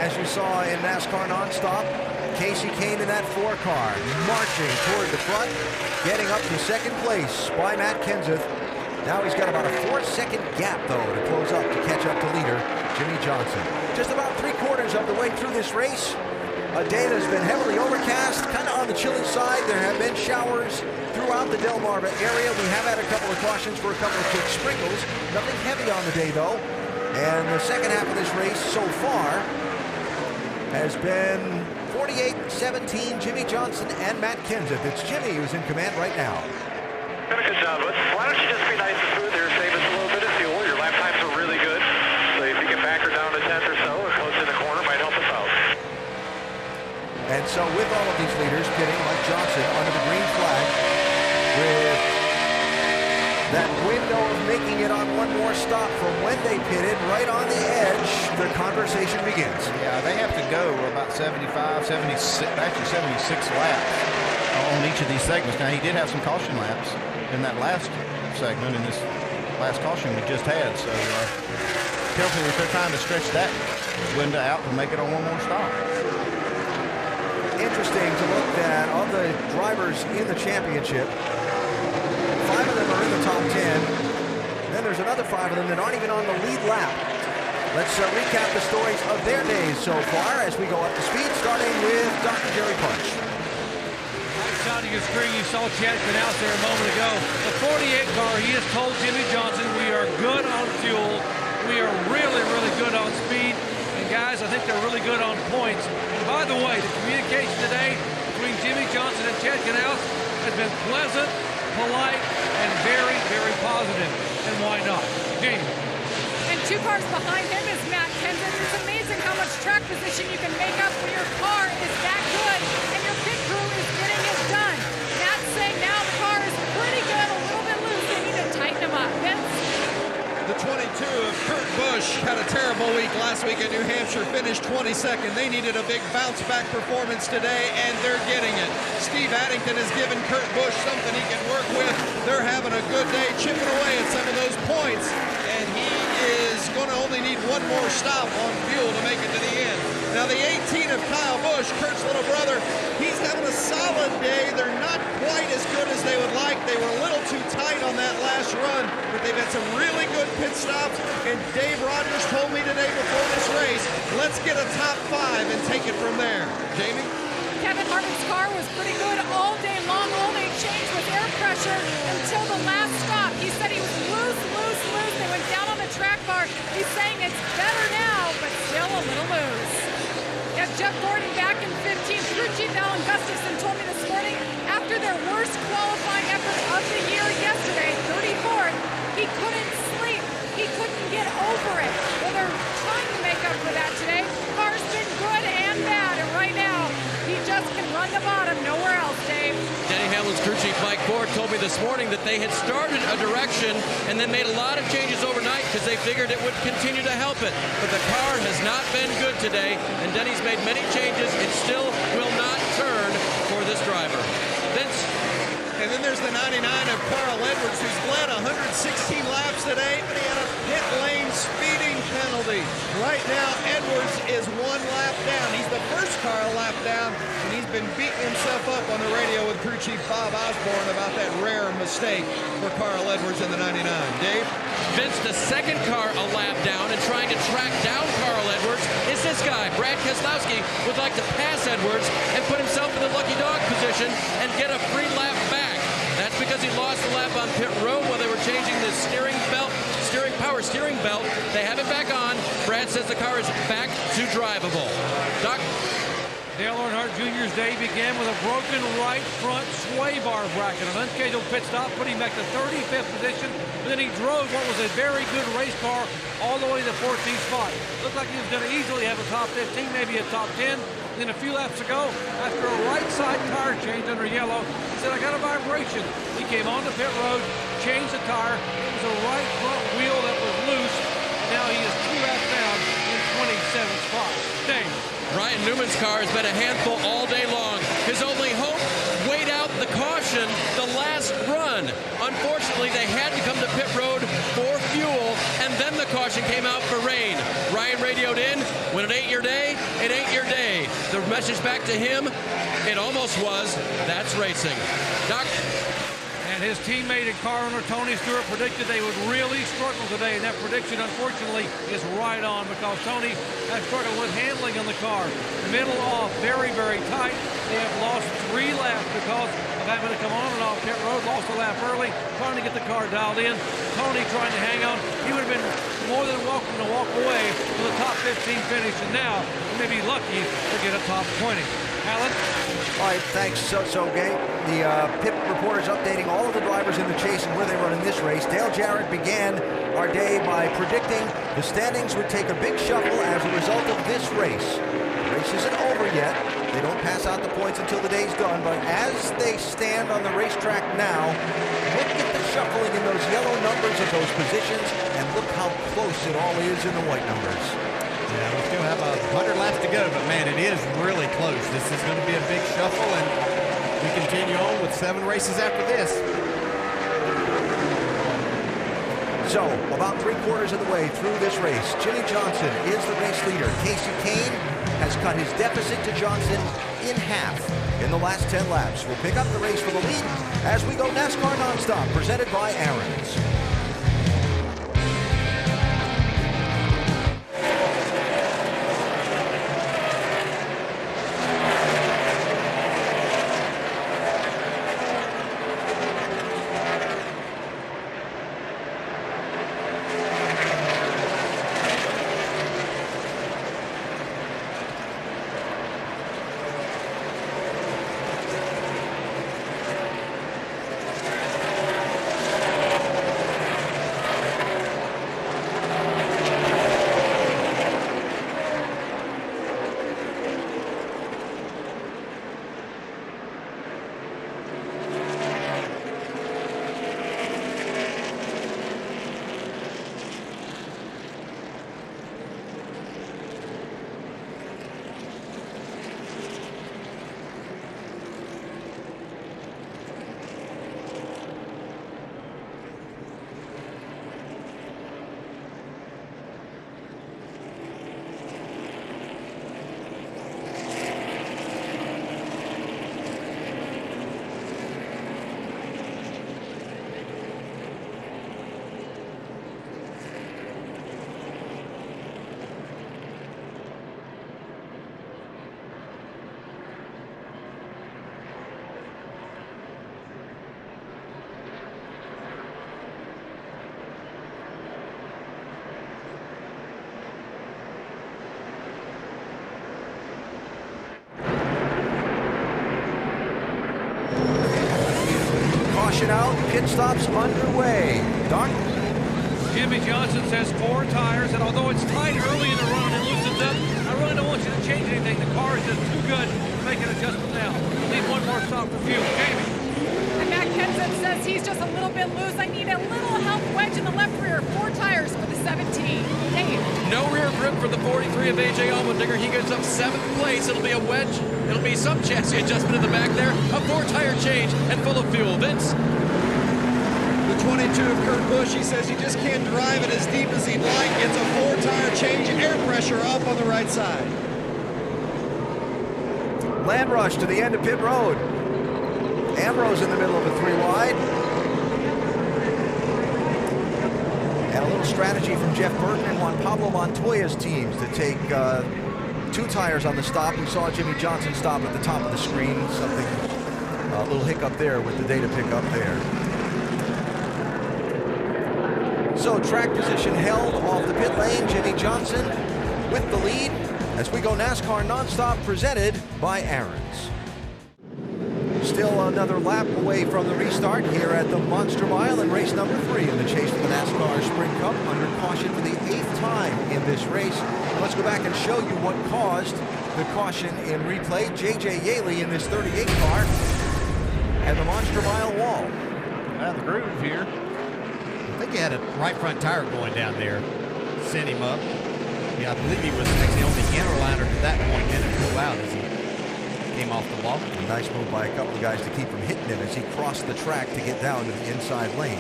As you saw in NASCAR Nonstop, Kasey Kahne in that 4 car, marching toward the front, getting up to second place by Matt Kenseth. Now he's got about a 4-second gap, though, to close up to catch up to leader Jimmie Johnson. Just about 3/4 of the way through this race. A day that's been heavily overcast, kind of on the chilly side. There have been showers throughout the Delmarva area. We have had a couple of cautions for a couple of quick sprinkles. Nothing heavy on the day, though. And the second half of this race so far has been 48-17, Jimmie Johnson and Matt Kenseth. It's Jimmie who's in command right now. Good job, bud. Why don't you just be nice and smooth there, save us a little bit of fuel. Your lap times are really good. So if you can back her down to 10th or so, or close in the corner, might help us out. And so with all of these leaders pitting, like Johnson under the green flag, with that window of making it on one more stop from when they pitted right on the edge, the conversation begins. Yeah, they have to go about 75, 76, actually 76 laps on each of these segments. Now, he did have some caution laps in that last segment, in this last caution we just had. So tells me that they're trying to stretch that window out to make it on one more stop. Interesting to look at of the drivers in the championship. 5 of them are in the top 10. Then there's another 5 of them that aren't even on the lead lap. Let's recap the stories of their days so far as we go up to speed, starting with Dr. Jerry Punch. Down to your screen, you saw Chad Knaus there a moment ago. The 48 car, he has told Jimmy Johnson, we are good on fuel. We are really, really good on speed. And guys, I think they're really good on points. And by the way, the communication today between Jimmy Johnson and Chad Knaus has been pleasant, polite, and very, very positive. And why not? Jamie. And 2 cars behind him is Matt Kenseth. It's amazing how much track position you can make up when your car is that good and your pit crew is getting it done. Matt's saying now the car is pretty good, a little bit loose. They need to tighten them up. Vince? The 22 of Kurt Busch had a terrible week last week at New Hampshire, finished 22nd. They needed a big bounce-back performance today, and they're getting it. Steve Addington has given Kurt Busch something he can work with. They're having a good day, chipping away at some of those points, and he is going to only need one more stop on fuel to make it to the end. Now, the 18 of Kyle Busch, Kurt's little brother, he's having a solid day. They're not quite as good as they would like. They were a little too tight on that last run, but they've had some really good pit stops, and Dave Rogers told me today before this race, let's get a top 5 and take it from there. Jamie? Kevin Harvick's car was pretty good all day long. All they changed was air pressure until the last stop. He said he was loose. They went down on the track bar. He's saying it's better now, but still a little loose. Yes, Jeff Gordon back in 15th. Crew Chief Alan Gustafson told me this morning after their worst qualifying effort of the year yesterday, 34th, he couldn't sleep. He couldn't get over it. Well, they're trying to make up for that today. Car's been good and bad, and right now, he just can run the bottom, nowhere else, Dave. Denny Hamlin's crew chief Mike Ford told me this morning that they had started a direction and then made a lot of changes overnight because they figured it would continue to help it. But the car has not been good today, and Denny's made many changes. It still will not turn for this driver. Vince? And then there's the 99 of Carl Edwards, who's led 116 laps today, but he had a pit lane speeding penalty. Right now, Edwards is 1 lap down. He's the first car a lap down, and he's been beating himself up on the radio with crew chief Bob Osborne about that rare mistake for Carl Edwards in the 99. Dave? Vince, the second car a lap down and trying to track down Carl Edwards is this guy. Brad Keselowski would like to pass Edwards and put himself in the lucky dog position and get a free lap back. That's because he lost the lap on pit road while they were changing the power steering belt. They have it back on. Brad says the car is back to drivable. Doc? Dale Earnhardt Jr.'s day began with a broken right front sway bar bracket. An unscheduled pit stop put him back to 35th position, but then he drove what was a very good race car all the way to the 14th spot. Looked like he was going to easily have a top 15, maybe a top 10. Then a few laps ago, after a right side tire change under yellow, he said, I got a vibration. He came on the pit road, changed the tire. It was a right front wheel that was loose. Now he is 2 laps down in 27th spot. Dave. Ryan Newman's car has been a handful all day long. His only hope, wait out the caution the last run. Unfortunately, they had to come to pit road for fuel, and then the caution came out for rain. Ryan radioed in, when it ain't your day, it ain't your day. The message back to him, it almost was, that's racing. Doc? And his teammate and car owner Tony Stewart predicted they would really struggle today, and that prediction, unfortunately, is right on because Tony has struggled with handling on the car. Middle off, very, very tight. They have lost 3 laps because of having to come on and off pit road. Lost a lap early, trying to get the car dialed in. Tony trying to hang on. He would have been more than welcome to walk away with a top 15 finish, and now he may be lucky to get a top 20. Alan? All right, thanks, So Gabe. The pit reporters updating all of the drivers in the chase and where they run in this race. Dale Jarrett began our day by predicting the standings would take a big shuffle as a result of this race. The race isn't over yet. They don't pass out the points until the day's done, but as they stand on the racetrack now, look at the shuffling in those yellow numbers of those positions, and look how close it all is in the white numbers. Yeah, we still have 100 laps to go, but man, it is really close. This is going to be a big shuffle, and We continue on with 7 races after this. So, about 3/4 of the way through this race, Jimmie Johnson is the race leader. Kasey Kahne has cut his deficit to Johnson in half in the last 10 laps. We'll pick up the race for the lead as we go NASCAR Nonstop, presented by Aaron's. Out, pit stops underway. Don? Jimmie Johnson says 4 tires, and although it's tight early in the run and loosens up, I really don't want you to change anything. The car is just too good to make an adjustment now. Need one more stop for fuel. Jamie. And Matt Kenseth says he's just a little bit loose. I need a little help wedge in the left rear. 4 tires for the 17. Dave. No rear grip for the 43 of A.J. Allmendinger. He gets up 7th place. It'll be a wedge. It'll be some chassis adjustment in the back there. A 4-tire change and full of fuel. Vince. 22 of Kurt Busch, he says he just can't drive it as deep as he'd like. It's a 4-tire change, air pressure up on the right side. Land rush to the end of pit road. Ambrose in the middle of a 3 wide. And a little strategy from Jeff Burton and Juan Pablo Montoya's teams to take 2 tires on the stop. We saw Jimmie Johnson stop at the top of the screen. Something, a little hiccup there with the data pickup there. So track position held off the pit lane. Jimmie Johnson with the lead as we go NASCAR Nonstop, presented by Aaron's. Still another lap away from the restart here at the Monster Mile in race number 3 in the chase for the NASCAR Sprint Cup, under caution for the 8th time in this race. Let's go back and show you what caused the caution in replay. J.J. Yeley in this 38 car and the Monster Mile wall. The groove here. I think he had a right front tire going down there. Sent him up. Yeah, I believe he was actually on the inner liner to that point and it flew out as he came off the wall. A nice move by a couple of guys to keep from hitting him as he crossed the track to get down to the inside lane.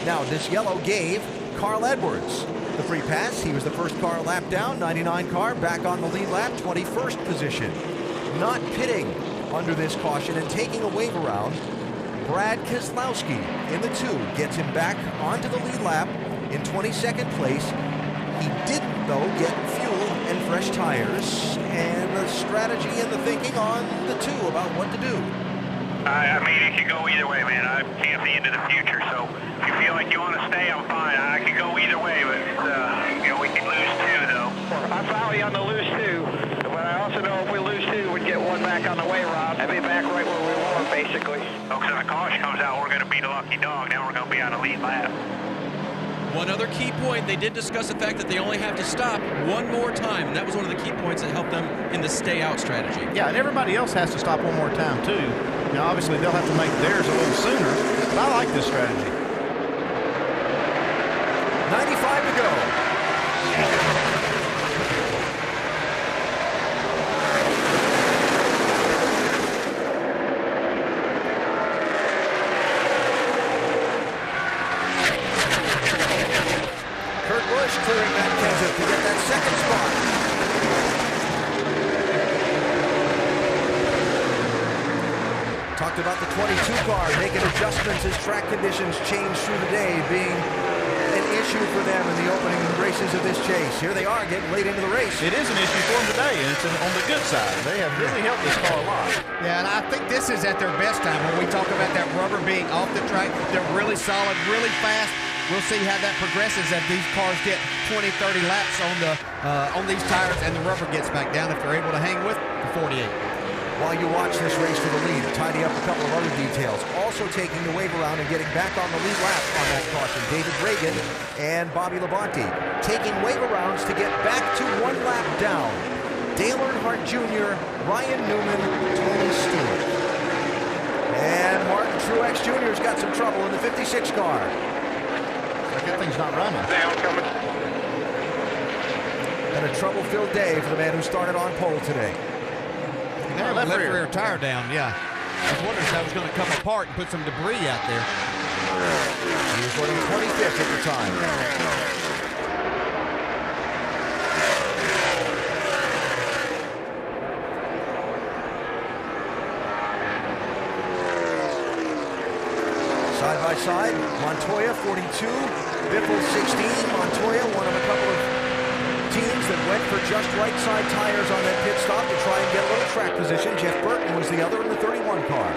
Now, this yellow gave Carl Edwards the free pass. He was the first car lap down, 99 car, back on the lead lap, 21st position. Not pitting under this caution and taking a wave around. Brad Keselowski in the 2 gets him back onto the lead lap in 22nd place. He didn't, though, get fuel and fresh tires, and the strategy and the thinking on the 2 about what to do. I mean, it could go either way, man. I can't see into the future, so if you feel like you want to stay, I'm fine. I could go either way, but, we could lose 2, though. I follow you on the lose 2, but I also know if we lose 2, we'd get 1 back on the way, Rob. I'd be back right where we were, basically. Oh, because if the caution comes out, we're going to be the lucky dog. Now we're going to be on the lead lap. One other key point, they did discuss the fact that they only have to stop 1 more time, and that was one of the key points that helped them in the stay-out strategy. Yeah, and everybody else has to stop 1 more time, too. Now, obviously, they'll have to make theirs a little sooner, but I like this strategy. 95 to go. talked about the 22 car making adjustments as track conditions change through the day, being an issue for them in the opening races of this chase. Here they are getting late into the race. It is an issue for them today, and it's on the good side. They have really helped this car a lot. Yeah, and I think this is at their best time when we talk about that rubber being off the track. They're really solid, really fast. We'll see how that progresses as these cars get 20, 30 laps on these tires and the rubber gets back down if they're able to hang with the 48. While you watch this race for the lead, tidy up a couple of other details. Also taking the wave around and getting back on the lead lap on that caution, David Reagan and Bobby Labonte. Taking wave arounds to get back to 1 lap down. Dale Earnhardt Jr., Ryan Newman, Tony Stewart. And Martin Truex Jr. has got some trouble in the 56 car. Good thing's not running. Down coming. And a trouble-filled day for the man who started on pole today. Left rear tire down, yeah. I was wondering if that was going to come apart and put some debris out there. He was running 25th at the time. Side by side, Montoya 42, Biffle 16. Montoya, one of a couple of teams that went for just right side tires on that pit stop to try and get a little track position. Jeff Burton was the other in the 31 car.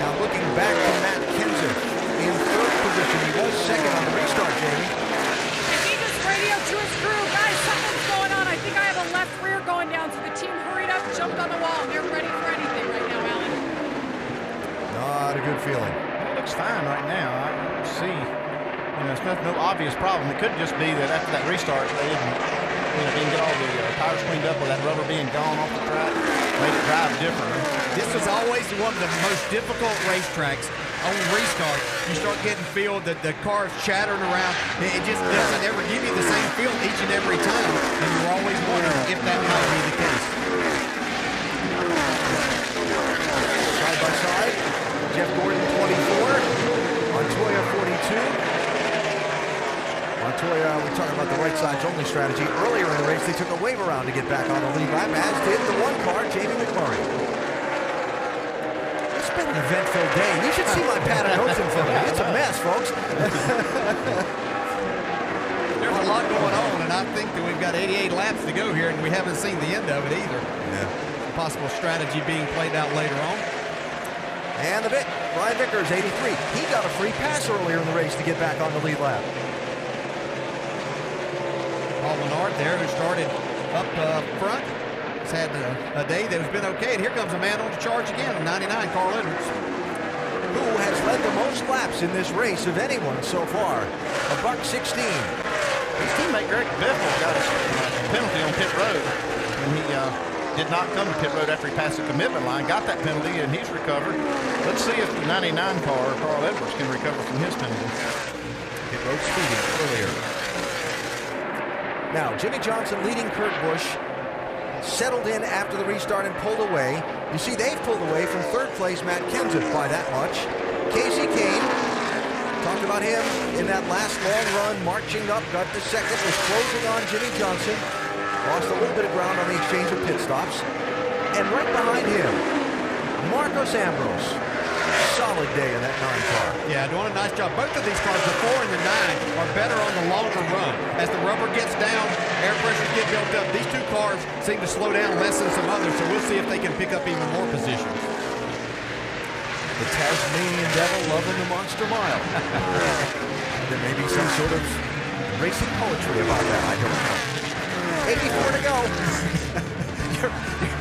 Now looking back to Matt Kenseth in 3rd position. He was 2nd on the restart, Jamie. And he just radioed to his crew, guys, something's going on. I think I have a left rear going down. So the team hurried up, jumped on the wall, and they're ready for anything right now, Alan. Not a good feeling. It looks fine right now. I don't see, it's no obvious problem. It could just be that after that restart, they didn't get all the tires cleaned up with that rubber being gone off the track. Made it drive differently. This was always one of the most difficult racetracks on restart. You start getting feel that the car's chattering around. It just doesn't ever give you the same feel each and every time. And you're always wondering if that might be the case. Side by side, Jeff Gordon 24, Montoya 42. Montoya, we're talking about the right sides only strategy. Earlier in the race, they took a wave around to get back on the lead lap, as did the 1 car, Jamie McMurray. It's been an eventful day. You should see my pad of notes in front of me. It's a mess, folks. There's a lot going on, and I think that we've got 88 laps to go here, and we haven't seen the end of it either. Yeah. Possible strategy being played out later on. And the Vic, Brian Vickers, 83. He got a free pass earlier in the race to get back on the lead lap. Paul Menard there, who started up front. He's had a day that has been okay, and here comes a man on the charge again, 99, Carl Edwards. Who has led the most laps in this race of anyone so far? A $1.16. His teammate Greg Biffle got a penalty on pit road, and he did not come to pit road after he passed the commitment line, got that penalty, and he's recovered. Let's see if the 99 car, Carl Edwards, can recover from his penalty. Pit road speeding earlier. Now, Jimmy Johnson leading Kurt Busch, settled in after the restart and pulled away. You see, they've pulled away from 3rd place Matt Kenseth by that much. Casey Kane, talked about him in that last long run, marching up, got to 2nd, was closing on Jimmy Johnson. Lost a little bit of ground on the exchange of pit stops. And right behind him, Marcos Ambrose. Solid day in that 9 car. Yeah, doing a nice job. Both of these cars, the 4 and the 9, are better on the longer run. As the rubber gets down, air pressures get built up. These 2 cars seem to slow down less than some others, so we'll see if they can pick up even more positions. The Tasmanian Devil loving the Monster Mile. There may be some sort of racing poetry about that. I don't know. 84 to go.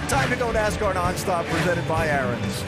Time to go NASCAR Nonstop, presented by Aaron's.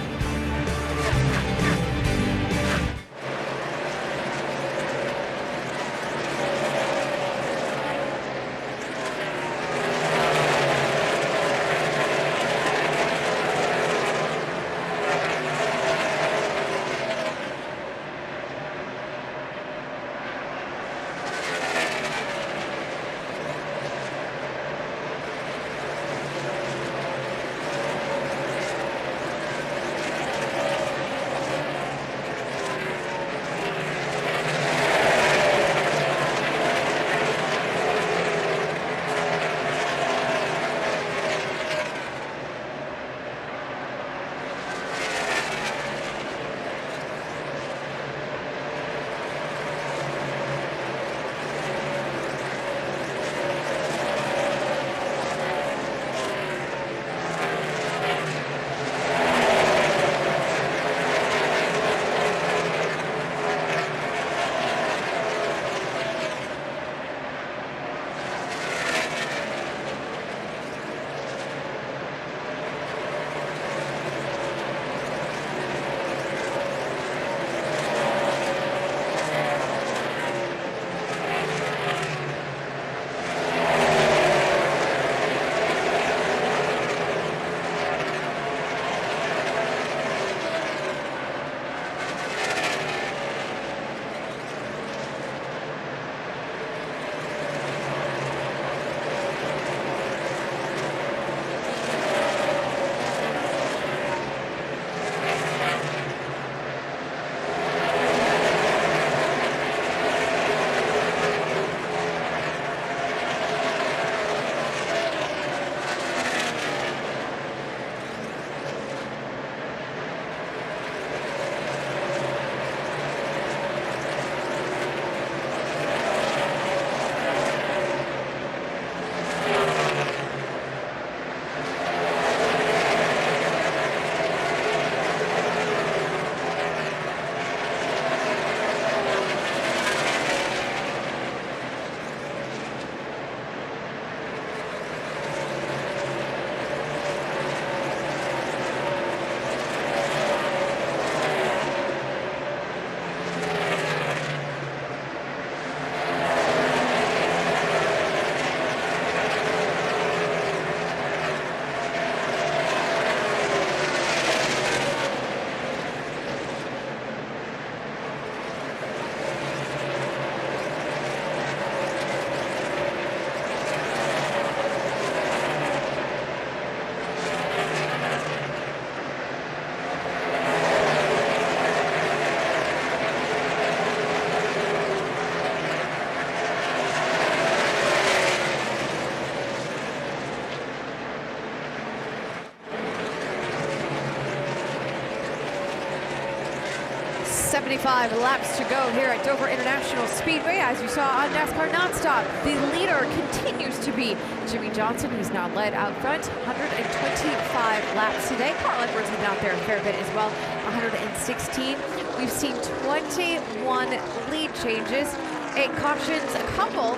75 laps to go here at Dover International Speedway. As you saw on NASCAR Nonstop, the leader continues to be Jimmie Johnson. He's now led out front, 125 laps today. Carl Edwards has been out there a fair bit as well, 116. We've seen 21 lead changes, 8 cautions, a couple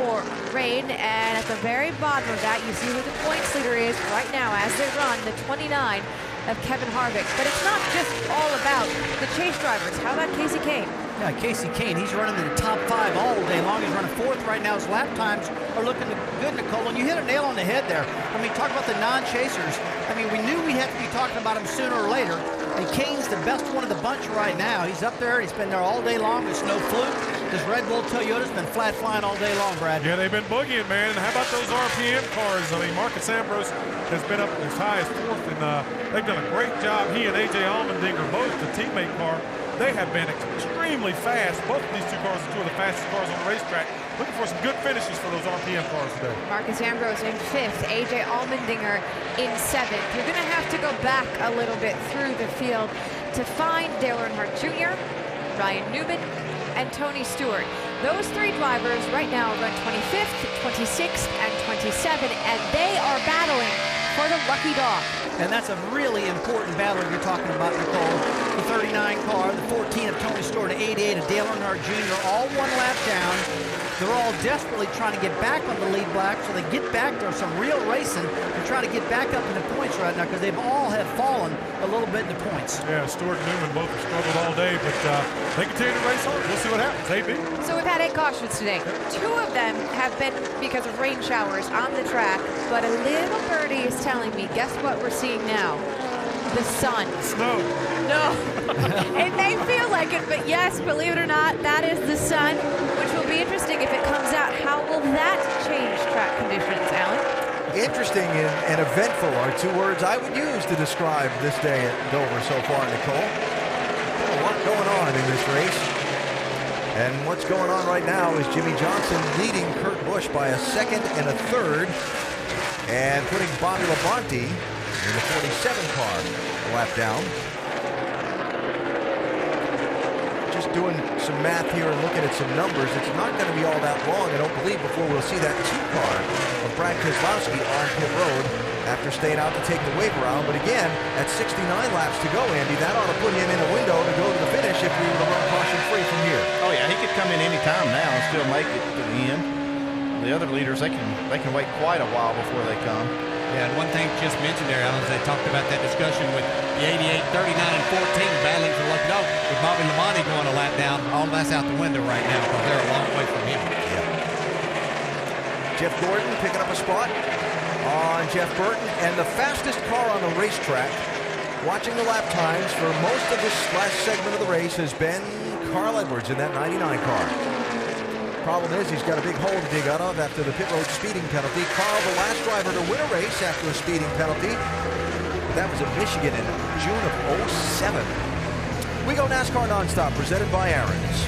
for rain, and at the very bottom of that, you see who the points leader is right now as they run, the 29 of Kevin Harvick. But it's not just all about the chase drivers. How about Casey Kane? Yeah, Casey Kane, he's running in the top 5 all day long. He's running 4th right now. His lap times are looking good, Nicole. And you hit a nail on the head there. I mean, talk about the non-chasers. I mean, we knew we'd have to be talking about him sooner or later. And Kane's the best one of the bunch right now. He's up there. He's been there all day long. It's no fluke. This Red Bull Toyota's been flat flying all day long, Brad. Yeah, they've been boogieing, man. And how about those RPM cars? I mean, Marcus Ambrose has been up as high as 4th, and they've done a great job. He and A.J. Allmendinger, both the teammate car, they have been extremely fast. Both of these 2 cars are 2 of the fastest cars on the racetrack. Looking for some good finishes for those RPM cars today. Marcus Ambrose in 5th, A.J. Allmendinger in 7th. You're going to have to go back a little bit through the field to find Dale Earnhardt Jr., Ryan Newman, and Tony Stewart. Those 3 drivers right now run 25th, 26th, and 27th, and they are battling for the lucky dog. And that's a really important battle you're talking about, Nicole. The 39 car, the 14 of Tony Stewart, the 88 of Dale Earnhardt Jr., all 1 lap down. They're all desperately trying to get back on the lead block so they get back to some real racing and try to get back up in the points right now because they've all have fallen a little bit in the points. Yeah, Stewart and Newman both have struggled all day, but they continue to race on. We'll see what happens. AB. So we've had 8 cautions today. 2 of them have been because of rain showers on the track, but a little birdie is telling me, guess what we're seeing now? The sun. Snow. No. It may feel like it, but yes, believe it or not, that is the sun, which will be interesting if it comes out. How will that change track conditions, Alan? Interesting and eventful are 2 words I would use to describe this day at Dover so far, Nicole. A lot going on in this race. And what's going on right now is Jimmie Johnson leading Kurt Busch by a 2nd and a 3rd, and putting Bobby Labonte in the 47 car a lap down. Just doing some math here and looking at some numbers. It's not going to be all that long, I don't believe, before we'll see that 2 car of Brad Keselowski on pit road after staying out to take the waiver out. But again, at 69 laps to go, Andy, that ought to put him in a window to go to the finish if we were to run caution free from here. Oh yeah, he could come in any time now and still make it to the end. The other leaders, they can wait quite a while before they come. Yeah, and one thing just mentioned there, Alan, is they talked about that discussion with the 88, 39, and 14 battling for lucky dog. With Bobby Labonte going a lap down, all that's out the window right now because they're a long way from him. Yeah. Jeff Gordon picking up a spot on Jeff Burton, and the fastest car on the racetrack, watching the lap times for most of this last segment of the race, has been Carl Edwards in that 99 car. Problem is, he's got a big hole to dig out of after the pit road speeding penalty. Carl, the last driver to win a race after a speeding penalty. That was at Michigan in June of '07. We go NASCAR Nonstop, presented by Aaron's.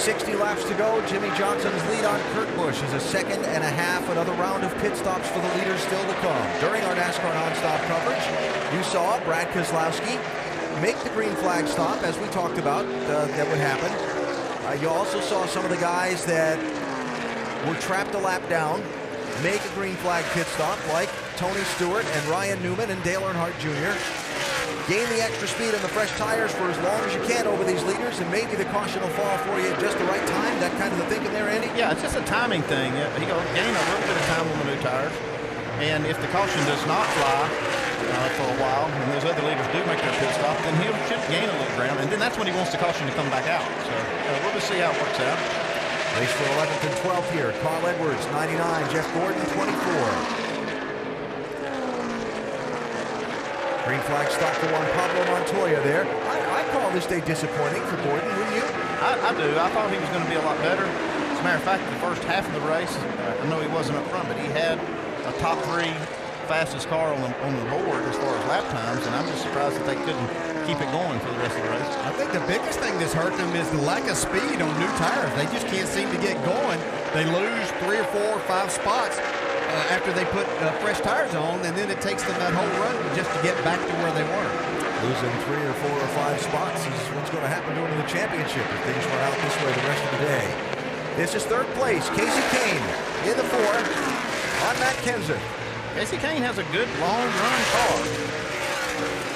60 laps to go. Jimmy Johnson's lead on Kurt Busch is a second and a half. Another round of pit stops for the leaders still to come. During our NASCAR nonstop coverage, you saw Brad Keselowski make the green flag stop, as we talked about, that would happen. You also saw some of the guys that were trapped a lap down make a green flag pit stop, like Tony Stewart and Ryan Newman and Dale Earnhardt Jr. Gain the extra speed and the fresh tires for as long as you can over these leaders, and maybe the caution will fall for you at just the right time. That kind of the thinking there, Andy? Yeah, it's just a timing thing. He'll gain a little bit of time on the new tires, and if the caution does not fly for a while, and those other leaders do make their pit stop, then he should gain a little ground, and then that's when he wants the caution to come back out. So we'll just see how it works out. Race for 11th and 12th here. Carl Edwards, 99. Jeff Gordon, 24. Green flag stop for one Pablo Montoya there. I call this day disappointing for Gordon, wouldn't you? I do. I thought he was going to be a lot better. As a matter of fact, the first half of the race, I know he wasn't up front, but he had a top 3 fastest car on the board as far as lap times, and I'm just surprised that they couldn't keep it going for the rest of the race. I think the biggest thing that's hurt them is the lack of speed on new tires. They just can't seem to get going. They lose 3 or 4 or 5 spots after they put fresh tires on, and then it takes them that whole run just to get back to where they were. Losing 3 or 4 or 5 spots is what's going to happen during the championship if things run out this way the rest of the day. This is 3rd place. Casey Kane in the 4 on Matt Kenseth. Casey Kane has a good long-run car.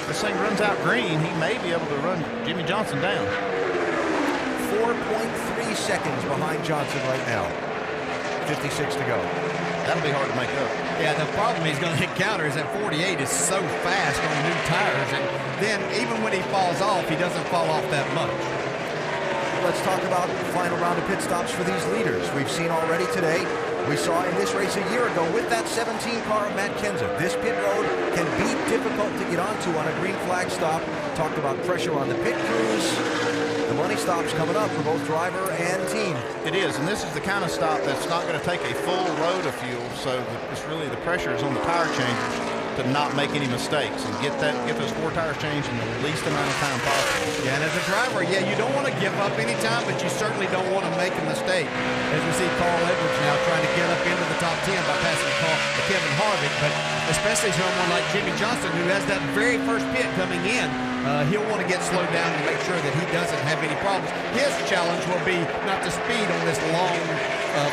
This thing runs out green. He may be able to run Jimmy Johnson down. 4.3 seconds behind Johnson right now. 56 to go. That'll be hard to make up. Yeah, the problem he's going to encounter is that 48 is so fast on new tires, and then even when he falls off, he doesn't fall off that much. Let's talk about the final round of pit stops for these leaders. We've seen already today. We saw in this race a year ago with that 17 car of Matt Kenseth. This pit road can be difficult to get onto on a green flag stop. Talked about pressure on the pit crews. The money stop's coming up for both driver and team. It is, and this is the kind of stop that's not going to take a full load of fuel, so it's really the pressure is on the tire changers to not make any mistakes and get those 4 tires changed in the least amount of time possible. Yeah, and as a driver, you don't want to give up any time, but you certainly don't want to make a mistake. As we see Carl Edwards now trying to get up into the top 10 by passing Kevin Harvick, but especially someone like Jimmy Johnson, who has that very first pit coming in, he'll want to get slowed down to make sure that he doesn't have any problems. His challenge will be not to speed on this long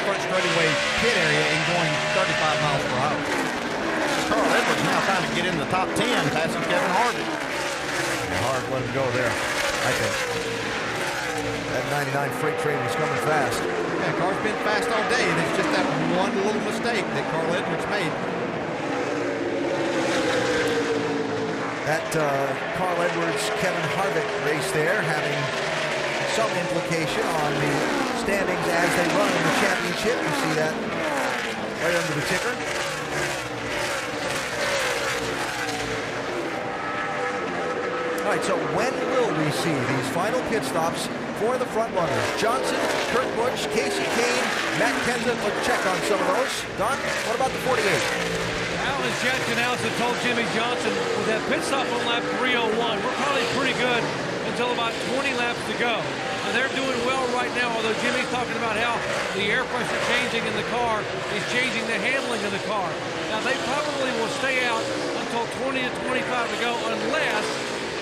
front straightaway pit area and going 35 miles per hour. Carl Edwards now trying to get in the top 10, passing Kevin Harvick. Hard let him go there, I think. That 99 freight train was coming fast. Yeah, car's been fast all day, and it's just that one little mistake that Carl Edwards made. That Carl Edwards-Kevin Harvick race there having some implication on the standings as they run in the championship. You see that right under the ticker. All right, so when will we see these final pit stops for the front runners? Johnson, Kurt Busch, Casey Kane, Matt Kenseth. Let's check on some of those. Don, what about the 48? Alan Jetkin also told Jimmy Johnson with that pit stop on lap 301, we're probably pretty good until about 20 laps to go. And they're doing well right now, although Jimmy's talking about how the air pressure changing in the car is changing the handling of the car. Now, they probably will stay out until 20 to 25 to go unless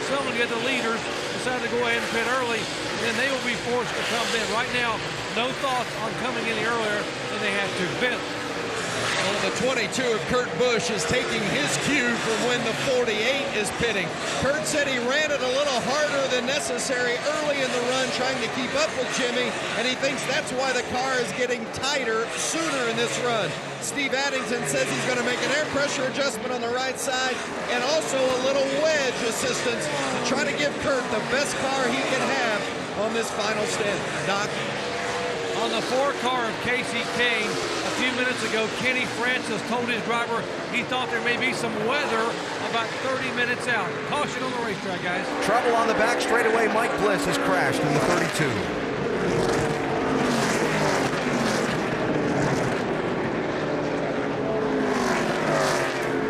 some of the leaders decide to go ahead and pit early, and then they will be forced to come in. Right now, no thoughts on coming any earlier than they had to. Vince. Well, the 22 of Kurt Busch is taking his cue from when the 48 is pitting. Kurt said he ran it a little harder than necessary early in the run trying to keep up with Jimmy, and he thinks that's why the car is getting tighter sooner in this run. Steve Addington says he's going to make an air pressure adjustment on the right side and also a little wedge assistance to try to give Kurt the best car he can have on this final stint. Doc? On the 4 car of Casey Kane, a few minutes ago, Kenny Francis told his driver he thought there may be some weather about 30 minutes out. Caution on the racetrack, guys. Trouble on the back straightaway. Mike Bliss has crashed in the 32.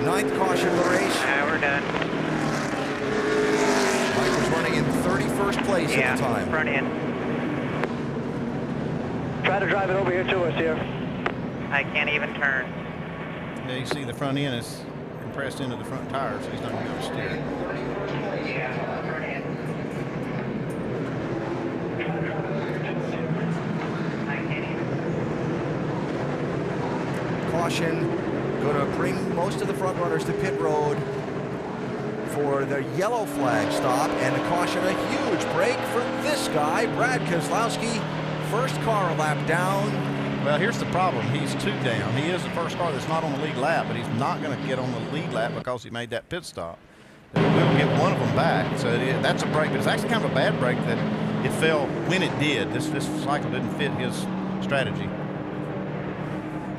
Ninth caution of the race. We're done. Mike was running in 31st place at the time. Front end. to drive it over here to us here. I can't even turn. Yeah, you see the front end is compressed into the front tire, so he's not going to be able to steer it. Caution, going to bring most of the front runners to pit road for the yellow flag stop, and a caution, a huge break from this guy, Brad Keselowski. First car a lap down. Well, here's the problem. He's 2 down. He is the first car that's not on the lead lap, but he's not going to get on the lead lap because he made that pit stop. We'll get one of them back, so that's a break, but it's actually kind of a bad break that it fell when it did. This cycle didn't fit his strategy.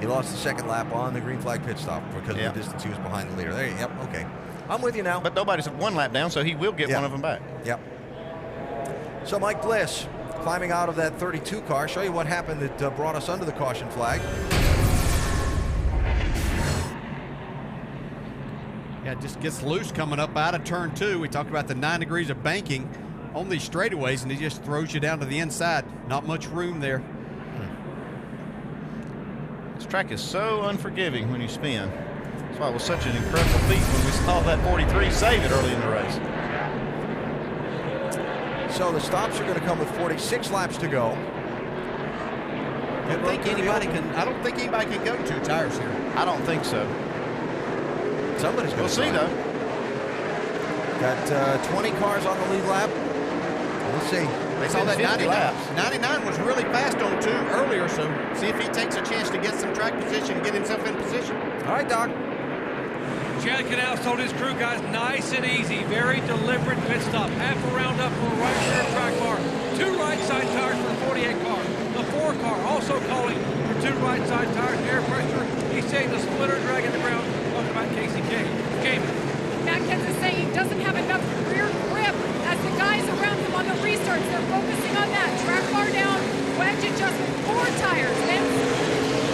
He lost the second lap on the green flag pit stop because of the distance he was behind the leader. There, yep, okay. I'm with you now. But nobody's 1 lap down, so he will get one of them back. Yep. So Mike Bliss climbing out of that 32 car. Show you what happened that brought us under the caution flag. Yeah, just gets loose coming up out of turn 2. We talked about the 9 degrees of banking on these straightaways, and he just throws you down to the inside. Not much room there. This track is so unforgiving when you spin. That's why it was such an incredible feat when we saw that 43 save it early in the race. So the stops are going to come with 46 laps to go. I don't think anybody can go 2 tires here. I don't think so. Somebody's going to see though. Got 20 cars on the lead lap. We'll see. They saw that 99 was really fast on 2 earlier, so see if he takes a chance to get some track position and get himself in position. All right, Doc. Chad Canals told his crew guys, nice and easy, very deliberate pit stop. Half a round up for a right rear track bar. 2 right side tires for the 48 car. The 4 car also calling for 2 right side tires. Air pressure. He's saying the splitter dragging the ground. Talking about Casey K. Jamie. Matt Kenseth is saying he doesn't have enough rear grip as the guys around him on the restarts. They're focusing on that. Track bar down, wedge adjustment, 4 tires.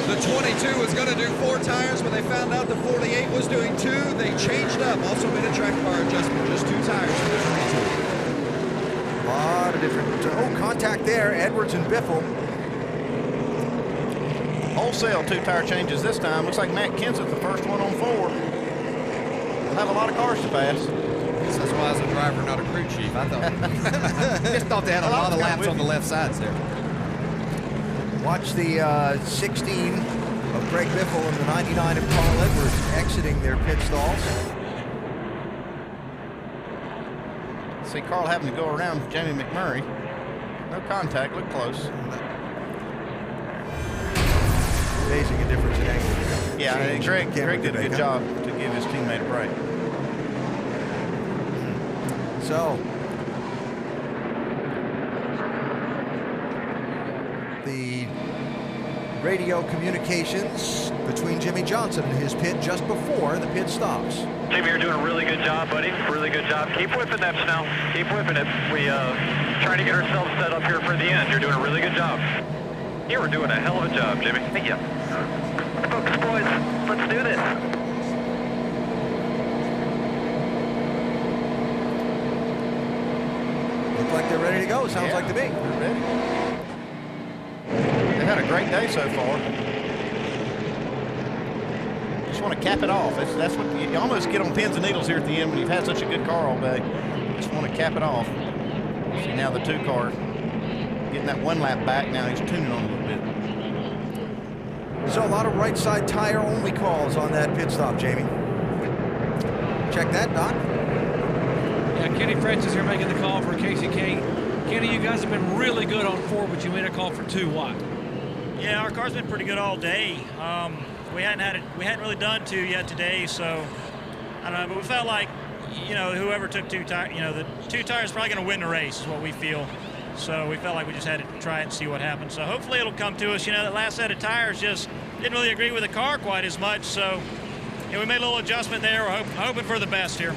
The 22 was going to do 4 tires. When they found out the 48 was doing 2, they changed up. Also made a track bar adjustment, just 2 tires for the 22. A lot of different, contact there, Edwards and Biffle. Wholesale 2 tire changes this time. Looks like Matt Kenseth, the first one on 4. We'll have a lot of cars to pass. That's why I was a driver, not a crew chief. I thought just thought they had a lot of laps on the left sides there. Watch the 16 of Greg Biffle and the 99 of Carl Edwards exiting their pit stalls. See Carl having to go around Jamie McMurray. No contact, look close. Amazing a difference in angle. Yeah, and Greg did a good job to give his teammate a break. So, the radio communications between Jimmy Johnson and his pit just before the pit stops. Jimmy, you're doing a really good job, buddy. Really good job. Keep whipping that snow. Keep whipping it. We trying to get ourselves set up here for the end. You're doing a really good job. You were doing a hell of a job, Jimmy. Thank you. Focus, boys. Let's do this. Look like they're ready to go. Sounds like to me. They're ready. They had a great day so far. Just want to cap it off. That's what you almost get on pins and needles here at the end when you've had such a good car all day. Just want to cap it off. See now the 2 car getting that 1 lap back. Now he's tuning on a little bit. So a lot of right side tire only calls on that pit stop, Jamie. Check that, Doc. Yeah, Kenny Francis here making the call for Casey Kane. Kenny, you guys have been really good on 4, but you made a call for 2. Why? Yeah, our car's been pretty good all day. We hadn't really done 2 yet today, so I don't know. But we felt like, whoever took 2 tires, the 2 tires is probably going to win the race, is what we feel. So we felt like we just had to try it and see what happens. So hopefully it'll come to us. That last set of tires just didn't really agree with the car quite as much. So we made a little adjustment there. We're hoping for the best here.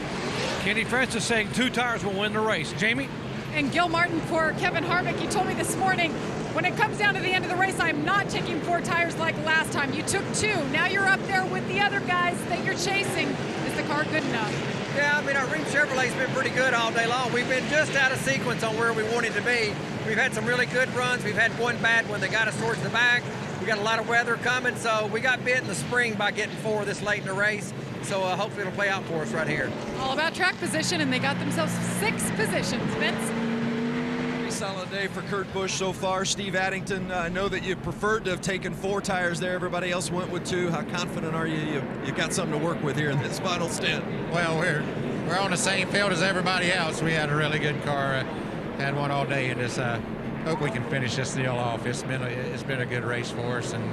Kenny Francis saying 2 tires will win the race. Jamie? And Gil Martin for Kevin Harvick. He told me this morning, when it comes down to the end of the race, I'm not taking 4 tires like last time. You took 2. Now you're up there with the other guys that you're chasing. Is the car good enough? Yeah, I mean, our Ream Chevrolet's been pretty good all day long. We've been just out of sequence on where we wanted to be. We've had some really good runs. We've had one bad one that got us towards the back. We got a lot of weather coming, so we got bit in the spring by getting 4 this late in the race. So hopefully it'll play out for us right here. All about track position, and they got themselves 6 positions. Vince? Pretty solid day for Kurt Busch so far. Steve Addington, I know that you preferred to have taken 4 tires there. Everybody else went with 2. How confident are you? You got something to work with here in this final stint. Well, we're on the same field as everybody else. We had a really good car. Had one all day, and just hope we can finish this deal off. It's been a good race for us, and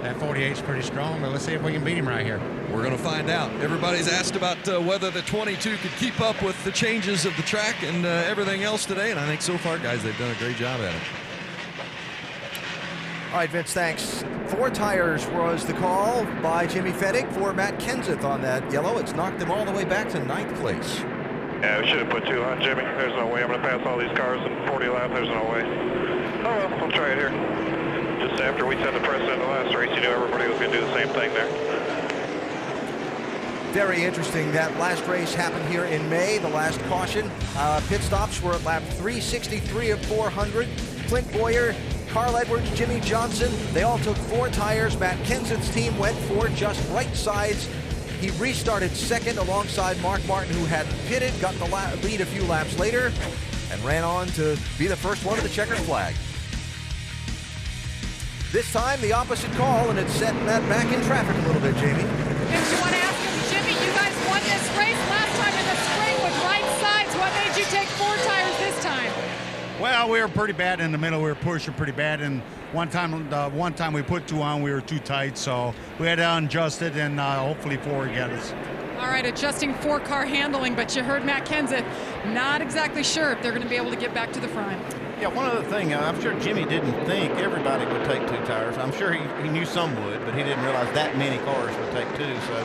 that 48 is pretty strong, but let's see if we can beat him right here. We're going to find out. Everybody's asked about whether the 22 could keep up with the changes of the track and everything else today, and I think so far, guys, they've done a great job at it. All right, Vince, thanks. 4 tires was the call by Jimmy Fettig for Matt Kenseth on that yellow. It's knocked them all the way back to 9th place. Yeah, we should have put 2 on, Jimmy. There's no way I'm going to pass all these cars in 40 laps. There's no way. Oh, well, we'll try it here. Just after we set the precedent in the last race, you knew everybody was going to do the same thing there. Very interesting. That last race happened here in May, the last caution. Pit stops were at lap 363 of 400. Clint Bowyer, Carl Edwards, Jimmy Johnson, they all took 4 tires. Matt Kenseth's team went for just right sides. He restarted second alongside Mark Martin, who had pitted, got the lead a few laps later, and ran on to be the first one of the checkered flag. This time, the opposite call, and it's setting that back in traffic a little bit, Jamie. If you want to ask him, Jimmy, you guys won this race last time in the spring with right sides. What made you take 4 tires this time? Well, we were pretty bad in the middle. We were pushing pretty bad, and one time we put 2 on, we were too tight, so we had to adjust it, and hopefully 4 will get us. All right, adjusting 4-car handling, but you heard Matt Kenseth not exactly sure if they're going to be able to get back to the front. Yeah, one other thing, I'm sure Jimmy didn't think everybody would take 2 tires. I'm sure he knew some would, but he didn't realize that many cars would take 2, so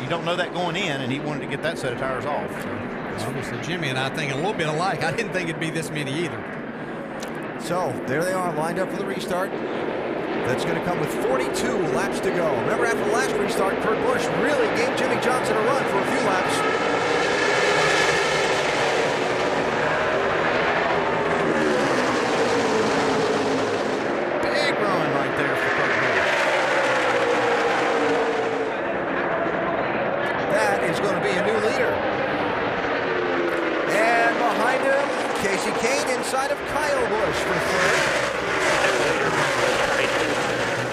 you don't know that going in, and he wanted to get that set of tires off. So. Obviously, Jimmy and I think a little bit alike. I didn't think it'd be this many either. So there they are, lined up for the restart. That's going to come with 42 laps to go. Remember, after the last restart, Kurt Busch really gave Jimmy Johnson a run for a few laps. Inside of Kyle Busch for third.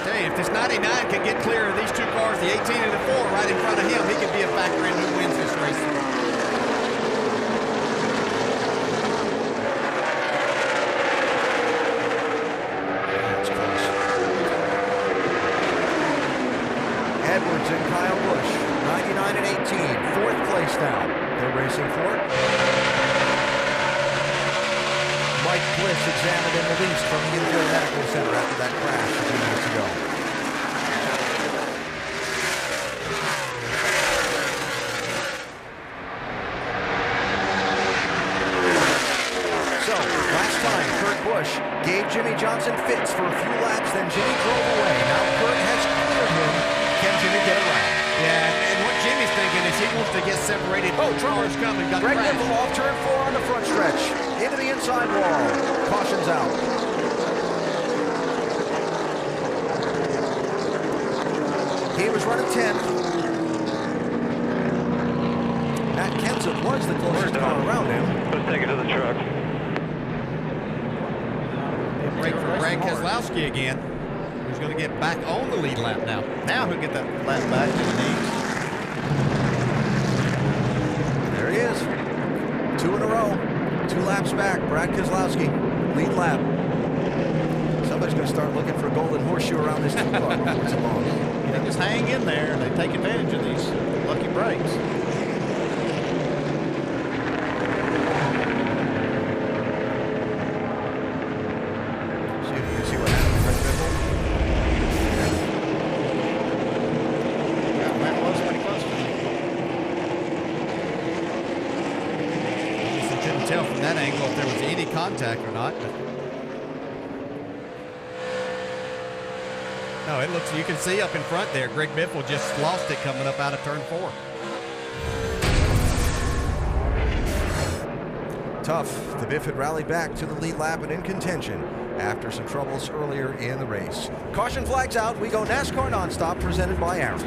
Hey, if this 99 can get clear of these 2 cars, the 18 and the 4 right in front of him, he could be a factor in who wins this race. That's close. Edwards and Kyle Busch, 99 and 18, 4th place now. They're racing for. Mike Bliss examined and released from the Infield Medical Center after that crash a few minutes ago. So, last time, Kurt Busch gave Jimmy Johnson fits for a few laps, then Jimmy drove away. Now Kurt has cleared him. Can Jimmy get around? Yeah, and what Jimmy's thinking is he wants to get separated. Oh, trouble. Coming. Got Greg Biffle off turn 4 on the front stretch. Into the inside wall. Caution's out. He was running 10th. Matt Kenseth was the closest car around him. Let's take it to the truck. Break for Brad Keselowski again. Who's going to get back on the lead lap now. Now he'll get that lap back to the knees. There he is. 2 in a row. 2 laps back. Brad Keselowski, lead lap. Somebody's going to start looking for a golden horseshoe around this 2 car before it's long. They just hang in there and they take advantage of these lucky breaks. See what happens, Greg Biffle. Yeah, that was pretty close to me. I couldn't tell from that angle if there was any contact or not. But no, it looks, you can see up in front there, Greg Biffle just lost it coming up out of turn 4. Tough. The Biff had rallied back to the lead lap and in contention after some troubles earlier in the race. Caution flags out. We go NASCAR Nonstop, presented by Aaron's.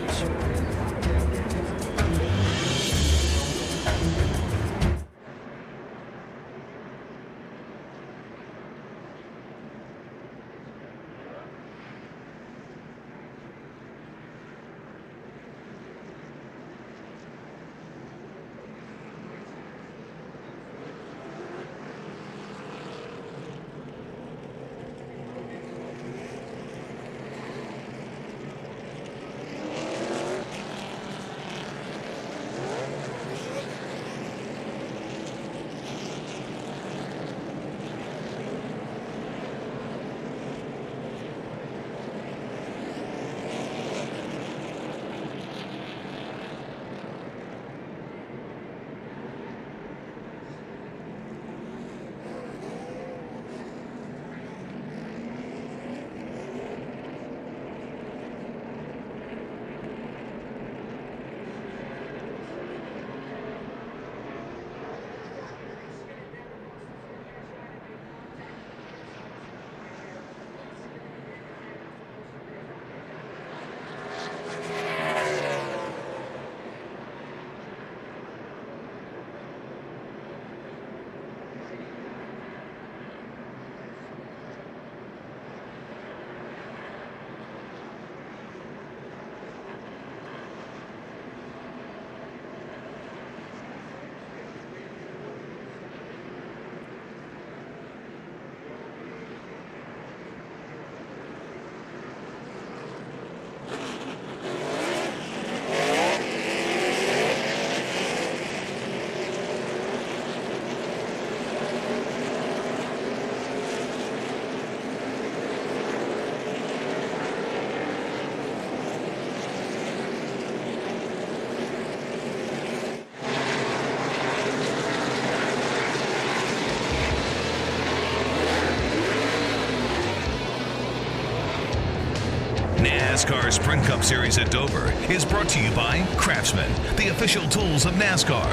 NASCAR Sprint Cup Series at Dover is brought to you by Craftsman, the official tools of NASCAR,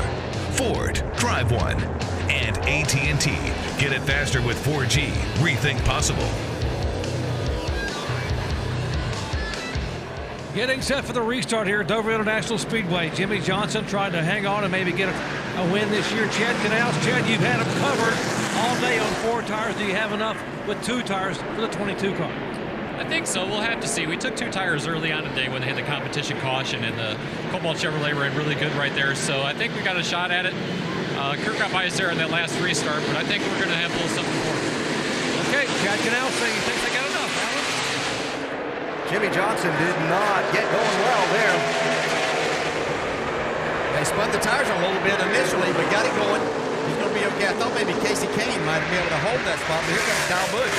Ford, Drive One, and AT&T. Get it faster with 4G. Rethink possible. Getting set for the restart here at Dover International Speedway. Jimmy Johnson trying to hang on and maybe get a win this year. Chad Canals. Chad, you've had him covered all day on 4 tires. Do you have enough with 2 tires for the 22 car? I think so. We'll have to see. We took 2 tires early on today when they had the competition caution, and the Cobalt Chevrolet ran really good right there. So I think we got a shot at it. Kirk got by us there in that last restart, but I think we're going to have a little something for him. Okay, Chad Canals saying he thinks they got enough, Alan. Jimmy Johnson did not get going well there. They spun the tires on a little bit initially, but got it going. He's going to be okay. I thought maybe Casey Kane might have been able to hold that spot, but here comes Kyle Busch.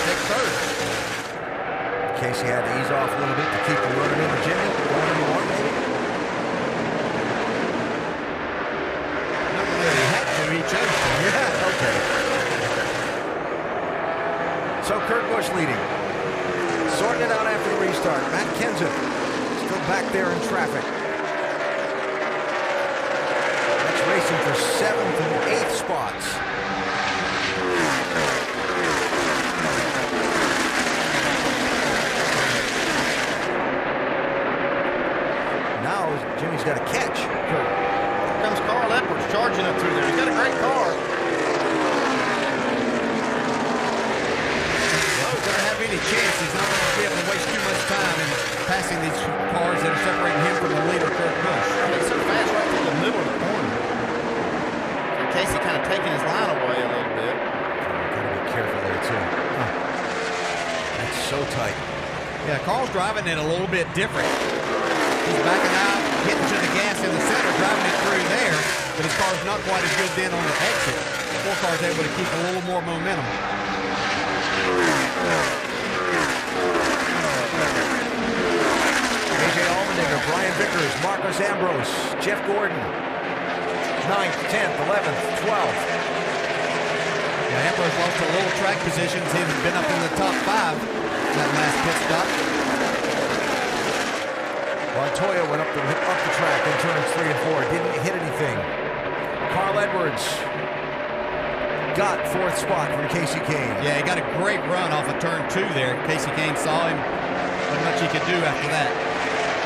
Take third. Casey had to ease off a little bit to keep the running into Jimmy. Going into one, maybe. Not really had to. He chose to. Yeah, okay. So Kurt Busch leading. Sorting it out after the restart. Matt Kenseth still back there in traffic. That's racing for 7th and 8th spots. Now Jimmy's got a catch. Here comes Carl Edwards charging up through there. He's got a great car. Any chance he's not going to be able to waste too much time in passing these cars that are separating him from the leader, Kurt Busch. He's so fast right through the middle of the corner. And Casey kind of taking his line away a little bit. Got to be careful there, too. That's so tight. Yeah, Carl's driving it a little bit different. He's backing out, getting to the gas in the center, driving it through there, but his car's not quite as good then on the exit. The 4 car's able to keep a little more momentum. AJ Allmendinger, Brian Vickers, Marcos Ambrose, Jeff Gordon, 9th, 10th, 11th, 12th. Yeah, Ambrose lost a little track positions. He's been up in the top 5 that last pit stop. Montoya went up the track in turns 3 and 4. Didn't hit anything. Carl Edwards got fourth spot from Casey Kane. Yeah, he got a great run off of turn 2 there. Casey Kane saw him. Not much he could do after that.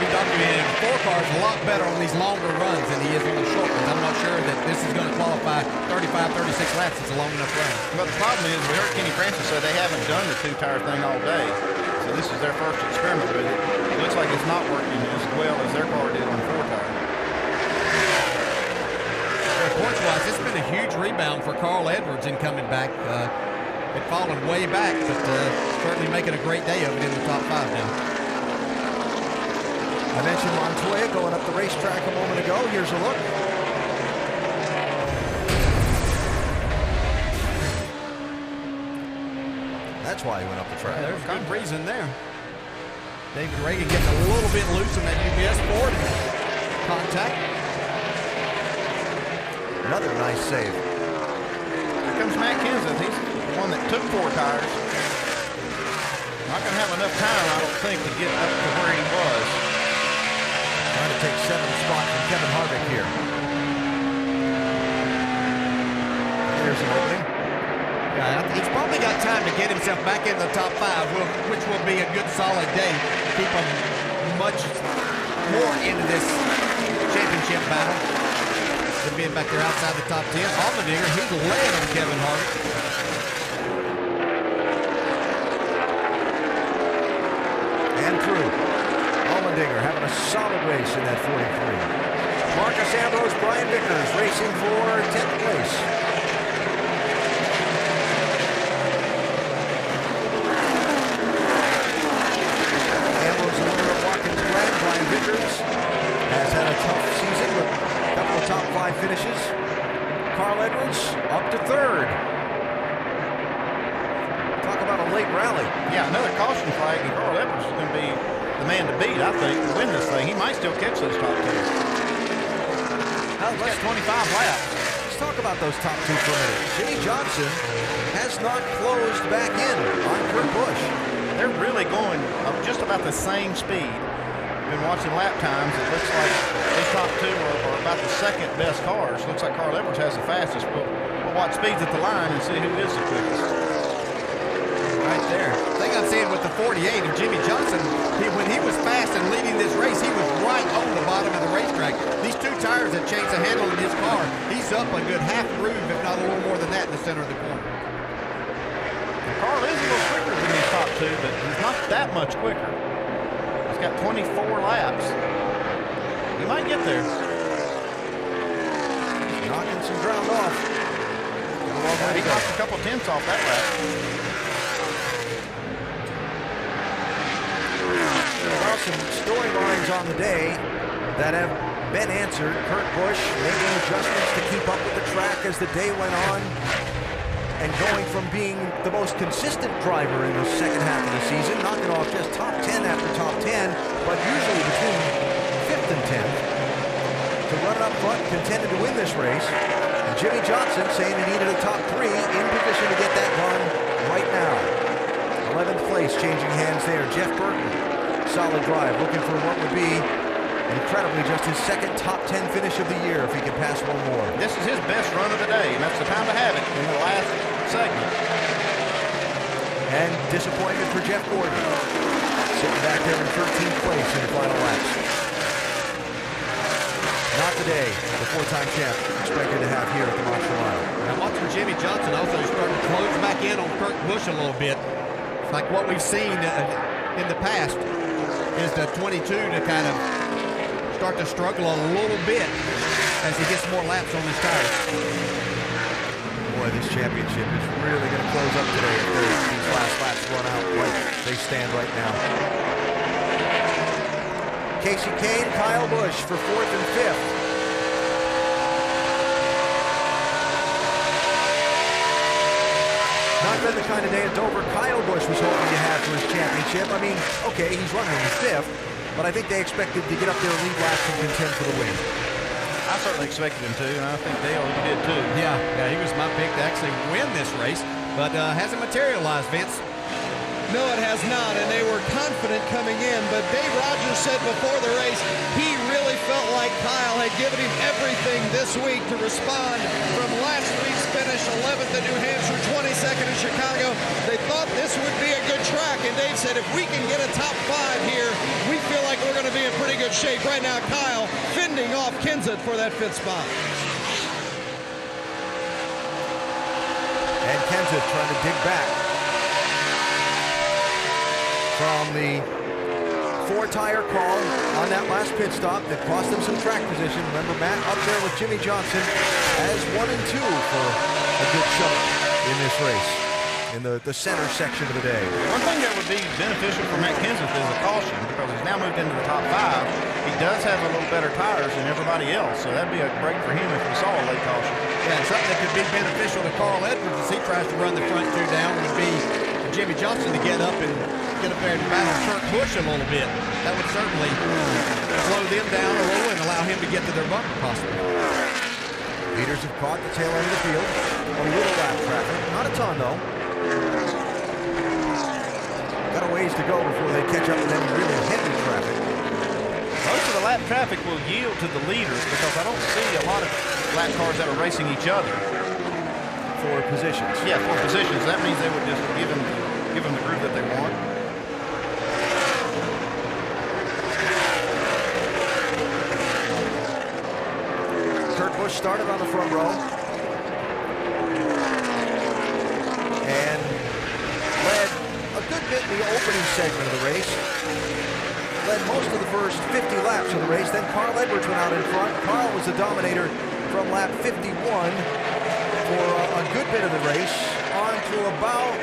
He documented 4 cars a lot better on these longer runs than he is on the short ones. I'm not sure that this is going to qualify 35, 36 laps. It's a long enough run. But the problem is, we heard Kenny Francis say they haven't done the 2-tire thing all day. So this is their first experiment with it. It looks like it's not working as well as their car did on 4-tire. Points-wise, it's been a huge rebound for Carl Edwards in coming back. Had fallen way back, but certainly making a great day of it in the top 5 now. I mentioned Montoya going up the racetrack a moment ago. Here's a look. That's why he went up the track. There's good reason there. David Reagan getting a little bit loose in that UBS Ford. Contact. Another nice save. Here comes Matt Kenseth. He's the one that took 4 tires. Not going to have enough time, I don't think, to get up to where he was. Trying to take 7th spot from Kevin Harvick here. Here's an opening. Yeah, he's probably got time to get himself back in the top 5, which will be a good solid day. Keep him much more into this championship battle than being back there outside the top 10. Allmendinger, he led on Kevin Harvick. And through. Allmendinger having a solid race in that 43. Marcus Ambrose, Brian Vickers racing for 10th place. Ambrose, the winner of Watkins Glen. Brian Vickers has had a tough season with a couple of top 5 finishes. Carl Edwards up to 3rd. Talk about a late rally. Yeah, another caution flag, and Carl Edwards is going to be the man to beat, I think, to win this thing. He might still catch those top 10. Let's 25 laps. Let's talk about those top 2 for a minute. Jimmie Johnson has not closed back in on Kurt Busch. They're really going just about the same speed. Been watching lap times. It looks like these top 2 are about the 2nd best cars. Looks like Carl Edwards has the fastest. We'll watch speeds at the line and see who is the quickest. Right there. The thing I'm seeing with the 48 of Jimmie Johnson, when he was fast and leading this race, he was right on the bottom of the racetrack. These 2 tires that changed the handle in his car, he's up a good half groove, if not a little more than that, in the center of the corner. And Carl is a little quicker than these top 2, but he's not that much quicker. He's got 24 laps. He might get there. Knocking some ground off. He knocked a couple tenths off that lap. Well, some storylines on the day that have been answered. Kurt Busch making adjustments to keep up with the track as the day went on, and going from being the most consistent driver in the second half of the season, knocking off just top 10 after top 10, but usually between 5th and 10th, to run up front, contended to win this race. And Jimmie Johnson saying he needed a top 3, in position to get that done right now. 11th place changing hands there. Jeff Burton, solid drive, looking for what would be incredibly just his 2nd top 10 finish of the year if he can pass one more. This is his best run of the day, and that's the time to have it in the last segment. And disappointment for Jeff Gordon, sitting back there in 13th place in the final laps. Not today, the 4-time champ expected to have here at the Marshall Mile. Now watching Jimmie Johnson also starting to close back in on Kurt Busch a little bit. It's like what we've seen in the past is the 22 to kind of start to struggle a little bit as he gets more laps on his tires. Boy, this championship is really going to close up today if these last laps run out like they stand right now. Casey Kane, Kyle Busch for 4th and 5th. Not been the kind of day at Dover Kyle Busch was hoping to have for his championship. I mean, okay, he's running in 5th, but I think they expected to get up there, lead laps, and contend for the win. I certainly expected him to, and I think Dale, you did too. Yeah, he was my pick to actually win this race, but hasn't materialized, Vince. No, it has not, and they were confident coming in, but Dave Rogers said before the race he really felt like Kyle had given him everything this week to respond from last week's finish, 11th the New Hampshire, 22nd in Chicago. They thought this would be a good track, and Dave said if we can get a top 5 here, we feel like we're going to be in pretty good shape. Right now, Kyle fending off Kenseth for that 5th spot. And Kenseth trying to dig back from the 4-tire call on that last pit stop that cost them some track position. Remember, Matt up there with Jimmy Johnson as 1 and 2 for a good shot in this race in the center section of the day. One thing that would be beneficial for Matt Kenseth is a caution, because he's now moved into the top 5. He does have a little better tires than everybody else, so that'd be a break for him if we saw a late caution. Yeah, and something that could be beneficial to Carl Edwards as he tries to run the front 2 down would be for Jimmy Johnson to get up there and battle Kurt Busch a little bit. That would certainly slow them down a little and allow him to get to their bumper possibly. Leaders have caught the tail end of the field. A little lap traffic. Not a ton, though. Got a ways to go before they catch up with any really heavy traffic. Most of the lap traffic will yield to the leaders because I don't see a lot of lap cars that are racing each other. For positions. Yeah, for positions. That means they would just give them the group that they want. Kurt Busch started on the front row and led a good bit in the opening segment of the race. Led most of the first 50 laps of the race. Then Carl Edwards went out in front. Carl was the dominator from lap 51 for a good bit of the race on to about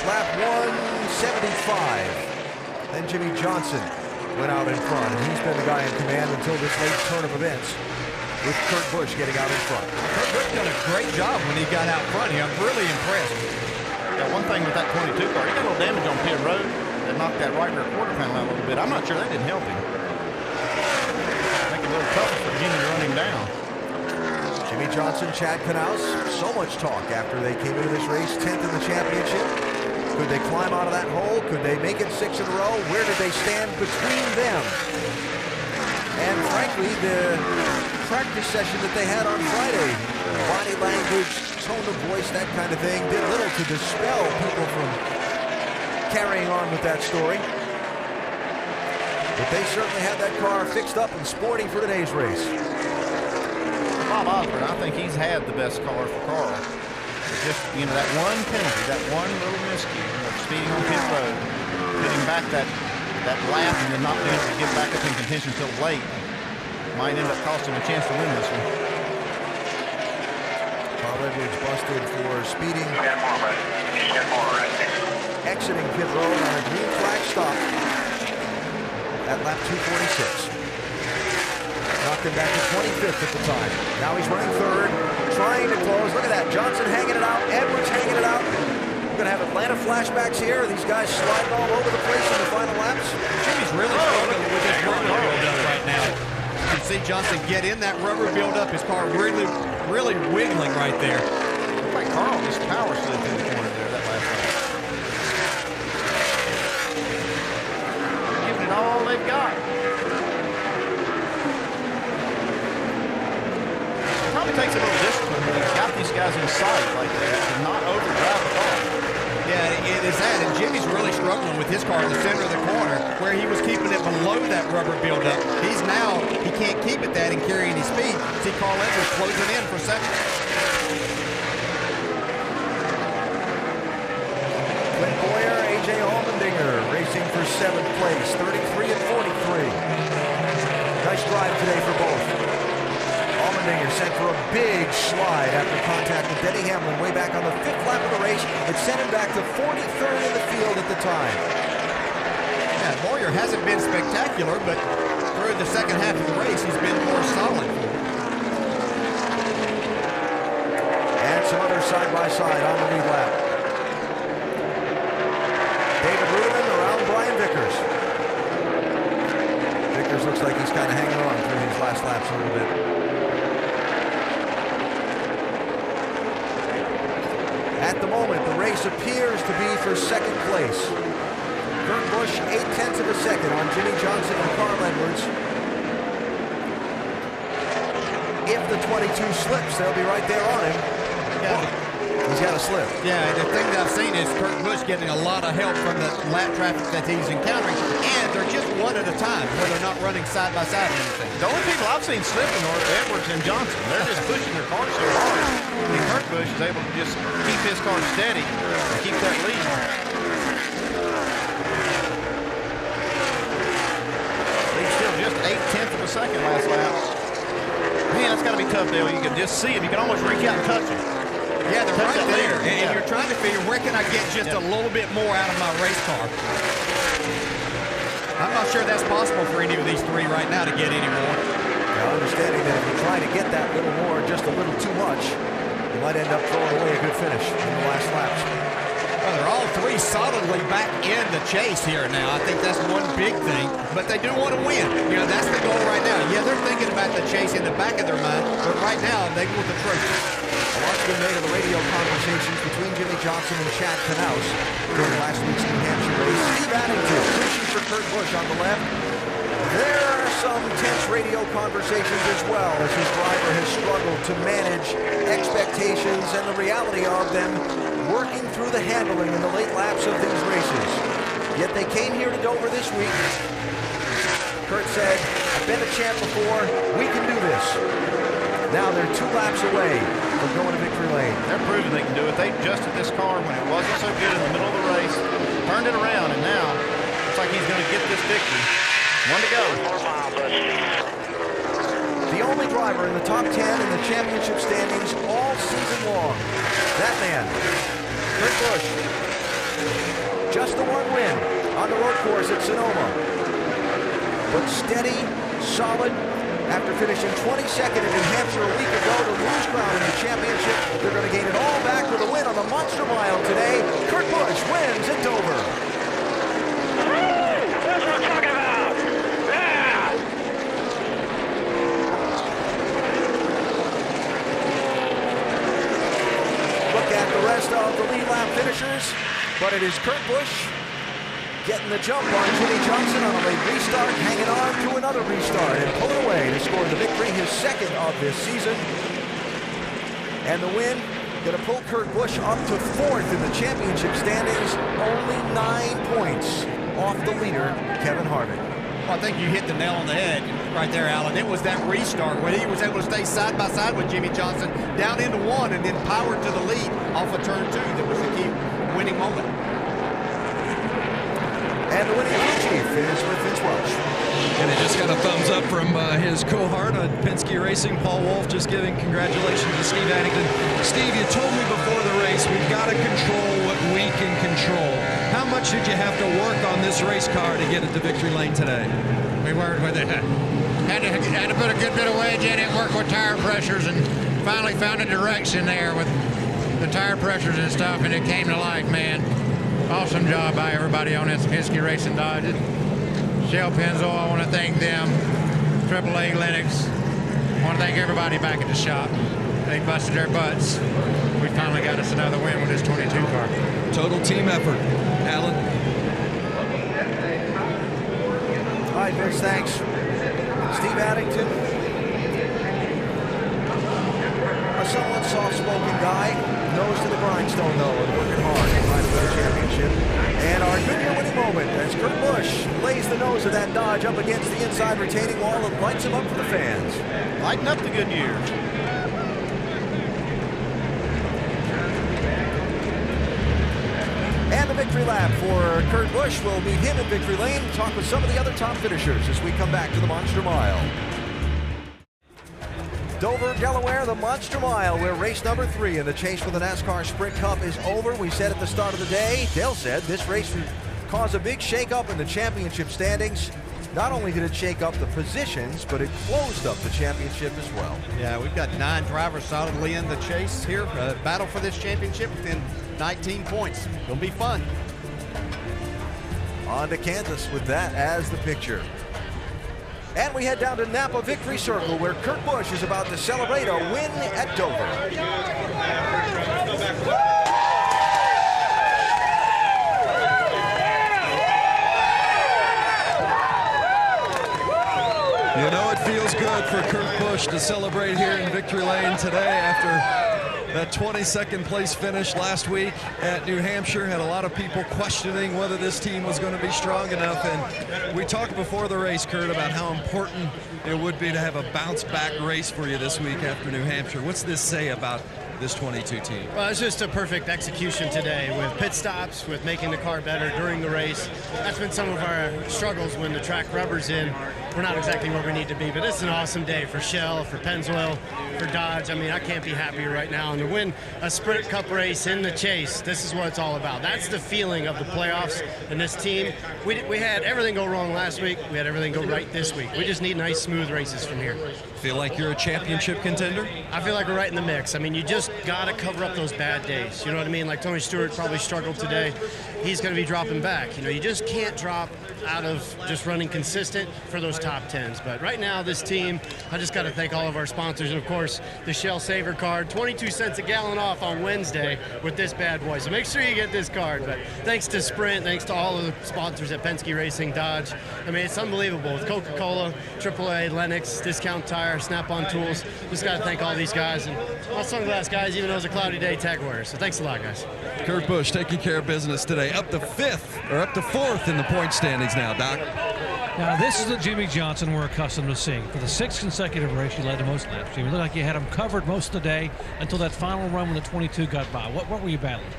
lap 175. Then Jimmy Johnson went out in front, and he's been the guy in command until this late turn of events, with Kurt Busch getting out in front. Kurt Busch done a great job when he got out front here. I'm really impressed. Yeah, one thing with that 22 car, he got a little damage on pit road that knocked that right rear quarter panel out a little bit. I'm not sure that didn't help him. Make it a little tougher for Jimmy to run him down. Jimmy Johnson, Chad Knaus, so much talk after they came into this race, 10th in the championship. Could they climb out of that hole? Could they make it 6 in a row? Where did they stand between them? And frankly, the practice session that they had on Friday, body language, tone of voice, that kind of thing, did little to dispel people from carrying on with that story. But they certainly had that car fixed up and sporting for today's race. Bob Osborne, I think he's had the best car for Carl. Just, that one penalty, that one little miscue, speeding on pit road, getting back that lap and then not being able to get back up in contention until late, might end up costing him a chance to win this one. Carl Edwards busted for speeding. Exiting pit road on a green flag stop at lap 246. Knocked him back to 25th at the time. Now he's running 3rd, trying to close. Look at that. Johnson hanging it out. Edwards hanging it out. We're going to have Atlanta flashbacks here. These guys sliding all over the place in the final laps. Jimmy's really struggling with his rubber buildup right now. You can see Johnson get in that rubber buildup. His car really, really wiggling right there. Looks like Carl just power slid through the corner there that last lap. They're giving it all they've got. Probably takes a little discipline when he's got these guys in sight like that to not overdrive the car. Yeah, it is that, and Jimmy's really struggling with his car in the center of the corner where he was keeping it below that rubber buildup. He can't keep it that and carry any speed. See Carl Edwards closing in for second. Clint Bowyer, A.J. Allmendinger racing for 7th place, 33 and 43. Nice drive today for both. Allmendinger sent for a big slide after contact with Denny Hamlin way back on the 5th lap of the race. It sent him back to 43rd in the field at the time. Yeah, Bowyer hasn't been spectacular, but through the second half of the race, he's been more solid. And some other side-by-side on the lead lap. David Reutemann around Brian Vickers. Vickers looks like he's kind of hanging on through these last laps a little bit. At the moment, the race appears to be for 2nd place. Kurt Busch, 0.8 of a second on Jimmy Johnson and Carl Edwards. If the 22 slips, they'll be right there on him. He's got a slip. Yeah, the thing that I've seen is Kurt Busch getting a lot of help from the lap traffic that he's encountering, and they're just one at a time, where they're not running side by side or anything. The only people I've seen slipping are Edwards and Johnson. They're just pushing their cars so hard. And Kurt Busch is able to just keep his car steady and keep that lead. He's still just 8/10 of a second last lap. Man, that's got to be tough, Dale. You can just see him. You can almost reach out and touch him. Yeah, they're right there. And you're trying to figure, where can I get just a little bit more out of my race car? I'm not sure that's possible for any of these three right now to get any more. Now, understanding that if you try to get that little more, just a little too much, you might end up throwing away a good finish in the last laps. Well, they're all three solidly back in the chase here now. I think that's one big thing, but they do want to win. You know, that's the goal right now. Yeah, they're thinking about the chase in the back of their mind, but right now they want the trophy. A lot's been made of the radio conversations between Jimmie Johnson and Chad Knaus during last week's New Hampshire race. Steve Addington pushing for Kurt Busch on the left. There are some tense radio conversations as well, as his driver has struggled to manage expectations and the reality of them working through the handling in the late laps of these races. Yet they came here to Dover this week. Kurt said, I've been a champ before, we can do this. Now they're 2 laps away from going to victory lane. They're proving they can do it. They adjusted this car when it wasn't so good in the middle of the race, turned it around, and now looks like he's going to get this victory. 1 to go. The only driver in the top 10 in the championship standings all season long. That man, Kurt Busch. Just the 1 win on the road course at Sonoma. But steady, solid. After finishing 22nd in New Hampshire a week ago to lose ground in the championship, they're going to gain it all back with a win on the Monster Mile today. Kurt Busch wins at Dover. That's what I'm talking about. Yeah. Look at the rest of the lead lap finishers, but it is Kurt Busch getting the jump on Jimmie Johnson on a late restart, hanging on to another restart and pulling away to score the victory, his second of this season. And the win going to pull Kurt Busch up to 4th in the championship standings, only 9 points off the leader, Kevin Harvick. Well, I think you hit the nail on the head right there, Alan. It was that restart where he was able to stay side by side with Jimmie Johnson down into 1 and then powered to the lead off of turn 2. That was the key winning moment. And the winning crew chief is with Vince Welch. And he just got a thumbs up from his cohort on Penske Racing, Paul Wolf, just giving congratulations to Steve Addington. Steve, you told me before the race, we've got to control what we can control. How much did you have to work on this race car to get it to victory lane today? We worked with it. Had to put a good bit of wedge in it, work with tire pressures, and finally found a direction there with the tire pressures and stuff, and it came to life, man. Awesome job by everybody on this Penske Racing Dodge. Shell Pennzoil, I want to thank them. AAA Lennox. I want to thank everybody back at the shop. They busted their butts. We finally got us another win with this 22 car. Total team effort. Alan? All right, Vince, thanks. Steve Addington, a somewhat soft-spoken guy. Nose to the grindstone, though, and working hard to find another championship. And our Goodyear winning moment as Kurt Busch lays the nose of that Dodge up against the inside retaining wall and lights him up for the fans. Lighten up the Goodyear. And the victory lap for Kurt Busch. We'll meet him in victory lane, talk with some of the other top finishers as we come back to the Monster Mile. Dover, Delaware, the Monster Mile, where race number 3 in the chase for the NASCAR Sprint Cup is over. We said at the start of the day, Dale said this race would cause a big shake-up in the championship standings. Not only did it shake up the positions, but it closed up the championship as well. Yeah, we've got 9 drivers solidly in the chase here. Battle for this championship within 19 points. It'll be fun. On to Kansas with that as the picture. And we head down to Napa Victory Circle, where Kurt Busch is about to celebrate a win at Dover. You know, it feels good for Kurt Busch to celebrate here in victory lane today after That 22nd place finish last week at New Hampshire had a lot of people questioning whether this team was going to be strong enough. And we talked before the race, Kurt, about how important it would be to have a bounce-back race for you this week after New Hampshire. What's this say about this 22 team? Well, it's just a perfect execution today with pit stops, with making the car better during the race. That's been some of our struggles when the track rubber's in. We're not exactly where we need to be, but it's an awesome day for Shell, for Pennzoil, for Dodge. I mean, I can't be happier right now. And to win a Sprint Cup race in the chase, this is what it's all about. That's the feeling of the playoffs and this team. We had everything go wrong last week. We had everything go right this week. We just need nice, smooth races from here. Feel like you're a championship contender? I feel like we're right in the mix. I mean, you just got to cover up those bad days. You know what I mean? Like Tony Stewart probably struggled today. He's going to be dropping back. You know, you just can't drop out of just running consistent for those top tens. But right now, this team, I just got to thank all of our sponsors. And, of course, the Shell Saver card, 22 cents a gallon off on Wednesday with this bad boy. So make sure you get this card. But thanks to Sprint, thanks to all of the sponsors at Penske Racing, Dodge. I mean, it's unbelievable. With Coca-Cola, AAA, Lennox, Discount Tire, Snap-on Tools. Just got to thank all these guys. And my sunglass guys, even though it's a cloudy day, tag wearers. So thanks a lot, guys. Kurt Busch taking care of business today. Up to fourth in the point standings now, Doc. Now, this is the Jimmie Johnson we're accustomed to seeing. For the 6th consecutive race, he led the most laps. Jimmie, looked like you had him covered most of the day until that final run when the 22 got by. What were you battling?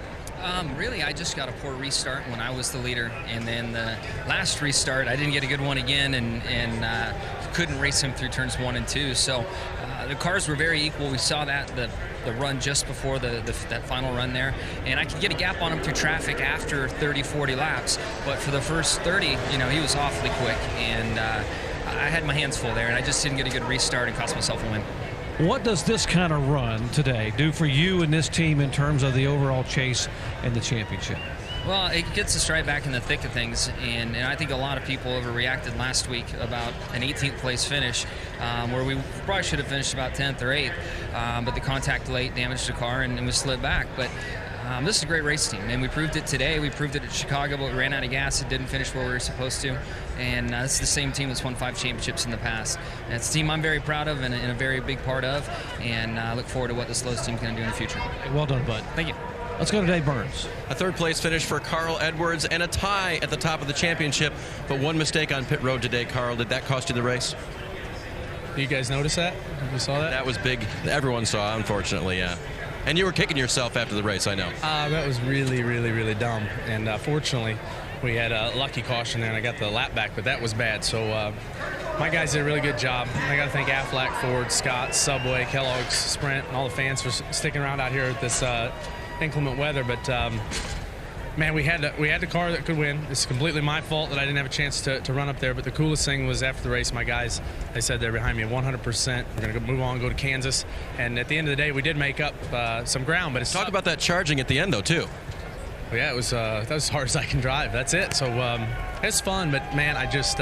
Really, I just got a poor restart when I was the leader, and then the last restart, I didn't get a good one again, and couldn't race him through turns 1 and 2. So the cars were very equal. We saw that the run just before that final run there, and I could get a gap on him through traffic after 30, 40 laps. But for the first 30, you know, he was awfully quick, and I had my hands full there, and I just didn't get a good restart and cost myself a win. What does this kind of run today do for you and this team in terms of the overall chase and the championship? Well, it gets us right back in the thick of things, and I think a lot of people overreacted last week about an 18th place finish, where we probably should have finished about 10th or 8th, but the contact late damaged the car and we slid back. But this is a great race team, and we proved it today. We proved it at Chicago, but we ran out of gas and didn't finish where we were supposed to. And this is the same team that's won 5 championships in the past. And it's a team I'm very proud of and a very big part of, and I look forward to what this Lowe's team can do in the future. Well done, bud. Thank you. Let's go to Dave Burns. A 3rd place finish for Carl Edwards and a tie at the top of the championship, but one mistake on pit road today. Carl, did that cost you the race? Do you guys notice that? You saw that? That was big. Everyone saw, unfortunately, yeah. And you were kicking yourself after the race, I know. That was really, really, really dumb. And fortunately, we had a lucky caution there, and I got the lap back, but that was bad. So my guys did a really good job. I got to thank Aflac, Ford, Scott, Subway, Kellogg's, Sprint, and all the fans for sticking around out here with this inclement weather. But man, we had the car that could win. It's completely my fault that I didn't have a chance to run up there. But the coolest thing was after the race, my guys, they said they're behind me 100%. We're going to move on, go to Kansas. And at the end of the day, we did make up some ground. But Talk about that charging at the end, though, too. Well, yeah, it was that was as hard as I can drive. That's it. So it's fun, but man, I just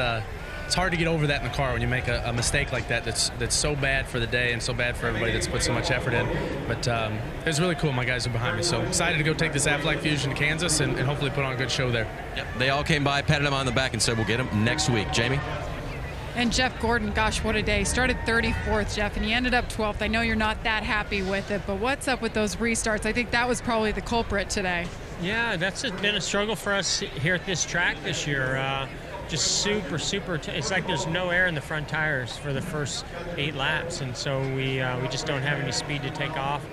it's hard to get over that in the car when you make a mistake like that. That's so bad for the day and so bad for everybody that's put so much effort in. But it was really cool. My guys are behind me, so excited to go take this Aflac Fusion to Kansas and hopefully put on a good show there. Yep, they all came by, patted him on the back, and said we'll get him next week. Jamie. And Jeff Gordon, gosh, what a day. Started 34th, Jeff, and you ended up 12th. I know you're not that happy with it, but what's up with those restarts? I think that was probably the culprit today. Yeah, that's been a struggle for us here at this track this year. Just super, it's like there's no air in the front tires for the first 8 laps, and so we just don't have any speed to take off.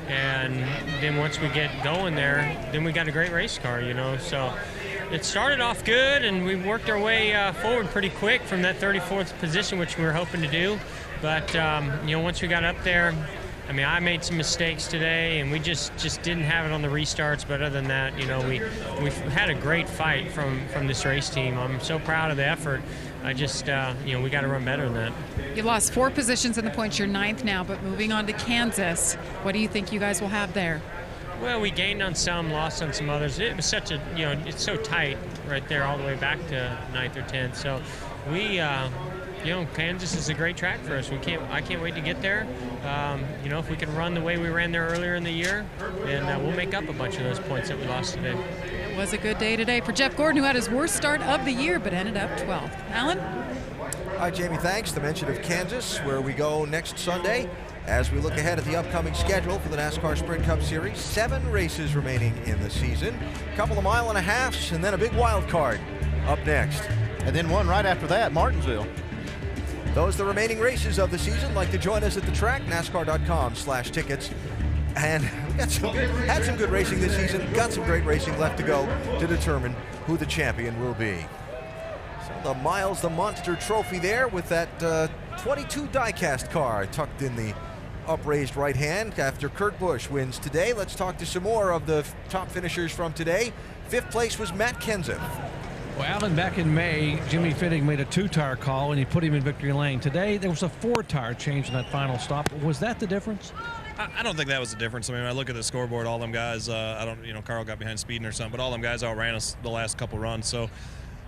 And then once we get going there, then we got a great race car, you know. So it started off good, and we worked our way forward pretty quick from that 34th position, which we were hoping to do. But you know, once we got up there, I mean, I made some mistakes today, and we just didn't have it on the restarts. But other than that, you know, we've had a great fight from this race team. I'm so proud of the effort. I just, you know, we got to run better than that. You lost 4 positions in the points. You're 9th now, but moving on to Kansas, what do you think you guys will have there? Well, we gained on some, lost on some others. It was such a, you know, it's so tight right there all the way back to 9th or 10th. So we, you know, Kansas is a great track for us. I can't wait to get there. You know, if we can run the way we ran there earlier in the year, then we'll make up a bunch of those points that we lost today. It was a good day today for Jeff Gordon, who had his worst start of the year, but ended up 12th. Alan? All right, Jamie, thanks. The mention of Kansas, where we go next Sunday. As we look ahead at the upcoming schedule for the NASCAR Sprint Cup Series, 7 races remaining in the season, a couple of mile-and-a-halfs, and then a big wild card up next. And then one right after that, Martinsville. Those are the remaining races of the season. Like to join us at the track, NASCAR.com/tickets. And we had some good racing this season. Got some great racing left to go to determine who the champion will be. So the Miles the Monster Trophy there with that 22 die-cast car tucked in the upraised right hand after Kurt Busch wins today. Let's talk to some more of the top finishers from today. 5th place was Matt Kenseth. Well, Alan, back in May, Jimmy Fitting made a 2-tire call and he put him in victory lane. Today, there was a 4-tire change in that final stop. Was that the difference? I don't think that was the difference. I mean, I look at the scoreboard, all them guys, Carl got behind speeding or something, but all them guys outran us the last couple runs. So,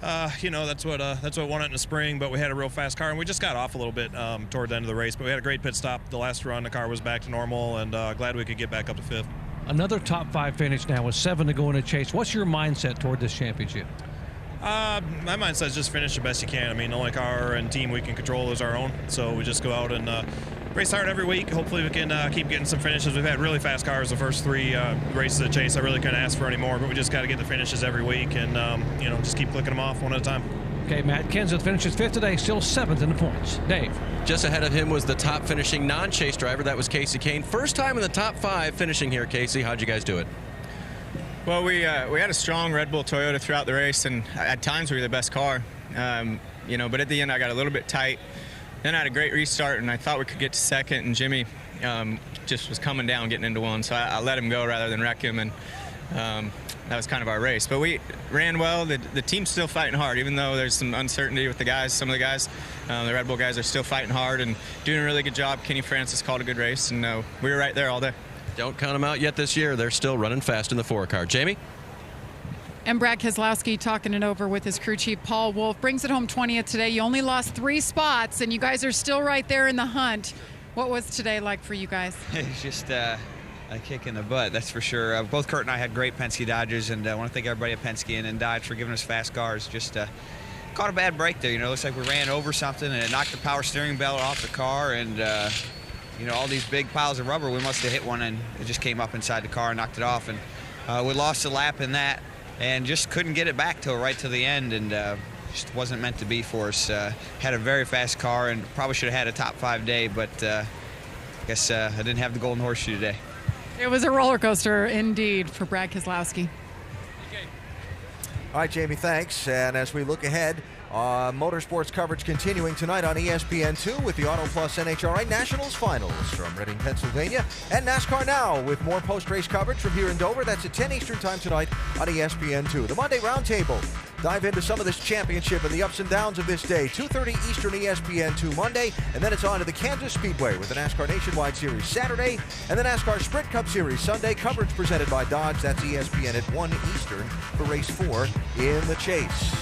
that's what won it in the spring, but we had a real fast car, and we just got off a little bit toward the end of the race, but we had a great pit stop. The last run, the car was back to normal, and glad we could get back up to 5th. Another top 5 finish now with 7 to go in a chase. What's your mindset toward this championship? My mindset is just finish the best you can. I mean, the only car and team we can control is our own, so we just go out and race hard every week. Hopefully we can keep getting some finishes. We've had really fast cars the first 3 races of the chase. I really couldn't ask for any more, but we just got to get the finishes every week and, just keep clicking them off one at a time. Okay, Matt Kenseth finishes 5th today, still 7th in the points. Dave. Just ahead of him was the top finishing non-chase driver. That was Kasey Kahne. First time in the top 5 finishing here, Kasey. How'd you guys do it? Well, we had a strong Red Bull Toyota throughout the race, and at times we were the best car. But at the end I got a little bit tight. Then I had a great restart, and I thought we could get to 2nd, and Jimmy just was coming down, getting into 1, so I let him go rather than wreck him, and that was kind of our race. But we ran well. The team's still fighting hard, even though there's some uncertainty with the guys. Some of the guys, the Red Bull guys, are still fighting hard and doing a really good job. Kenny Francis called a good race, and we were right there all day. Don't count them out yet this year. They're still running fast in the 4-car. Jamie? And Brad Keselowski talking it over with his crew chief, Paul Wolfe. Brings it home 20th today. You only lost 3 spots, and you guys are still right there in the hunt. What was today like for you guys? It's just a kick in the butt, that's for sure. Both Kurt and I had great Penske Dodges, and I want to thank everybody at Penske and Dodge for giving us fast cars. Just caught a bad break there. Looks like we ran over something, and it knocked the power steering belt off the car, and all these big piles of rubber, we must have hit one, and it just came up inside the car and knocked it off. And we lost a lap in that and just couldn't get it back till right to the end, and just wasn't meant to be for us. Had a very fast car and probably should have had a top 5 day, but I guess I didn't have the golden horseshoe today. It was a roller coaster indeed for Brad Keselowski. All right, Jamie, thanks. And as we look ahead, motorsports coverage continuing tonight on ESPN2 with the Auto Plus NHRA Nationals Finals from Reading, Pennsylvania, and NASCAR Now with more post-race coverage from here in Dover. That's at 10 Eastern Time tonight on ESPN2. The Monday Roundtable. Dive into some of this championship and the ups and downs of this day. 2:30 Eastern ESPN2 Monday, and then it's on to the Kansas Speedway with the NASCAR Nationwide Series Saturday, and the NASCAR Sprint Cup Series Sunday. Coverage presented by Dodge. That's ESPN at 1 Eastern for race 4 in the chase.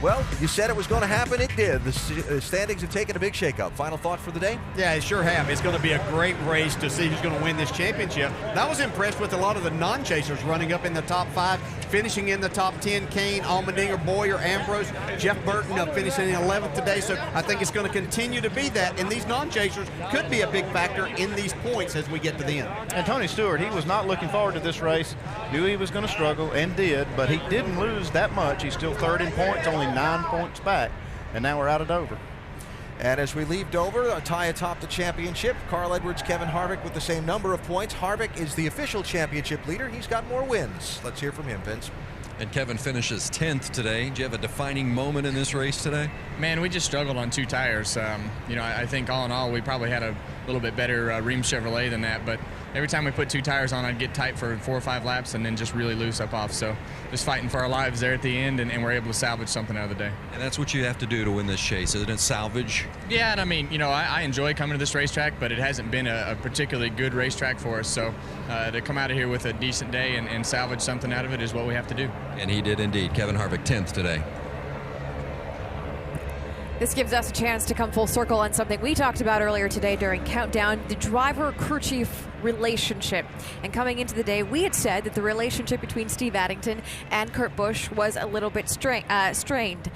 Well, you said it was going to happen. It did. The standings have taken a big shakeup. Final thought for the day? Yeah, it sure have. It's going to be a great race to see who's going to win this championship. I was impressed with a lot of the non-chasers running up in the top 5, finishing in the top 10. Kane, Allmendinger, Boyer, Ambrose, Jeff Burton finishing in 11th today. So I think it's going to continue to be that. And these non-chasers could be a big factor in these points as we get to the end. And Tony Stewart, he was not looking forward to this race. Knew he was going to struggle and did, but he didn't lose that much. He's still 3rd in points, only 9 points back, and now we're out of Dover. And as we leave Dover, a tie atop the championship, Carl Edwards, Kevin Harvick with the same number of points. Harvick is the official championship leader. He's got more wins. Let's hear from him, Vince. And Kevin finishes 10th today. Do you have a defining moment in this race today? Man, we just struggled on 2 tires. I think all in all, we probably had a little bit better Rheem Chevrolet than that, but every time we put 2 tires on, I'd get tight for 4 or 5 laps and then just really loose up off. So just fighting for our lives there at the end, and we're able to salvage something out of the day. And that's what you have to do to win this chase, isn't it? Salvage? Yeah, and I mean, I enjoy coming to this racetrack, but it hasn't been a particularly good racetrack for us. So to come out of here with a decent day and salvage something out of it is what we have to do. And he did indeed. Kevin Harvick, 10th today. This gives us a chance to come full circle on something we talked about earlier today during Countdown, the driver-crew chief relationship. And coming into the day, we had said that the relationship between Steve Addington and Kurt Busch was a little bit strained.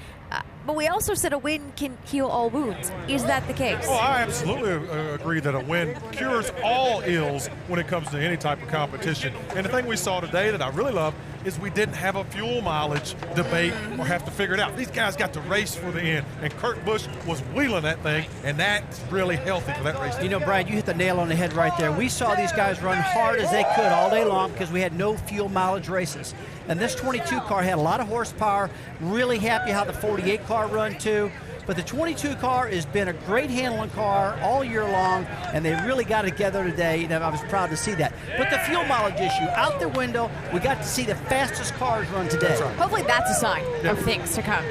but we also said a win can heal all wounds. Is that the case? Oh, I absolutely agree that a win cures all ills when it comes to any type of competition. And the thing we saw today that I really love is we didn't have a fuel mileage debate or have to figure it out. These guys got to race for the end, and Kurt Busch was wheeling that thing, and that's really healthy for that race. You know, Brad, you hit the nail on the head right there. We saw these guys run hard as they could all day long because we had no fuel mileage races. And this 22 car had a lot of horsepower. Really happy how the 48 car run too. But the 22 car has been a great handling car all year long, and they really got together today, and I was proud to see that. But the fuel mileage issue, out the window, we got to see the fastest cars run today. Hopefully that's a sign of things to come.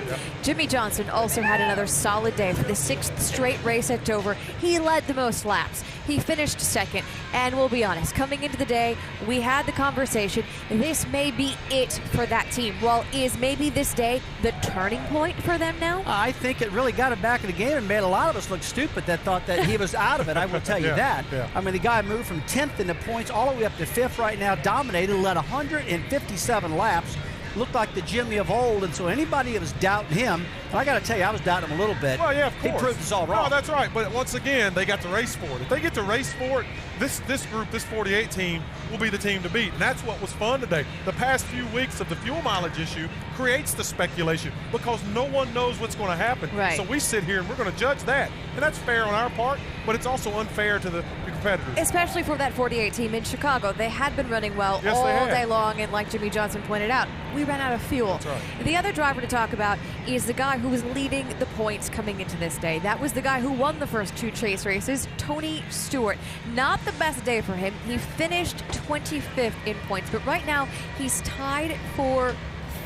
Jimmie Johnson also had another solid day for the 6th straight race at Dover. He led the most laps. He finished second, and we'll be honest, coming into the day, we had the conversation, this may be it for that team. Well, is maybe this day the turning point for them now? I think it really got him back in the game and made a lot of us look stupid that thought that he was out of it. I will tell you that. I mean, the guy moved from 10th in the points all the way up to 5th right now, dominated, led 157 laps. Looked like the Jimmy of old, and so anybody that was doubting him, and I got to tell you, I was doubting him a little bit. Well, yeah, of course. He proved us all wrong. Oh, that's right. But once again, they got to race for it. If they get to race for it, this group, this 48 team, will be the team to beat. And that's what was fun today. The past few weeks of the fuel mileage issue creates the speculation because no one knows what's going to happen. Right. So we sit here and we're going to judge that. And that's fair on our part, but it's also unfair to the competitors. Especially for that 48 team in Chicago. They had been running well all day long, and like Jimmie Johnson pointed out, we ran out of fuel. That's right. The other driver to talk about is the guy who was leading the points coming into this day. That was the guy who won the first 2 chase races, Tony Stewart. Not the best day for him. He finished 25th in points, but right now he's tied for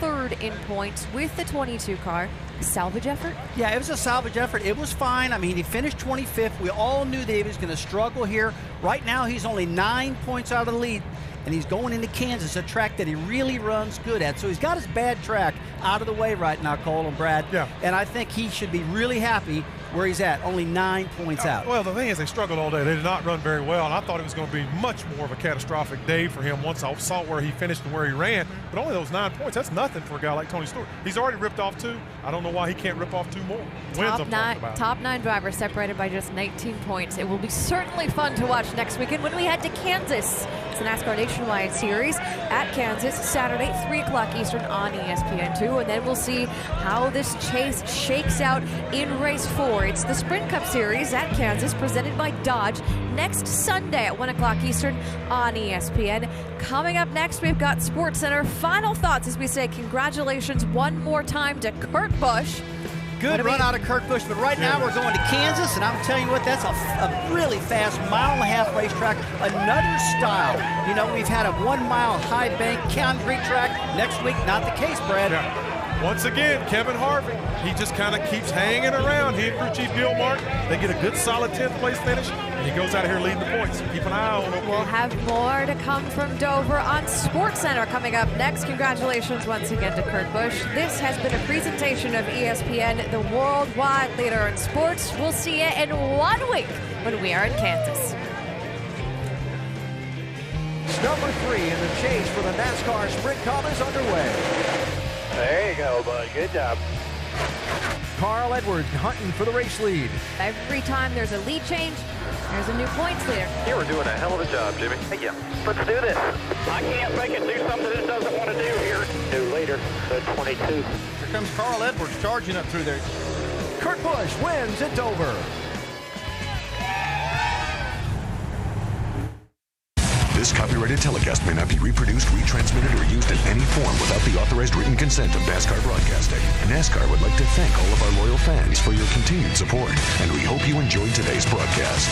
3rd in points with the 22 car. Salvage effort? Yeah, it was a salvage effort. It was fine. I mean, he finished 25th. We all knew that he was going to struggle here. Right now, he's only 9 points out of the lead, and he's going into Kansas, a track that he really runs good at. So he's got his bad track out of the way right now, Cole and Brad. Yeah. And I think he should be really happy where he's at, only 9 points out. Well, the thing is, they struggled all day. They did not run very well, and I thought it was going to be much more of a catastrophic day for him once I saw where he finished and where he ran. But only those 9 points, that's nothing for a guy like Tony Stewart. He's already ripped off 2. I don't know why he can't rip off 2 more. Top 9 drivers separated by just 19 points. It will be certainly fun to watch next weekend when we head to Kansas. It's the NASCAR Nationwide Series at Kansas, Saturday, 3 o'clock Eastern on ESPN2, and then we'll see how this chase shakes out in race 4. It's the Sprint Cup Series at Kansas, presented by Dodge, next Sunday at 1 o'clock Eastern on ESPN. Coming up next, we've got SportsCenter. Final thoughts as we say congratulations one more time to Kurt Busch. Good run out of Kurt Busch, but right now we're going to Kansas, and I'm telling you what, that's a really fast 1.5-mile racetrack, another style. You know, we've had a 1-mile high bank concrete track. Next week, not the case, Brad. Yeah. Once again, Kevin Harvick, he just kind of keeps hanging around. He and crew chief Gil Martin, they get a good solid 10th place finish, and he goes out of here leading the points. So keep an eye on him. We'll have more to come from Dover on SportsCenter coming up next. Congratulations once again to Kurt Busch. This has been a presentation of ESPN, the worldwide leader in sports. We'll see you in 1 week when we are in Kansas. Number 3 in the chase for the NASCAR Sprint Cup is underway. There you go, bud. Good job. Carl Edwards hunting for the race lead. Every time there's a lead change, there's a new points leader. You were doing a hell of a job, Jimmy. Thank you. Let's do this. I can't make it do something it doesn't want to do here. Do later. The 22. Here comes Carl Edwards charging up through there. Kurt Busch wins at Dover. This copyrighted telecast may not be reproduced, retransmitted, or used in any form without the authorized written consent of NASCAR Broadcasting. NASCAR would like to thank all of our loyal fans for your continued support, and we hope you enjoyed today's broadcast.